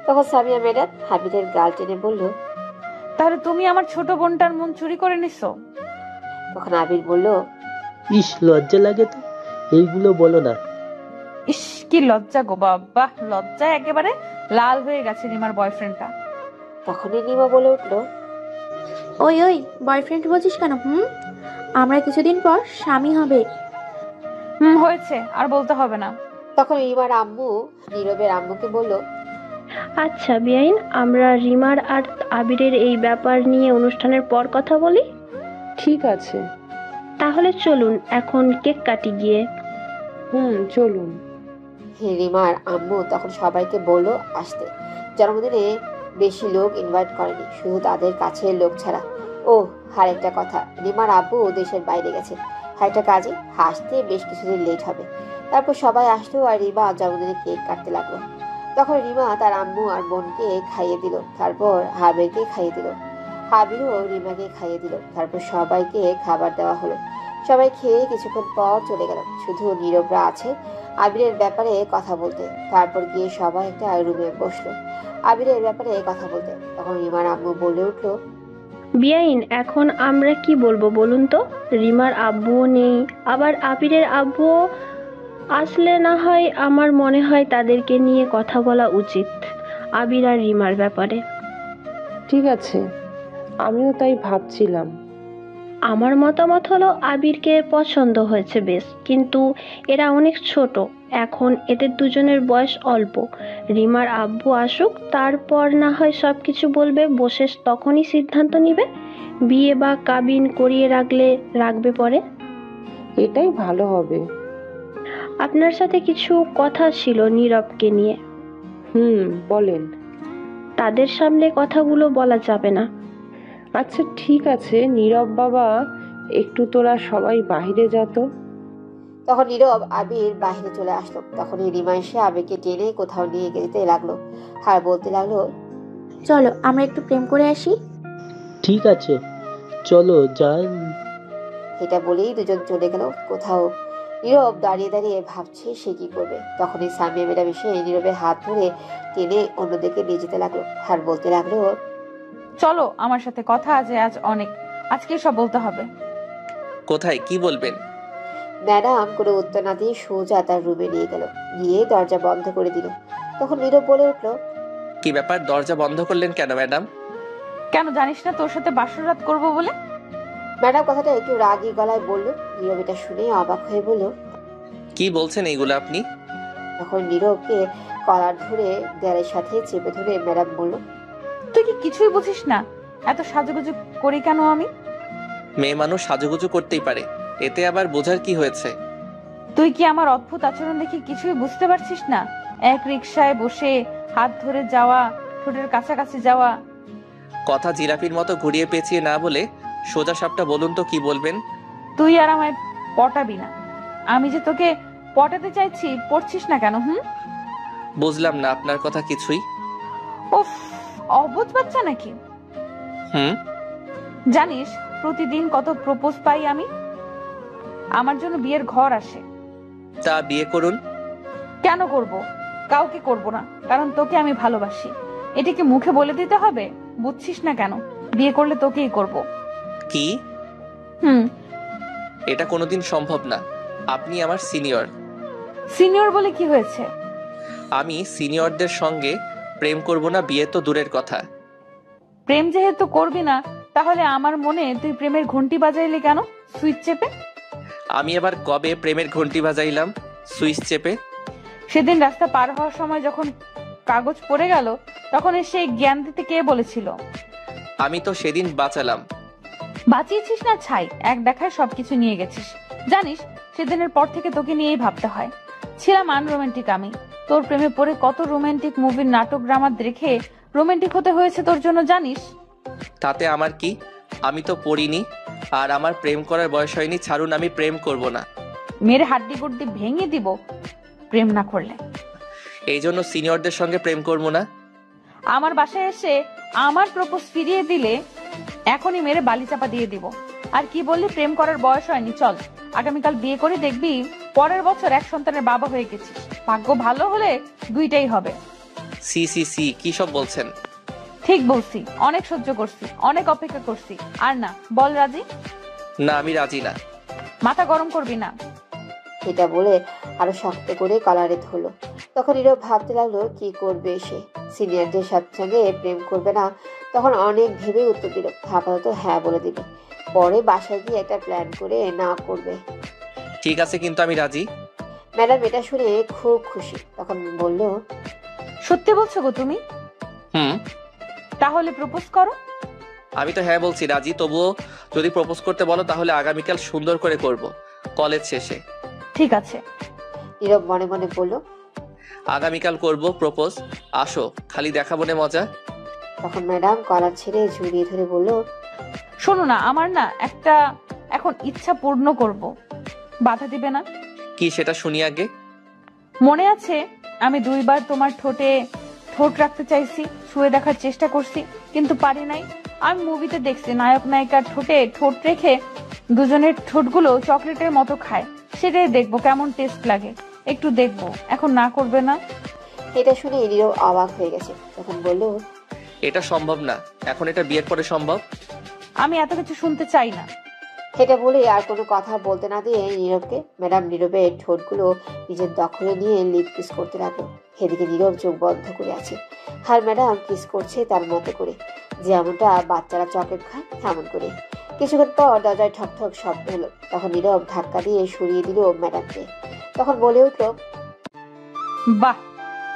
তখন সামিয়া ম্যাডাম আবিরের গাল টেনে বলল, তাহলে তুমি আমার ছোট বোনটার মন চুরি করে নিছো? তখন আবির বলল, ইস লজ্জা লাগে তো, এইগুলো বলো না। ইস কি লজ্জা গো বাবা, লজ্জায় একেবারে লাল হয়ে গেছে রিমার বয়ফ্রেন্ডটা। তখনই রিমা বলে উঠলো, ওই ওই বয়ফ্রেন্ড বলছিস কেন? আমরা কিছুদিন পর স্বামী হবে। হয়েছে, আর বলতে হবে না। তখন রিমার আম্মু নীরবের আম্মুকে বলল, আচ্ছা বিআইন, আমরা রিমার আর আবিরের এই ব্যাপার নিয়ে অনুষ্ঠানের পর কথা বলি। ঠিক আছে, তাহলে চলুন এখন কেক কাটি গিয়ে। চলুন। রিমার আম্মু তখন সবাইকে বলল আসতে। জন্মদিনে বেশি লোক ইনভাইট করেনি, শুধু তাদের কাছের লোক ছাড়া। ও আর একটা কথা, রিমার আব্বু দেশের বাইরে গেছে একটা কাজে, আসতে বেশ কিছুদিন লেট হবে। তারপর সবাই আসলো আর রিমা জন্মদিনে কেক কাটতে লাগলো। তখন রিমা তার আম্মু আর বোনকে খাইয়ে দিল, তারপর হাবিরকে খাইয়ে দিল, হাবিরও রিমাকে খাইয়ে দিল। তারপর সবাইকে খাবার দেওয়া হলো। সবাই খেয়ে কিছুক্ষণ পর চলে গেল, শুধু নীরবরা আছে আবিরের ব্যাপারে কথা বলতে। তারপর গিয়ে সবাই একটা রুমে বসলো আবিরের ব্যাপারে কথা বলতে। তখন রিমার আম্মু বলে উঠলো, বিআইন এখন আমরা কি বলবো বলুন তো? রিমার আব্বুও নেই, আবার আবিরের আব্বুও আসলে না হয় আমার মনে হয় তাদেরকে নিয়ে কথা বলা উচিত আবির আর রিমার ব্যাপারে। ঠিক আছে, আমিও তাই ভাবছিলাম। আমার মতামত হলো আবিরকে পছন্দ হয়েছে বেশ, কিন্তু এরা অনেক ছোট এখন, এদের দুজনের বয়স অল্প। রিমার আব্বু আসুক, তারপর না হয় সব কিছু বলবে, বসে তখনই সিদ্ধান্ত নিবে। বিয়ে বা কাবিন করিয়ে রাখবে পরে। এটাই ভালো হবে। আপনার সাথে কিছু কথা ছিল নীরবকে নিয়ে। বলেন। তাদের সামনে কথাগুলো বলা যাবে না। আচ্ছা ঠিক আছে, নীরব বাবা একটু তোরা সবাই বাহিরে যেত। তখন নীরব আবির বাহিরে চলে আসলো। তখনই রিমা এসে আবিরকে টেনে কোথাও নিয়ে যেতে লাগলো আর বলতে লাগলো, চলো আমরা একটু প্রেম করে আসি। ঠিক আছে চলো যান। এটা বলেই দুজন চলে গেল কোথাও। নীরব দাঁড়িয়ে দাঁড়িয়ে ভাবছে সে কি করবে। তখনই সামিয়া ম্যাডাম এসে নীরবের হাত ধরে টেনে অন্যদিকে নিয়ে যেতে লাগলো আর বলতে লাগলো, চলো আমার সাথে কথা আছে আজ অনেক, আজকে সব বলতে হবে। কোথায়, কি বলবেন? ম্যাডাম কোনো উত্তর না দিয়ে সোজা তার রুমে নিয়ে গেল, গিয়ে দরজা বন্ধ করে দিল। তখন নীরব বলে উঠলো, কি ব্যাপার, দরজা বন্ধ করলেন কেন ম্যাডাম? কেন জানিস না তোর সাথে বাসর রাত করবো বলে? ম্যাডাম কথাটা একটু রাগী গলায় বলল। নীরব এটা শুনে অবাক হয়ে বলল, কি বলছেন এইগুলো আপনি? তখন নীরবকে কলার ধরে দেয়ালের সাথে চেপে ধরে ম্যাডাম বলল, তুই কি কিছুই বুঝিস না? এত সাজুগুজু করি কেন আমি? মেয়ে মানুষ সাজুগুজু করতেই পারে, এতে আবার বোঝার কি হয়েছে? তুই কি আমার অদ্ভুত আচরণ দেখে কিছুই বুঝতে পারছিস না? এক রিকশায় বসে হাত ধরে যাওয়া, ঠোঁটের কাছাকাছি যাওয়া। কথা জিরাফির মতো ঘুরিয়ে পেঁচিয়ে না বলে সোজা সাপটা বলুন তো কি বলবেন? তুই আর আমায় পটাবি না। আমি যে তোকে পটাতে চাইছি, পড়ছিস না কেন? বুঝলাম না আপনার কথা কিছুই। উফ, অবুঝ বাচ্চা নাকি? জানিস প্রতিদিন কত প্রপোজ পাই আমি। আমার জন্য বিয়ের ঘর আসে। তা বিয়ে করুন। কেন করব? কাউকে করব না, কারণ তোকে আমি ভালোবাসি। এটা কি মুখে বলে দিতে হবে? বুঝছিস না কেন? বিয়ে করলে তোকেই করব। কি? এটা কোনোদিন সম্ভব না। আপনি আমার সিনিয়র। সিনিয়র বলে কি হয়েছে? আমি সিনিয়রদের সঙ্গে প্রেম করব না, বিয়ে তো দূরের কথা। প্রেম যেহেতু করবি না, তাহলে আমার মনে তুই প্রেমের ঘন্টি বাজাইলি কেন সুইচ চেপে? আমি আবার কবে প্রেমের ঘন্টি বাজাইলাম সুইচ চেপে? সেদিন রাস্তা পার হওয়ার সময় যখন কাগজ পড়ে গেল, তখন এসে জ্ঞান দিতে কে বলেছিল? আমি তো সেদিন বাঁচালাম। বাঁচিয়েছিস না ছাই, এক দেখায় সবকিছু নিয়ে গেছিস। জানিস, সেদিনের পর থেকে তোকে নিয়েই ভাবতে হয়। ছিলাম আনরোমান্টিক আমি। তোর প্রেমে পড়ে কত রোমান্টিক মুভির নাটক ড্রামা দেখে রোমান্টিক হতে হয়েছে তোর জন্য, জানিস? তাতে আমার কি? আমি তো পড়িনি, আর আমার প্রেম করার বয়স হয়নি। ছাড়ুন, আমি প্রেম করব না। মেরে হাড্ডি গুড্ডি ভেঙে দিব প্রেম না করলে। এই জন্য সিনিয়রদের সঙ্গে প্রেম করব না। আমার বাসায় এসে আমার প্রপোজ ফিরিয়ে দিলে এখনই মেরে বালি চাপা দিয়ে দিব। আর কি বললি প্রেম করার বয়স হয়নি? চল আগামীকাল বিয়ে করে দেখবি পরের বছর এক সন্তানের বাবা হয়ে গেছিস। ভাগ্য ভালো হলে দুইটাই হবে। সি সি সি, কি সব বলছেন? ঠিক বলছি, অনেক সহ্য করছি, অনেক অপেক্ষা করছি। আর না, বল রাজি? না, আমি রাজি না। মাথা গরম করবি না। এটা বলে আরো শক্ত করে কলারে ধরলো। তখন নীরব ভাবতে লাগলো কি করবে সে। সিনিয়রদের সঙ্গে প্রেম করবে না, তখন অনেক ভেবে উত্তর দিল আপাতত হ্যাঁ বলে দিবে, পরে বাসায় গিয়ে একটা প্ল্যান করে না করবে। ঠিক আছে, কিন্তু আমি রাজি। ম্যাডাম এটা শুনে খুব খুশি। তখন বলল, সত্যি বলছো গো তুমি? তাহলে প্রপোজ করো। আমি তো হ্যাঁ বলছি, রাজি। তবুও যদি প্রপোজ করতে বলো তাহলে আগামীকাল সুন্দর করে করব, কলেজ শেষে। ঠিক আছে। নীরব মনে মনে বলল, আগামীকাল করব প্রপোজ, আসো, খালি দেখাবো না মজা। তখন ম্যাডাম কলার ছেড়ে জড়িয়ে ধরে বলল, শোনো না, আমার না একটা এখন ইচ্ছা পূর্ণ করব, বাধা দিবে না? কি সেটা শুনি আগে। মনে আছে আমি 2 বার তোমার ঠোঁটে ঠোঁট রাখতে চাইছি, ছুঁয়ে দেখার চেষ্টা করছি, কিন্তু পারি নাই। আমি মুভিতে দেখছি নায়ক নায়িকার ঠোঁটে ঠোঁট রেখে দুজনের ঠোঁটগুলো চকলেটের মতো খায়। সেটাই দেখবো কেমন টেস্ট লাগে, একটু দেখবো। এখন না করবে না? এটা শুনে নীরব অবাক হয়ে গেছে। তখন বলল, এটা সম্ভব না, এখন এটা বিয়ের পরে সম্ভব। আমি এত কিছু শুনতে চাই না। এটা বলে আর কোনো কথা বলতে না দিয়ে নীরবকে ম্যাডাম নীরবের ঠোঁটগুলো নিজের দখলে নিয়ে লিপ কিস করতে লাগলো। এদিকে নীরব চোখ বন্ধ করে আছে, আর ম্যাডাম কিস করছে তার মতো করে, যেমনটা বাচ্চারা চকলেট খায় তেমন করে। কিছুক্ষণ পর দরজায় ঠক ঠক শব্দ হলো। তখন নীরব ধাক্কা দিয়ে সরিয়ে দিল ম্যাডামকে। তখন বলে উঠল, বাহ,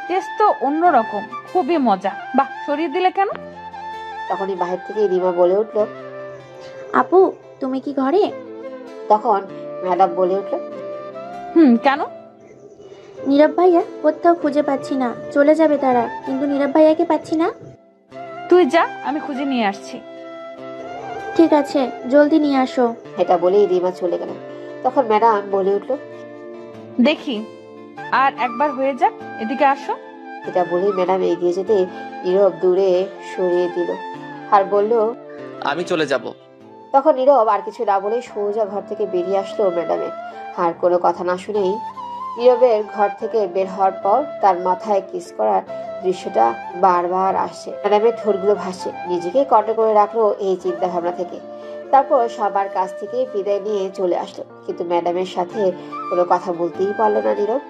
টেস্ট তো অন্যরকম, খুবই মজা। বাহ, সরিয়ে দিলে কেন? তখনই বাহির থেকে রিমা বলে উঠল, আপু তুমি কি ঘরে? তখন ম্যাডাম বলে উঠল, কেন? নীরব ভাইয়া কোথাও খুঁজে পাচ্ছি না, চলে যাবে তারা, কিন্তু নীরব ভাইয়াকে পাচ্ছি না। তুই যা, আমি খুঁজে নিয়ে আসছি। ঠিক আছে, জলদি নিয়ে আসো। এটা বলেই রিমা চলে গেল। তখন ম্যাডাম বলে উঠল, দেখি আর একবার হয়ে যাক, এদিকে আসো। এটা বলেই ম্যাডাম এগিয়ে যেতে নীরব দূরে সরিয়ে দিল আর বলল, আমি চলে যাব। তখন নীরব আর কিছু না বলে সোজা ঘর থেকে বেরিয়ে আসলো ম্যাডামের। আর কোনো কথা না শুনেই নীরবের ঘর থেকে বের হওয়ার পর তার মাথায় কিস করার দৃশ্যটা বারবার আসছে। ম্যাডামের ঠোঁটগুলো ভাসছে। নিজেকে কন্ট্রোল করে রাখলো এই চিন্তা ভাবনা থেকে। তারপর সবার কাছ থেকে বিদায় নিয়ে চলে আসলো, কিন্তু ম্যাডামের সাথে কোনো কথা বলতেই পারলো না নীরব।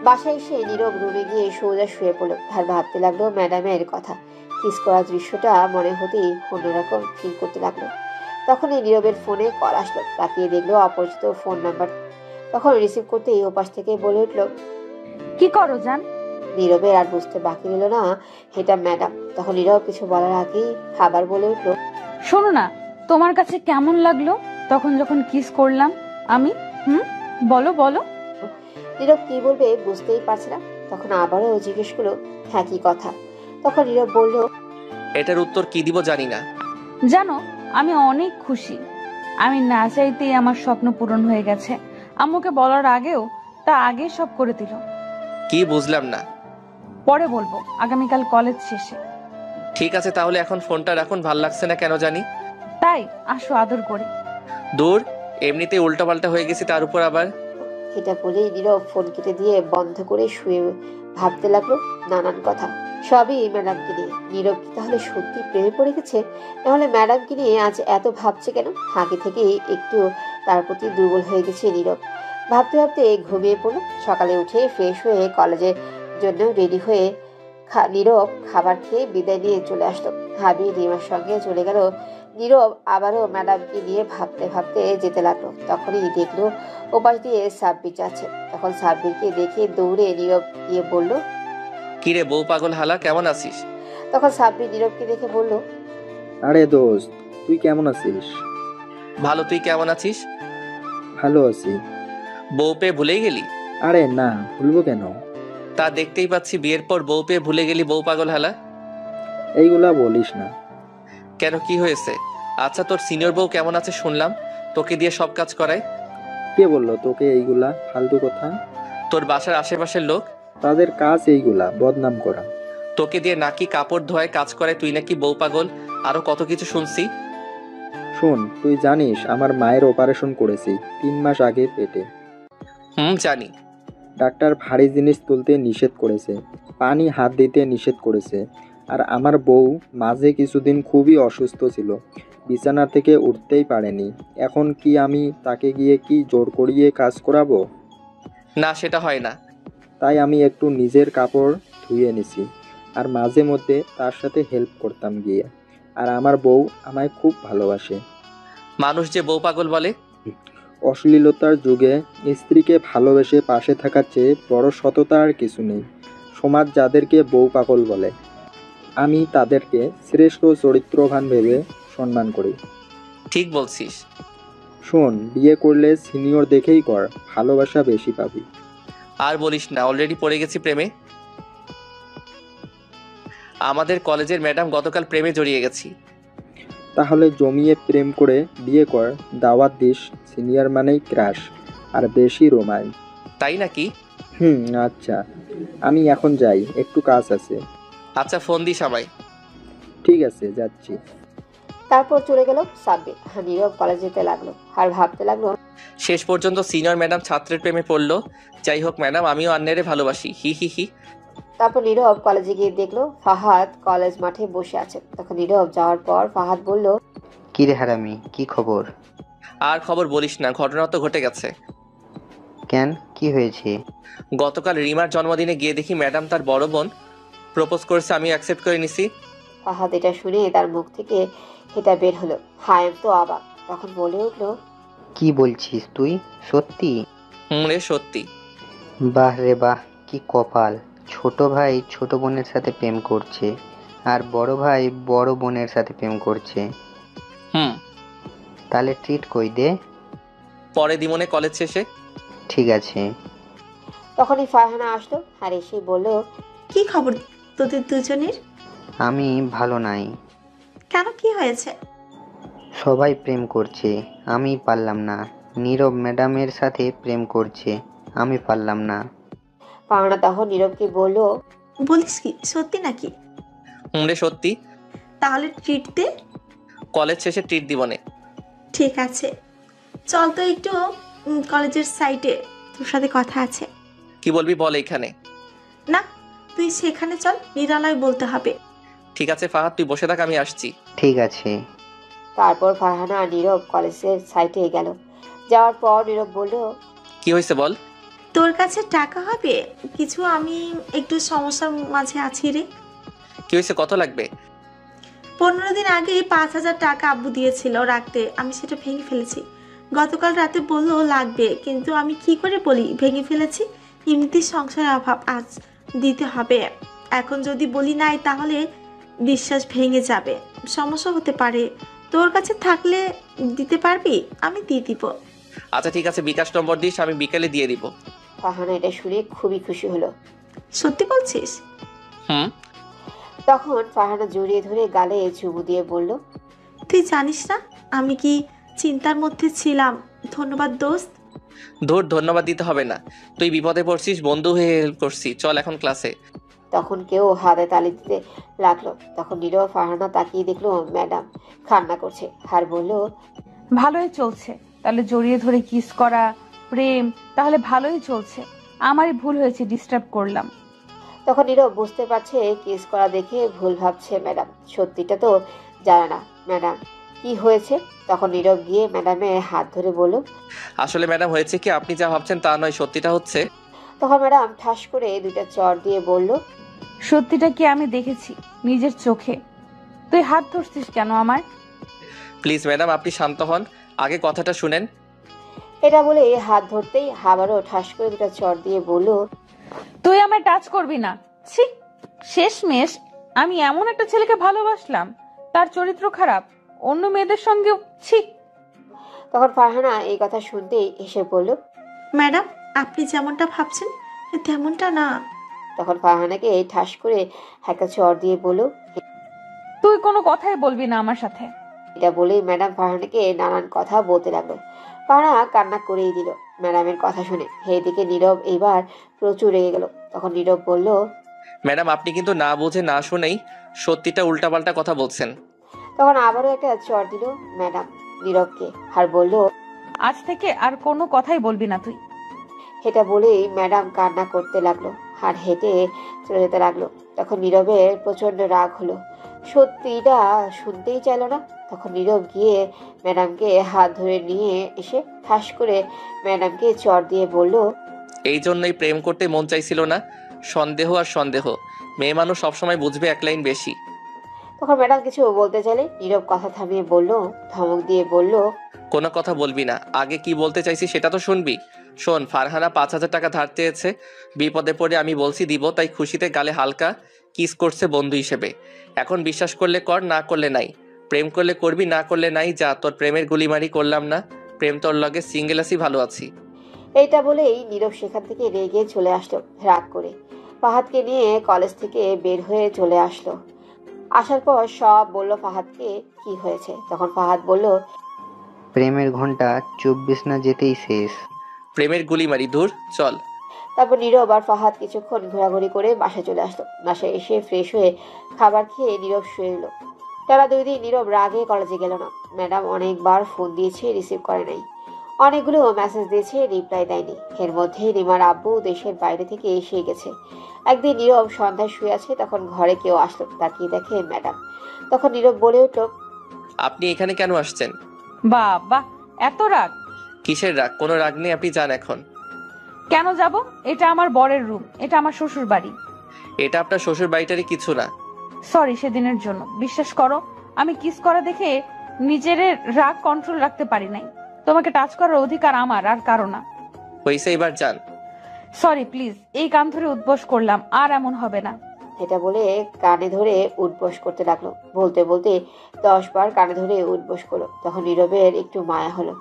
বাসায় এসে নীরব রুমে গিয়ে সোজা শুয়ে পড়লো আর ভাবতে লাগলো ম্যাডামের কথা। কিস করার দৃশ্যটা মনে হতেই অন্যরকম ফিল করতে লাগলো। তখনই নীরবের ফোনে কল আসলো। তাকিয়ে দেখলো অপরিচিত ফোন নাম্বার। তখন রিসিভ করতেই ওপাশ থেকে বলে উঠলো, কি করো জান? নীরবের আর বুঝতে বাকি রইল না এটা ম্যাডাম। তখন নীরব কিছু বলার আগেই আবার বলে উঠলো, শোনো না, তোমার কাছে কেমন লাগলো তখন যখন কিস করলাম আমি? বলো বলো। নীরব কি বলবে বুঝতেই পারছে না। তখন আবারও জিজ্ঞেস করলো, হ্যাঁ কি কথা? তখন নীরব বলল, এটার উত্তর কি দিব জানি না। জানো, আমি অনেক খুশি। আমি না চাইতেই আমার স্বপ্ন পূরণ হয়ে গেছে। আম্মুকে বলার আগেও তা আগে সব করে দিল। কি বুঝলাম না। পরে বলবো, আগামীকাল কলেজ শেষে। ঠিক আছে, তাহলে এখন ফোনটা রাখুন, ভাল লাগছে না কেন জানি। তাই আসো আদর করি। দূর, এমনিতে উল্টাপাল্টা হয়ে গেছি, তার উপর আবার। এটা বলেই নীরব ফোন কেটে দিয়ে বন্ধ করে শুয়ে ভাবতে লাগলো নানান কথা, সবই ম্যাডামকে নিয়ে। নীরব কি তাহলে সত্যি প্রেমে পড়ে গেছে? নাহলে ম্যাডামকে নিয়ে আজ এত ভাবছে কেন? আগে থেকেই একটু তার প্রতি দুর্বল হয়ে গেছে নীরব। ভাবতে ভাবতে ঘুমিয়ে পড়ল। সকালে উঠে ফ্রেশ হয়ে কলেজের জন্য রেডি হয়ে নীরব খাবার খেয়ে বিদায় নিয়ে চলে আসলো। হাবি রিমার সঙ্গে চলে গেল। নীরব আবারও ম্যাডামকে নিয়ে ভাবতে ভাবতে যেতে লাগলো। তখনই দেখলো ওপাশ দিয়ে সাব্বির যাচ্ছে। তখন সাব্বিরকে দেখে দৌড়ে নীরব গিয়ে বলল, কিরে বউ পাগল হালা, কেমন আছিস? তখন সাব্বির নীরবকে দেখে বলল, আরে দোস্ত, তুই কেমন আছিস? ভালো, তুই কেমন আছিস? ভালো আছি। বউ পেয়ে ভুলেই গেলি? আরে না, ভুলবো কেন? তা দেখতেই পাচ্ছি, বিয়ের পর বউ পেয়ে ভুলে গেলি, বউ পাগল হালা। এইগুলা বলিস না। কেন, কি হয়েছে? আচ্ছা, তোর সিনিয়র বউ কেমন আছে শুনলাম, তোকে দিয়ে সব কাজ করায়। কে বললো তোকে এইগুলা ফালতু কথা? তোর বাসার আশেপাশের লোক, তাদের কাজ এইগুলা বদনাম করা। তোকে দিয়ে নাকি কাপড় ধোয়ায় কাজ করে, তুই নাকি বউ পাগল, আরো কত কিছু শুনছি। শোন, তুই জানিস আমার মায়ের অপারেশন করেছি 3 মাস আগে পেটে। জানি। ডাক্তার ভারী জিনিস তুলতে নিষেধ করেছে, পানি হাত দিতে নিষেধ করেছে। আর আমার বউ মাঝে কিছুদিন খুবই অসুস্থ ছিল, বিছানা থেকে উঠতেই পারেনি। এখন কি আমি তাকে গিয়ে কি জোর করিয়ে কাজ করাবো? না, সেটা হয় না। তাই আমি একটু নিজের কাপড় ধুয়ে নিছি, আর মাঝে মধ্যে তার সাথে হেল্প করতাম গিয়ে। আর আমার বউ আমায় খুব ভালোবাসে। মানুষ যে বউ পাগল বলে। অশ্লীলতার যুগে স্ত্রীকে ভালোবেসে পাশে থাকার চেয়ে বড় সততা আর কিছু নেই। সমাজ যাদেরকে বউ পাগল বলে, আমি তাদেরকে শ্রেষ্ঠ চরিত্রবান ভেবে সম্মান করি। ঠিক বলছিস। শোন, বিয়ে করলে সিনিয়র দেখেই কর, ভালোবাসা বেশি পাবি। আর বলিস না, অলরেডি পড়ে গেছি প্রেমে। আমাদের কলেজের ম্যাডাম গতকাল প্রেমে জড়িয়ে গেছি। তাহলে জমিয়ে প্রেম করে বিয়ে কর, দাওয়াত দিস। সিনিয়র মানেই ক্রাশ, আর বেশি রোমাঞ্চ। তাই নাকি? আচ্ছা, আমি এখন যাই, একটু কাজ আছে। আচ্ছা, ফোন দিস আমায়। ঠিক আছে, যাচ্ছি। তারপর চলে গেল সাব্বির। নীরব কলেজ যেতে লাগলো আর ভাবতে লাগলো, শেষ পর্যন্ত সিনিয়র ম্যাডাম ছাত্রের প্রেমে পড়লো। যাই হোক ম্যাডাম, আমিও অন্যেরে ভালোবাসি, হি হি হি। তারপর নীরব কলেজে গিয়ে দেখলো ফাহাদ কলেজ মাঠে বসে আছে। তখন নীরব যাওয়ার পর ফাহাদ বলল, কি রে হারামি, কি খবর? আর খবর বলিস না, ঘটনা তো ঘটে গেছে। কেন, কি হয়েছে? গতকাল রিমার জন্মদিনে গিয়ে দেখি ম্যাডাম তার বড় বোন প্রপোজ করেছে, আমি অ্যাকসেপ্ট করে নিছি। ফাহাদ এটা শুনে তার মুখ থেকে এটা বের হলো, হায়াম তো অবাক। তখন বলে উঠলো, কি বলছিস তুই? সত্যি? রে সত্যি। বাহ রে বাহ, কি কপাল। ছোট ভাই ছোট বোনের সাথে প্রেম করছে, আর বড় ভাই বড় বোনের সাথে প্রেম করছে। তাহলে ট্রিট কই দে? পরে দিমনে কলেজ শেষে। ঠিক আছে। তখনই ফারহানা আসলো আর এসে বলল, কি খবর তোদের দুজনের? আমি ভালো নাই। কেন, কি হয়েছে? সবাই প্রেম করছে, আমি পারলাম না। নীরব ম্যাডামের সাথে প্রেম করছে, আমি পারলাম না। ফারহানা তখন নীরবকে বলল, বলিস কি, সত্যি নাকি? রে সত্যি। তাহলে ট্রিট দে। কলেজ শেষে ট্রিট দিবনে। ঠিক আছে, চল তো একটু কলেজের সাইডে, তোর সাথে কথা আছে। কি বলবি বল এইখানে। না, তুই সেখানে চল, নিরালয় বলতে হবে। ঠিক আছে ফাহাদ, তুই বসে থাক, আমি আসছি। ঠিক আছে। তারপর ফারহানা আর নীরব কলেজের সাইডে গেল। যাওয়ার পর নীরব বলল, কি হয়েছে বল। তোর কাছে টাকা হবে কিছু? আমি একটু সমস্যার মাঝে আছি রে। কি হয়েছে, কত লাগবে? 15 দিন আগে 5,000 টাকা আব্বু দিয়েছিল রাখতে, আমি সেটা ভেঙে ফেলেছি। গতকাল রাতে বললো লাগবে, কিন্তু আমি কি করে বলি ভেঙে ফেলেছি? এমনিতেই সংসারের অভাব, আজ দিতে হবে। এখন যদি বলি নাই তাহলে বিশ্বাস ভেঙে যাবে, সমস্যা হতে পারে। তোর কাছে থাকলে দিতে পারবি? আমি দিয়ে দিব। আচ্ছা ঠিক আছে, বিকাশ নম্বর দিস, আমি বিকালে দিয়ে দিব। ফারহানা এটা শুনে খুবই খুশি হলো। সত্যি বলছিস? তখন ফারহানা জড়িয়ে ধরে গালে চুমু দিয়ে বলল, তুই জানিস না আমি কি চিন্তার মধ্যে ছিলাম। ধন্যবাদ দোস্ত। ধন্যবাদ দিতে হবে না, তুই বিপদে পড়ছিস, বন্ধু হয়ে হেল্প করছি। চল এখন ক্লাসে। তখন কেউ হাতে তালি দিতে লাগলো। তখন নীরব ফারহানা তাকিয়ে দেখলো ম্যাডাম কান্না করছে আর বলল, ভালোই চলছে, তাহলে জড়িয়ে ধরে কিস করা প্রেম তাহলে ভালোই চলছে। আমারই ভুল হয়েছে, ডিস্টার্ব করলাম। তখন নীরব বুঝতে পারছে কিস করা দেখে ভুল ভাবছে ম্যাডাম, সত্যিটা তো জানে না ম্যাডাম কি হয়েছে। তখন নীরব গিয়ে ম্যাডামের হাত ধরে বলল, আসলে ম্যাডাম হয়েছে কি, আপনি যা ভাবছেন তা নয়, সত্যিটা হচ্ছে। তখন ম্যাডাম ঠাস করে দুইটা চড় দিয়ে বলল, সত্যিটা কি আমি দেখেছি নিজের চোখে। তুই হাত ধরছিস কেন আমার? প্লিজ ম্যাডাম আপনি শান্ত হন, আগে কথাটা শুনেন। এটা বলে হাত ধরতেই আবারও ঠাস করে দুটা চড় দিয়ে বলল, তুই আমায় টাচ করবি না। ছি, শেষমেশ আমি এমন একটা ছেলেকে ভালোবাসলাম, তার চরিত্র খারাপ, অন্য মেয়েদের সঙ্গেও। ছি। তখন ফারহানা এই কথা শুনতেই এসে বলল, ম্যাডাম আপনি যেমনটা ভাবছেন তেমনটা না। তখন ফারহানাকে ঠাস করে একটা চড় দিয়ে বলল, তুই কোনো কথাই বলবি না আমার সাথে। এটা বলেই ম্যাডাম ফারহানাকে নানান কথা বলতে লাগলো। ফারহানা কান্না করেই দিল ম্যাডামের কথা শুনে। এইদিকে নীরব এবার প্রচুর রেগে গেল। তখন নীরব বলল, ম্যাডাম আপনি কিন্তু না বুঝে না শুনেই সত্যিটা উল্টাপাল্টা কথা বলছেন। তখন আবারও একটা চড় দিল ম্যাডাম নীরবকে আর বলল, আজ থেকে আর কোনো কথাই বলবি না তুই। এটা বলেই ম্যাডাম কান্না করতে লাগলো আর হেঁটে চলে যেতে লাগলো। তখন নীরবের প্রচন্ড রাগ হলো, সত্যিটা শুনতেই চাইল না। তখন নীরব গিয়ে ম্যাডামকে হাত ধরে নিয়ে এসে ঠাস করে ম্যাডামকে চড় দিয়ে বলল, এই জন্যই প্রেম করতে মন চাইছিল না। সন্দেহ আর সন্দেহ, মেয়ে মানুষ সবসময় বুঝবে এক লাইন বেশি। তখন ম্যাডাম কিছু বলতে চাইলে নীরব কথা থামিয়ে বলল, ধমক দিয়ে বলল, কোনো কথা বলবি না, আগে কি বলতে চাইছি সেটা তো শুনবি। শোন, ফারহানা 5,000 টাকা ধার চেয়েছে, বিপদে পড়ে আমি বলছি দিব, তাই খুশিতে গালে হালকা কিস করছে বন্ধু হিসেবে। এখন বিশ্বাস করলে কর, না করলে নাই। প্রেম করলে করবি, না করলে নাই। যা, তোর প্রেমের গুলিমারি করলাম না, প্রেম তোর লগে সিঙ্গেল আছি, ভালো আছি। এইটা বলেই নীরব সেখান থেকে রেগে চলে আসলো রাগ করে। ফাহাদকে নিয়ে কলেজ থেকে বের হয়ে চলে আসলো। আসার পর সব বলল ফাহাদকে কি হয়েছে। তখন ফাহাদ বলল, প্রেমের ঘন্টা 24 না যেতেই শেষ। প্রেমের গুলিমারি, দূর চল। তারপর নীরব আর ফাহাদ কিছুক্ষণ ঘোরাঘুরি করে বাসায় চলে আসলো। বাসায় এসে ফ্রেশ হয়ে খাবার খেয়ে নীরব শুয়ে এলো। তারা 2 দিন নীরব রাগে কলেজে গেল না। ম্যাডাম অনেকবার ফোন দিয়েছে, রিসিভ করে নাই। অনেকগুলো মেসেজ দিয়েছে, রিপ্লাই দেয়নি। এর মধ্যে রিমার আব্বু দেশের বাইরে থেকে এসে গেছে। একদিন নীরব সন্ধ্যায় শুয়ে আছে, তখন ঘরে কেউ আসলো। তাকিয়ে দেখে ম্যাডাম। তখন নীরব বলে উঠল, আপনি এখানে কেন আসছেন? বাবা, এত রাগ? কিসের রাগ? কোনো রাগ নেই, আপনি যান এখন। কেন যাব? এটা আমার বরের রুম, এটা আমার শ্বশুর বাড়ি। এটা আপনার শ্বশুর বাড়িটারই কিছু না। সরি সেদিনের জন্য। বিশ্বাস করো, আমি কিস করা দেখে নিজের রাগ কন্ট্রোল রাখতে পারি নাই। তোমাকে টাচ করার অধিকার আমার, আর কারো না। হইছে, এবার যান। সরি প্লিজ, এই কান ধরে উদ্বোস করলাম, আর এমন হবে না। এটা বলে কানে ধরে উঠবোস করতে লাগলো। বলতে বলতে 10 বার কানে ধরে উঠবোস করলো। তখন নীরবের একটু মায়া হলো।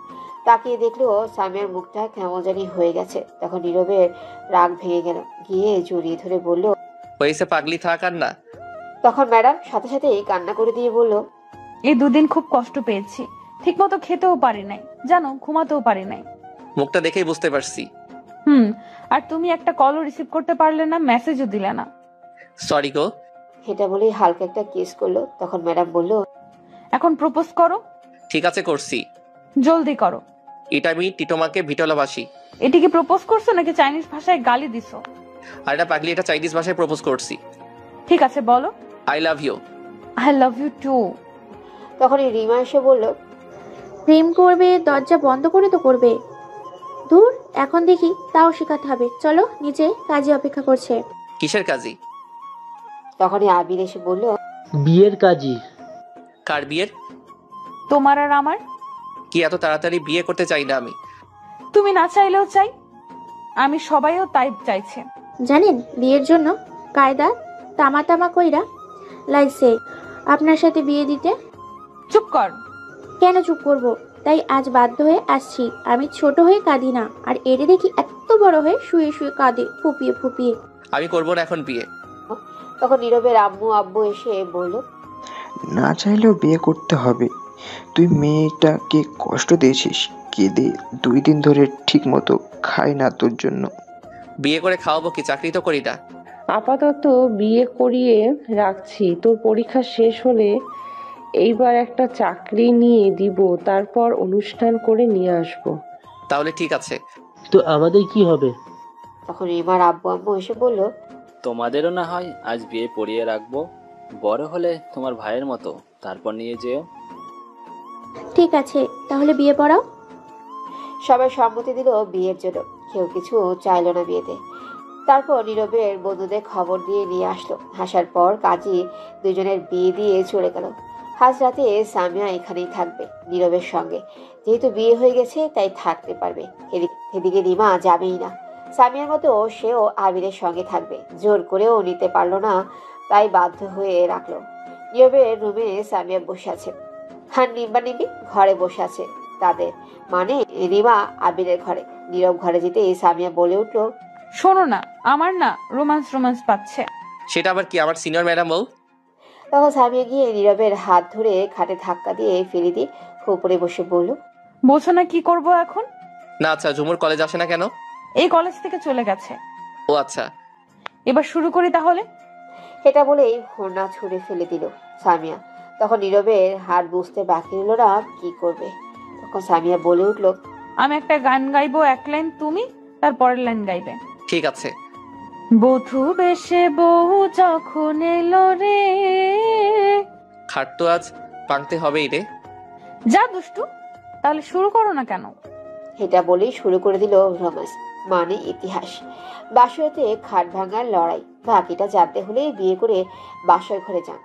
তাকিয়ে দেখলো সামিয়ার মুখটা কেমন জানি হয়ে গেছে। তখন নীরবের রাগ ভেঙে গেল। গিয়ে জড়িয়ে ধরে বলল, হয়েছে, পাগলি থাক আর না। তখন ম্যাডাম সাথে সাথেই কান্না করে দিয়ে বলল, এই 2 দিন খুব কষ্ট পেয়েছি, ঠিক মতো খেতেও পারি নাই, জানো, ঘুমাতেও পারি নাই। মুখটা দেখেই বুঝতে পারছি। আর তুমি একটা কলও রিসিভ করতে পারলে না, মেসেজও দিলে না। সরি গো। এটা বলেই হালকা একটা কিস করলো। তখন ম্যাডাম বলল, এখন প্রপোজ করো। ঠিক আছে, করছি। জলদি করো। এটা আমি টিটোমাকে ভিটলাবাসি। এটিকে প্রপোজ করছো নাকি চাইনিজ ভাষায় গালি দিছো? আর এটা পাগলি, এটা চাইনিজ ভাষায় প্রপোজ করছি। ঠিক আছে বলো। I love you. I love you too. তখন রিমা এসে বলল, প্রেম করবে দরজা বন্ধ করে তো করবে। দূর, এখন দেখি তাও শেখাতে হবে। চলো নিচে, কাজী অপেক্ষা করছে। কিসের কাজী? তখনই আবির এসে বলল, বিয়ের কাজী। কার বিয়ের? তোমার আর আমার। কি এত তাড়াতাড়ি বিয়ে করতে চাই না আমি। তুমি না চাইলেও চাই, আমি সবাইও তাই চাইছে। জানেন, বিয়ের জন্য কায়দা তামা তামা কইরা লাইছে আপনার সাথে বিয়ে দিতে। চুপ কর। কেন চুপ করব? তাই আজ বাধ্য হয়ে আসছি। আমি ছোট হয়ে কাঁদি না, আর এরে দেখি এত বড় হয়ে শুয়ে শুয়ে কাঁদে ফুপিয়ে ফুপিয়ে। আমি করবো না এখন বিয়ে। তখন নীরবের আম্মু আব্বু এসে বলল, না চাইলেও বিয়ে করতে হবে। তুই মেয়েটাকে কষ্ট দিয়েছিস, কেঁদে 2 দিন ধরে ঠিক মতো খাই না তোর জন্য। বিয়ে করে খাওয়াবো কি? চাকরি তো করি না। আপাতত বিয়ে করিয়ে রাখছি, তোর পরীক্ষা শেষ হলে এইবার একটা চাকরি নিয়ে দিব, তারপর অনুষ্ঠান করে নিয়ে আসব। তাহলে ঠিক আছে। তো আমাদের কি হবে? তখন রিমার আব্বু আম্মু এসে বলল, তোমাদেরও না হয় আজ বিয়ে পড়িয়ে রাখবো, বড় হলে তোমার ভাইয়ের মতো তারপর নিয়ে যেও। ঠিক আছে, তাহলে বিয়ে পড়াও। সবাই সম্মতি দিল বিয়ের জন্য, কেউ কিছু চাইল না বিয়েতে। তারপর নীরবের বন্ধুদের খবর দিয়ে নিয়ে আসলো। আসার পর কাজী দুজনের বিয়ে দিয়ে চলে গেল। আজ রাতে সামিয়া এখানেই থাকবে নীরবের সঙ্গে, যেহেতু বিয়ে হয়ে গেছে তাই থাকতে পারবে। এদিকে রিমা যাবেই না, সামিয়ার মতো সেও আবিরের সঙ্গে থাকবে। জোর করেও নিতে পারলো না, তাই বাধ্য হয়ে রাখলো। নীরবের রুমে সামিয়া বসে আছে, আর নিম্বানিম্বি ঘরে বসে আছে তাদের, মানে রিমা আবিরের ঘরে। নীরব ঘরে যেতে সামিয়া বলে উঠলো, শোনো না, আমার না রোমান্স পাচ্ছে। সেটা আবার কি? আমার সিনিয়র ম্যাডাম বউ। তখন সামিয়া গিয়ে নীরবের হাত ধরে খাটে ধাক্কা দিয়ে ফেলে দিয়ে উপরে বসে বলল, বলছো না কি করব এখন? না আচ্ছা, ঝুমুর কলেজ আসে না কেন? এই কলেজ থেকে চলে গেছে। ও আচ্ছা, এবার শুরু করি তাহলে। এটা বলেই হোনা ছুঁড়ে ফেলে দিল সামিয়া। তখন নীরবের হাত বুঝতে বাকি রইল না কি করবে। তখন সামিয়া বলে উঠল, আমি একটা গান গাইবো, এক লাইন তুমি, তার পরের লাইন গাইবে। ঠিক আছে। বধূ বেশে বউ যখন এলো রে। খাট তো আজ পাংতে হবেই রে। যা দুষ্টু, তাহলে শুরু করো না কেন? এটা বলেই শুরু করে দিল রোমান্স, মানে ইতিহাস। বাসরতে খাট ভাঙার লড়াই। বাকিটা জানতে হলে বিয়ে করে বাসর ঘরে যান।